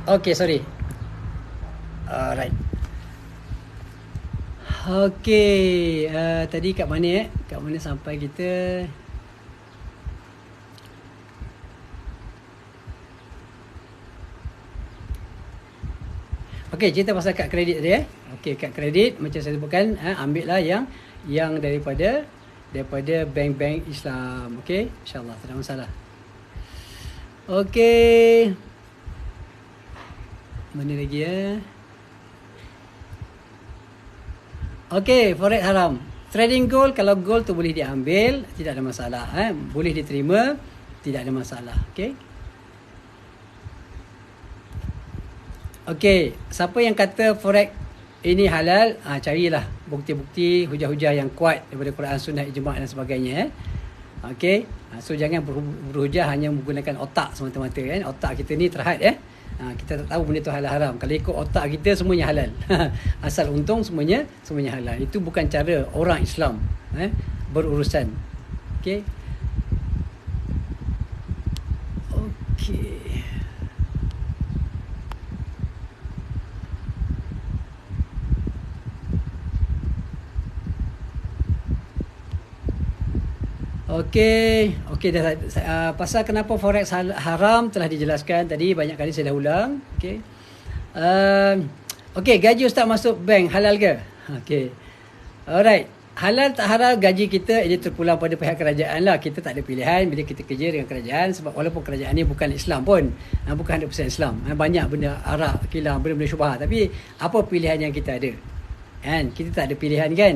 Okey, sorry. Alright. Okey, tadi kat mana Kat mana sampai kita? Okey, cerita pasal kad kredit tadi Okey, kad kredit macam saya sebutkan, ambil lah yang daripada bank-bank Islam. Okey, insya-Allah tak ada masalah. Okey. Mana lagi Okey, forex haram. Trading gold, kalau gold tu boleh diambil, tidak ada masalah. Boleh diterima, tidak ada masalah. Okay. Okay, siapa yang kata forex ini halal, carilah bukti-bukti, hujah-hujah yang kuat daripada Quran, Sunnah, Ijma' dan sebagainya. Okay, so jangan berhujah hanya menggunakan otak semata-mata. Otak kita ni terhad. Kita tak tahu benda tu halal haram. Kalau ikut otak kita, semuanya halal. Asal untung semuanya halal. Itu bukan cara orang Islam berurusan. Okay. Okay. Okey, dah, pasal kenapa forex haram telah dijelaskan tadi, banyak kali saya dah ulang. Okey. Okey, gaji ustaz masuk bank halal ke? Okey. Alright. Halal tak halal gaji kita ini terpulang pada pihak kerajaan lah. Kita tak ada pilihan bila kita kerja dengan kerajaan, sebab walaupun kerajaan ni bukan Islam pun, bukan 100% Islam. Banyak benda arak, kilang, benda-benda syubhat. Tapi apa pilihan yang kita ada? Kita tak ada pilihan kan?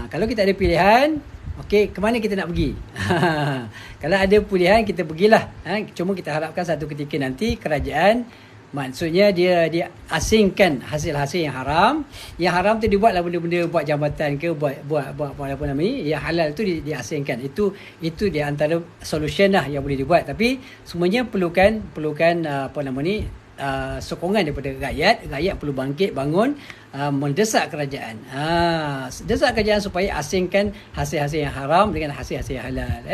Kalau kita ada pilihan, okey, ke mana kita nak pergi? Kalau ada pilihan, kita pergilah. Cuma kita harapkan satu ketika nanti kerajaan, maksudnya dia asingkan hasil-hasil yang haram. Yang haram tu dibuatlah benda-benda, buat jambatan ke, buat apa nama ni, yang halal tu diasingkan. Itu di antara solution lah yang boleh dibuat. Tapi semuanya perlukan apa nama ni, sokongan daripada rakyat. Rakyat perlu bangkit, bangun, mendesak kerajaan. Desak kerajaan supaya asingkan hasil-hasil yang haram dengan hasil-hasil yang halal.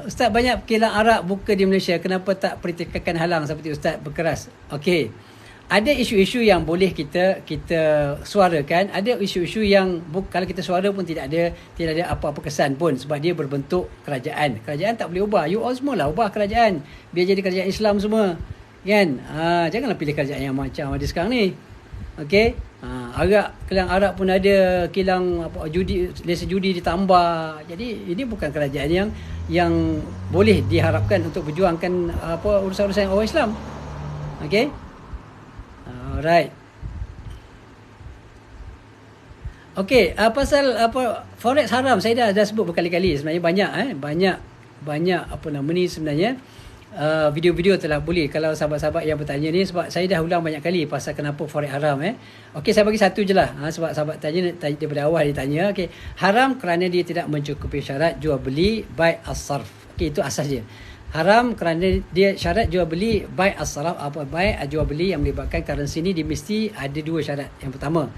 Ustaz, banyak kilang arak buka di Malaysia, kenapa tak perintahkan halang seperti Ustaz berkeras? Okey, ada isu-isu yang boleh kita suarakan, ada isu-isu yang kalau kita suara pun tidak ada apa-apa kesan pun, sebab dia berbentuk kerajaan. Kerajaan tak boleh ubah. You all semualah ubah kerajaan biar jadi kerajaan Islam semua, kan? Janganlah pilih kerajaan yang macam ada sekarang ni. Okey, kilang arak pun ada, kilang lesen judi ditambah. Jadi ini bukan kerajaan yang boleh diharapkan untuk berjuangkan urusan-urusan orang Islam. Okey. Alright. Okey, pasal forex haram saya dah sebut berkali-kali. Sebenarnya banyak apa nama ni sebenarnya. Video-video telah boleh, kalau sahabat-sahabat yang bertanya ni, sebab saya dah ulang banyak kali pasal kenapa forex haram. Okey, saya bagi satu je lah, sebab sahabat tanya daripada awal dia tanya. Okey, haram kerana dia tidak mencukupi syarat jual beli bai' as-sarf. Okey, itu asas dia. Haram kerana dia syarat jual beli bai' as-sarf, bai' jual beli yang melibatkan currency ni, dia mesti ada dua syarat. Yang pertama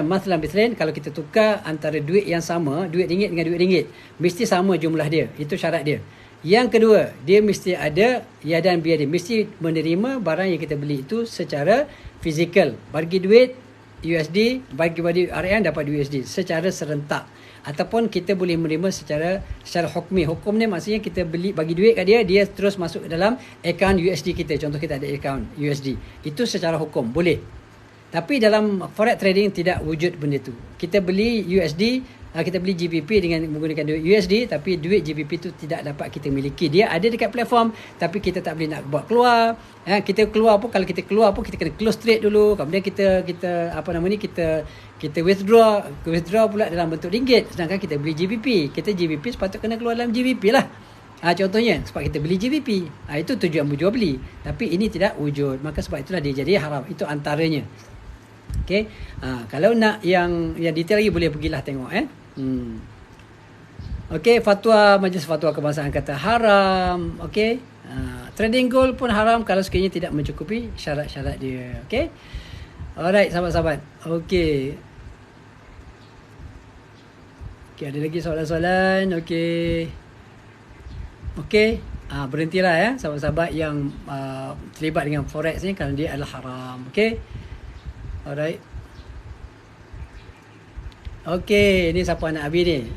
mathalan kalau kita tukar antara duit yang sama, duit ringgit dengan duit ringgit, mesti sama jumlah dia. Itu syarat dia. Yang kedua, dia mesti ada ya dan biar, dia mesti menerima barang yang kita beli itu secara fizikal. Bagi duit USD, bagi RM dapat USD secara serentak. Ataupun kita boleh menerima secara hukmi. Hukum ni maksudnya kita bagi duit kat dia terus masuk ke dalam akaun USD kita. Contoh kita ada akaun USD. Itu secara hukum boleh. Tapi dalam forex trading tidak wujud benda tu. Kita beli USD, kita beli GBP dengan menggunakan duit USD, tapi duit GBP tu tidak dapat kita miliki. Dia ada dekat platform, tapi kita tak boleh nak buat keluar. Kita keluar pun, kalau kita keluar pun kita kena close trade dulu. Kemudian kita withdraw pula dalam bentuk ringgit. Sedangkan kita beli GBP, kita GBP sepatutnya kena keluar dalam GBP lah. Contohnya sebab kita beli GBP. Itu tujuan berjual beli. Tapi ini tidak wujud. Maka sebab itulah dia jadi haram. Itu antaranya. Okey. Kalau nak yang detail lagi boleh pergilah tengok Okey, fatwa Majlis Fatwa Kebangsaan kata haram. Okey. Trading gold pun haram kalau sekiranya tidak mencukupi syarat-syarat dia. Okey. Alright, sahabat-sahabat. Okey. Okey, ada lagi soalan-soalan. Okey. Okey. Berhentilah sahabat-sahabat yang terlibat dengan forex ni kerana dia adalah haram. Okey. Alright. Okey, ni siapa anak Abi ni?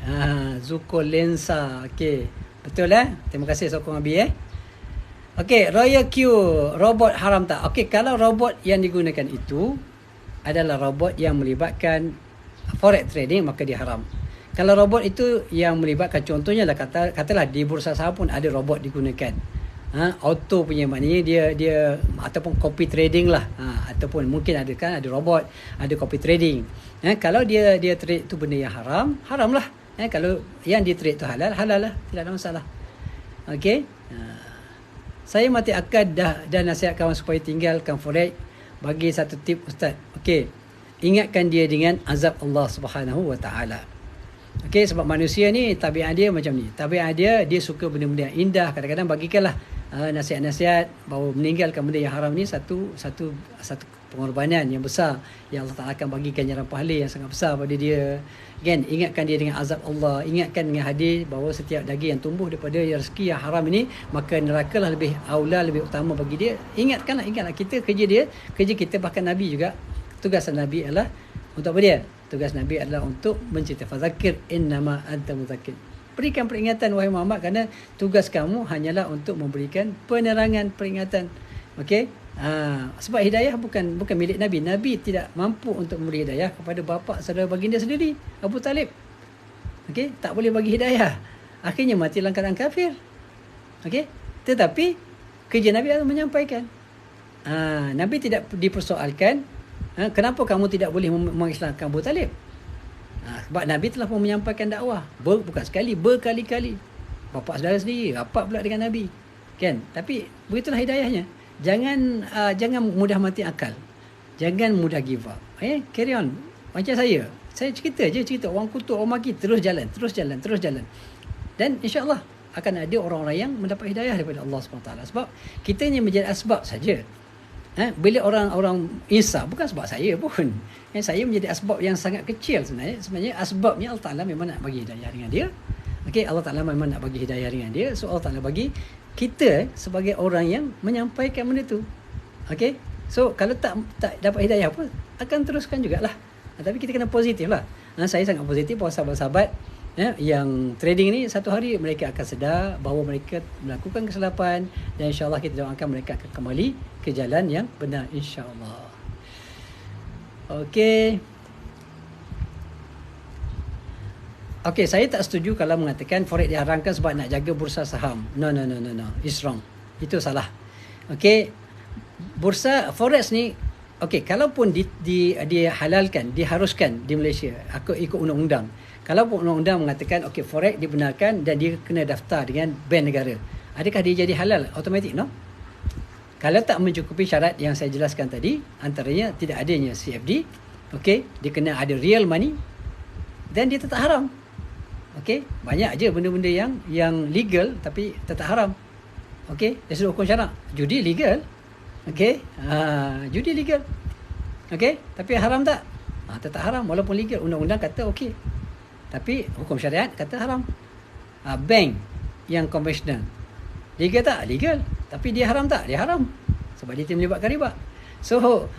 Zuko Lensa. Okey. Betul Terima kasih sokong Abi Okey, Royal Q robot haram tak? Okey, kalau robot yang digunakan itu adalah robot yang melibatkan forex trading, maka dia haram. Kalau robot itu yang melibatkan, contohnya lah katalah di bursa saham pun ada robot digunakan. Auto punya maknanya dia ataupun copy trading lah. Ataupun mungkin ada robot, ada copy trading. Kalau dia trade tu benda yang haram lah. Kalau yang dia trade tu halal lah, tidak ada masalah. Okey. Saya mati akad dan nasihat kawan supaya tinggalkan forex. Bagi satu tip ustaz. Okey. Ingatkan dia dengan azab Allah Subhanahu Wa Taala. Okey, sebab manusia ni tabiat dia macam ni. Tabiat dia suka benda-benda yang indah. Kadang-kadang bagikanlah nasihat-nasihat bahawa meninggalkan benda yang haram ni satu pengorbanan yang besar yang Allah Taala akan bagi ganjaran pahala yang sangat besar pada dia. Kan, ingatkan dia dengan azab Allah, ingatkan dengan hadis bahawa setiap daging yang tumbuh daripada rezeki yang haram ini, maka nerakalah lebih aula, lebih utama bagi dia. Ingatlah kita kerja kita, bahkan Nabi juga, tugas Nabi adalah untuk apa dia? Tugas Nabi adalah untuk mencerita, fazakir innama anta muzakkir. Berikan peringatan wahai Muhammad, kerana tugas kamu hanyalah untuk memberikan penerangan, peringatan. Okey? Sebab hidayah bukan milik Nabi. Nabi tidak mampu untuk memberi hidayah kepada bapa saudara baginda sendiri, Abu Talib. Okey? Tak boleh bagi hidayah. Akhirnya mati dalam keadaan kafir. Okey? Tetapi kerja Nabi adalah menyampaikan. Nabi tidak dipersoalkan, kenapa kamu tidak boleh mengislamkan Abu Talib? Sebab Nabi telah pun menyampaikan dakwah. Bukan sekali, berkali-kali. Bapa saudara sendiri, rapat pula dengan Nabi. Kan? Tapi begitulah hidayahnya. Jangan mudah mati akal. Jangan mudah give up. Carry on. Macam saya cerita orang kutuk, orang maki, terus jalan. Dan insya-Allah akan ada orang-orang yang mendapat hidayah daripada Allah SWT. Sebab kita hanya menjadi asbab saja. Bila orang-orang insaf, bukan sebab saya pun. Saya menjadi asbab yang sangat kecil sebenarnya. Sebenarnya asbabnya Allah Ta'ala memang nak bagi hidayah dengan dia. Okey, Allah Ta'ala memang nak bagi hidayah dengan dia. So Allah Ta'ala bagi kita sebagai orang yang menyampaikan benda tu. Okey. So kalau tak dapat hidayah pun akan teruskan jugalah. Tapi kita kena positif lah. Saya sangat positif bahawa sahabat-sahabat yang trading ni, satu hari mereka akan sedar bahawa mereka melakukan kesilapan, dan insya-Allah kita doakan mereka akan kembali ke jalan yang benar, insya-Allah. Okey, saya tak setuju kalau mengatakan forex diharamkan sebab nak jaga bursa saham. No. It's wrong. Itu salah. Okey, bursa forex ni, kalaupun dihalalkan, diharuskan di Malaysia, aku ikut undang-undang. Kalau undang-undang mengatakan forex dibenarkan dan dia kena daftar dengan bank negara, adakah dia jadi halal automatik? No. Kalau tak mencukupi syarat yang saya jelaskan tadi, antaranya tidak adanya CFD, dia kena ada real money, dan dia tetap haram. Banyak je benda-benda yang legal tapi tetap haram. Dari sudut hukum syarak, judi legal. Judi legal. Tapi haram tak? Tetap haram walaupun legal. Undang-undang kata tapi hukum syariat kata haram. Bank yang konvensional, legal tak? Legal. Tapi dia haram tak? Dia haram. Sebab dia melibatkan riba. So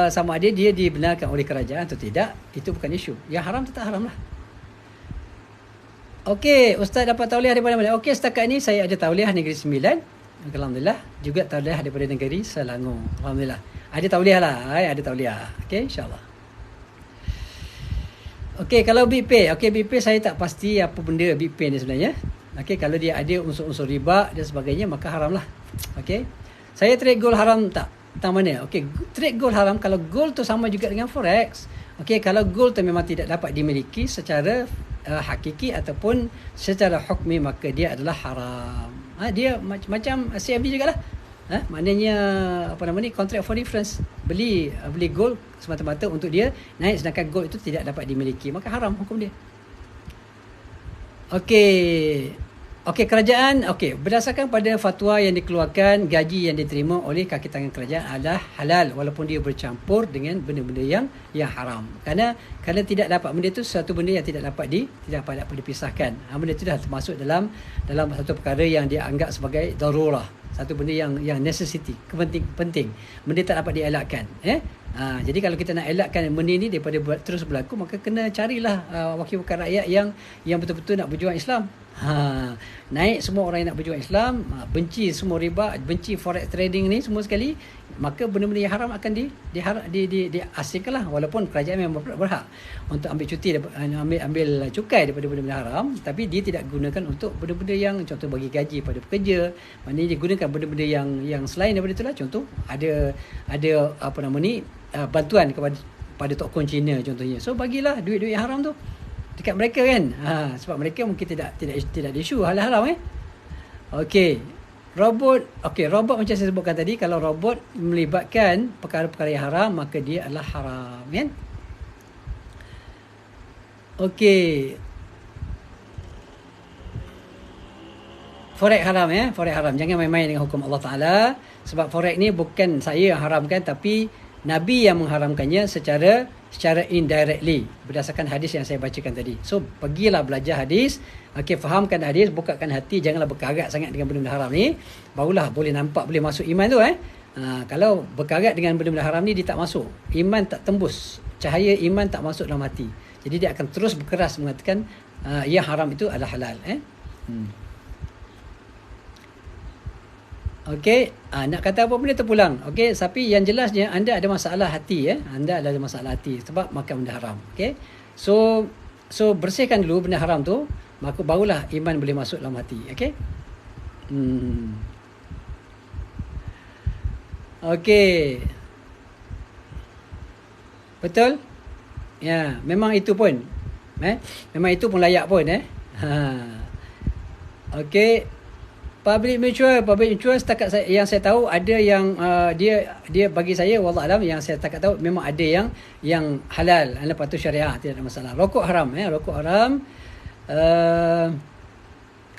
sama ada dia dibenarkan oleh kerajaan atau tidak, itu bukan isu. Yang haram tetap haram lah. Ustaz dapat tauliah daripada mana? Setakat ni saya ada tauliah Negeri Sembilan, alhamdulillah. Juga tauliah daripada Negeri Selangor, alhamdulillah. Ada tauliah lah, ada tauliah. InsyaAllah. Kalau BigPay, BigPay saya tak pasti apa benda BigPay ni sebenarnya. Kalau dia ada unsur-unsur riba dan sebagainya, maka haram lah. Saya trade gold haram tak? Tak mana? Trade gold haram kalau gold tu sama juga dengan forex. Kalau gold tu memang tidak dapat dimiliki secara hakiki ataupun secara hukmi, maka dia adalah haram. Dia macam CFD jugalah. Maknanya contract for difference. Beli gold semata-mata untuk dia naik, sedangkan gold itu tidak dapat dimiliki, maka haram hukum dia. Kerajaan, berdasarkan pada fatwa yang dikeluarkan, gaji yang diterima oleh kaki tangan kerajaan adalah halal walaupun dia bercampur dengan benda-benda yang haram. Kerana tidak dapat, benda itu satu benda yang tidak dapat dipisahkan. Benda itu dah termasuk dalam satu perkara yang dia anggap sebagai darurah, satu benda yang necessity, penting. Benda tak dapat dielakkan. Jadi kalau kita nak elakkan benda ni daripada terus berlaku, maka kena carilah wakil-wakil rakyat yang betul-betul nak berjuang Islam. Naik semua orang yang nak berjuang Islam, benci semua riba, benci forex trading ni semua sekali, maka benda-benda yang haram akan diasingkanlah, walaupun kerajaan memang berhak untuk ambil cuti, ambil cukai daripada benda-benda haram, tapi dia tidak gunakan untuk benda-benda yang contoh bagi gaji pada pekerja. Maknanya dia gunakan benda-benda yang selain daripada itulah. Contoh ada apa nama ni, bantuan kepada tokon Cina contohnya. So bagilah duit-duit yang haram tu dekat mereka kan. Sebab mereka mungkin tidak ada isu hal haram. Okey. Robot macam saya sebutkan tadi, kalau robot melibatkan perkara-perkara yang haram, maka dia adalah haram, kan? Okey. Forex haram, Forex haram. Jangan main-main dengan hukum Allah Taala, sebab forex ni bukan saya yang haramkan, tapi Nabi yang mengharamkannya secara indirectly berdasarkan hadis yang saya bacakan tadi. So pergilah belajar hadis, fahamkan hadis, bukakan hati, janganlah berkarat sangat dengan benda-benda haram ni, barulah boleh nampak boleh masuk iman tu. Kalau berkarat dengan benda-benda haram ni, dia tak masuk, iman tak tembus, cahaya iman tak masuk dalam hati. Jadi dia akan terus berkeras mengatakan yang haram itu adalah halal. Okey, nak kata apa benda terpulang. Okey, tapi yang jelasnya anda ada masalah hati, Anda ada masalah hati sebab makan benda haram. Okey. So bersihkan dulu benda haram tu, maka barulah iman boleh masuk dalam hati. Okey. Okey. Betul? Ya, memang itu pun. Memang itu pun layak pun, Okey. Public mutual setakat yang saya tahu ada yang dia bagi saya wallah alam, yang saya setakat tahu memang ada yang halal, lepas tu syariah, tidak ada masalah. Rokok haram, rokok haram.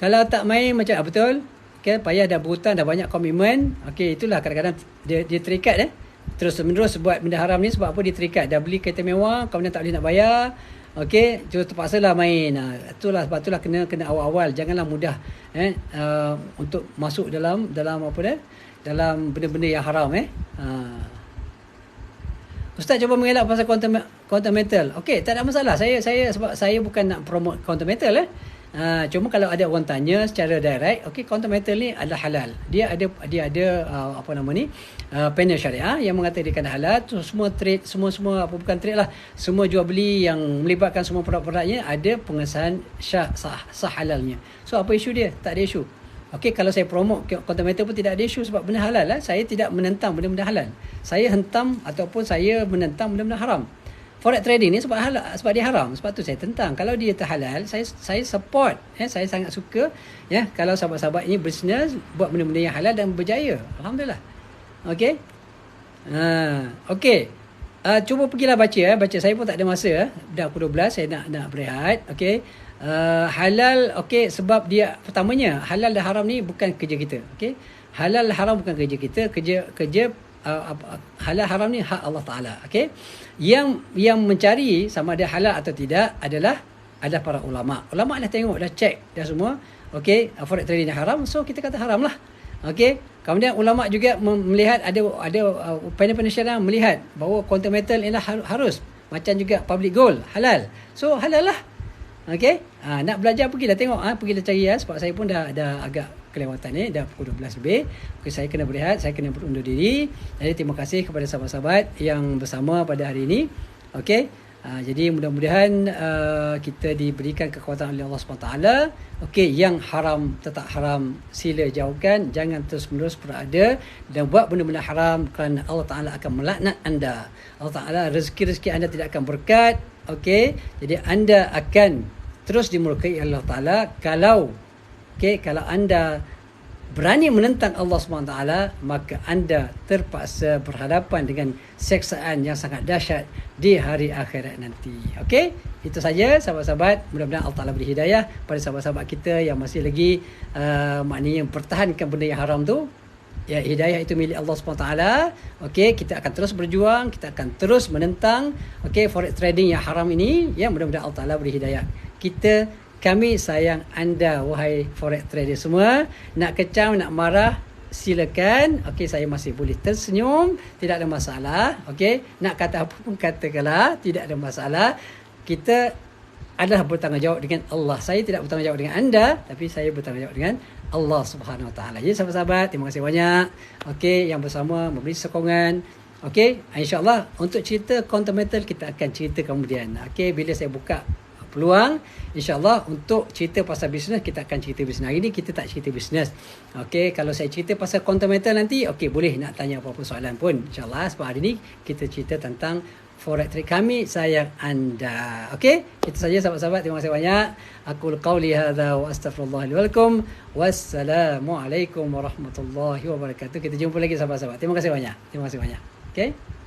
Kalau tak main macam betul, payah dah berhutang, dah banyak komitmen. Itulah kadang-kadang dia terikat terus menerus buat benda haram ni. Sebab apa dia terikat, dah beli kereta mewah kemudian tak boleh nak bayar. Terpaksalah main. Sebab itulah kena awal-awal, janganlah mudah untuk masuk dalam dalam benda-benda yang haram. Ustaz cuba mengelak pasal quantum metal. Tak ada masalah. Sebab saya bukan nak promote quantum metal. Cuma kalau ada orang tanya secara direct, quantum metal ni adalah halal. Dia ada panel syariah yang mengatakan halal. Semua trade, semua bukan trade lah, semua jual beli yang melibatkan semua produk-produknya ada pengesahan sah halalnya. So apa isu dia? Tak ada isu. Kalau saya promote quantum metal pun tidak ada isu, sebab benda halal Saya tidak menentang benda-benda halal. Saya hentam ataupun saya menentang benda-benda haram. Forex trading ni sebab halal, sebab dia haram, sebab tu saya tentang. Kalau dia terhalal, saya support. Saya sangat suka kalau sahabat-sahabat ini bisnes buat benda-benda yang halal dan berjaya. Alhamdulillah. Cuba pergilah baca. Baca, saya pun tak ada masa. Dah pukul 12 saya nak berehat. Halal sebab dia pertamanya halal dan haram ni bukan kerja kita. Halal dan haram bukan kerja kita. Kerja halal haram ni hak Allah Taala. Yang mencari sama ada halal atau tidak adalah para ulama. Ulama dah tengok, dah check, dah semua. Forex trading yang haram, so kita kata haram lah. Kemudian ulama juga melihat ada panel-panel syariah melihat bahawa quantum metal ialah harus, macam juga public gold halal. So halal lah. Nak belajar pergilah tengok, pergilah cari sebab saya pun dah agak kelewatan dah pukul 12 lebih. Saya kena berehat, saya kena berundur diri. Jadi terima kasih kepada sahabat-sahabat yang bersama pada hari ini. Jadi mudah-mudahan kita diberikan kekuatan oleh Allah SWT. Yang haram tetap haram, sila jauhkan, jangan terus-menerus berada dan buat benda-benda haram, kerana Allah Taala akan melaknat anda. Allah Taala, rezeki anda tidak akan berkat. Jadi anda akan terus dimurkai Allah Taala kalau anda berani menentang Allah SWT, maka anda terpaksa berhadapan dengan seksaan yang sangat dahsyat di hari akhirat nanti. Itu saja sahabat-sahabat. Mudah-mudahan Allah Ta'ala beri hidayah pada sahabat-sahabat kita yang masih lagi maknanya pertahankan benda yang haram tu. Hidayah itu milik Allah SWT. Kita akan terus berjuang, kita akan terus menentang forex trading yang haram ini. Mudah-mudahan Allah Ta'ala beri hidayah. Kami sayang anda, wahai forex trader semua. Nak kecam, nak marah, silakan. Saya masih boleh tersenyum, tidak ada masalah. Nak kata apa pun katakanlah, tidak ada masalah. Kita adalah bertanggungjawab dengan Allah. Saya tidak bertanggungjawab dengan anda, tapi saya bertanggungjawab dengan Allah Subhanahu Wa Taala. Jadi sahabat-sahabat, terima kasih banyak. Okey, yang bersama memberi sokongan. Okey, insya-Allah untuk cerita Quantum Metal kita akan cerita kemudian. Okey, bila saya buka peluang, insya-Allah untuk cerita pasal bisnes kita akan cerita bisnes. Hari ni kita tak cerita bisnes. Okey, kalau saya cerita pasal Quantum Metal nanti, okey boleh nak tanya apa-apa soalan pun insya-Allah. Sebab hari ni kita cerita tentang forex trade kami sayang anda. Okey, itu saja sahabat-sahabat, terima kasih banyak. Aku qauli hadza wa astaghfirullah li wa lakum. Wassalamualaikum warahmatullahi wabarakatuh. Kita jumpa lagi sahabat-sahabat. Terima kasih banyak. Terima kasih banyak. Okey.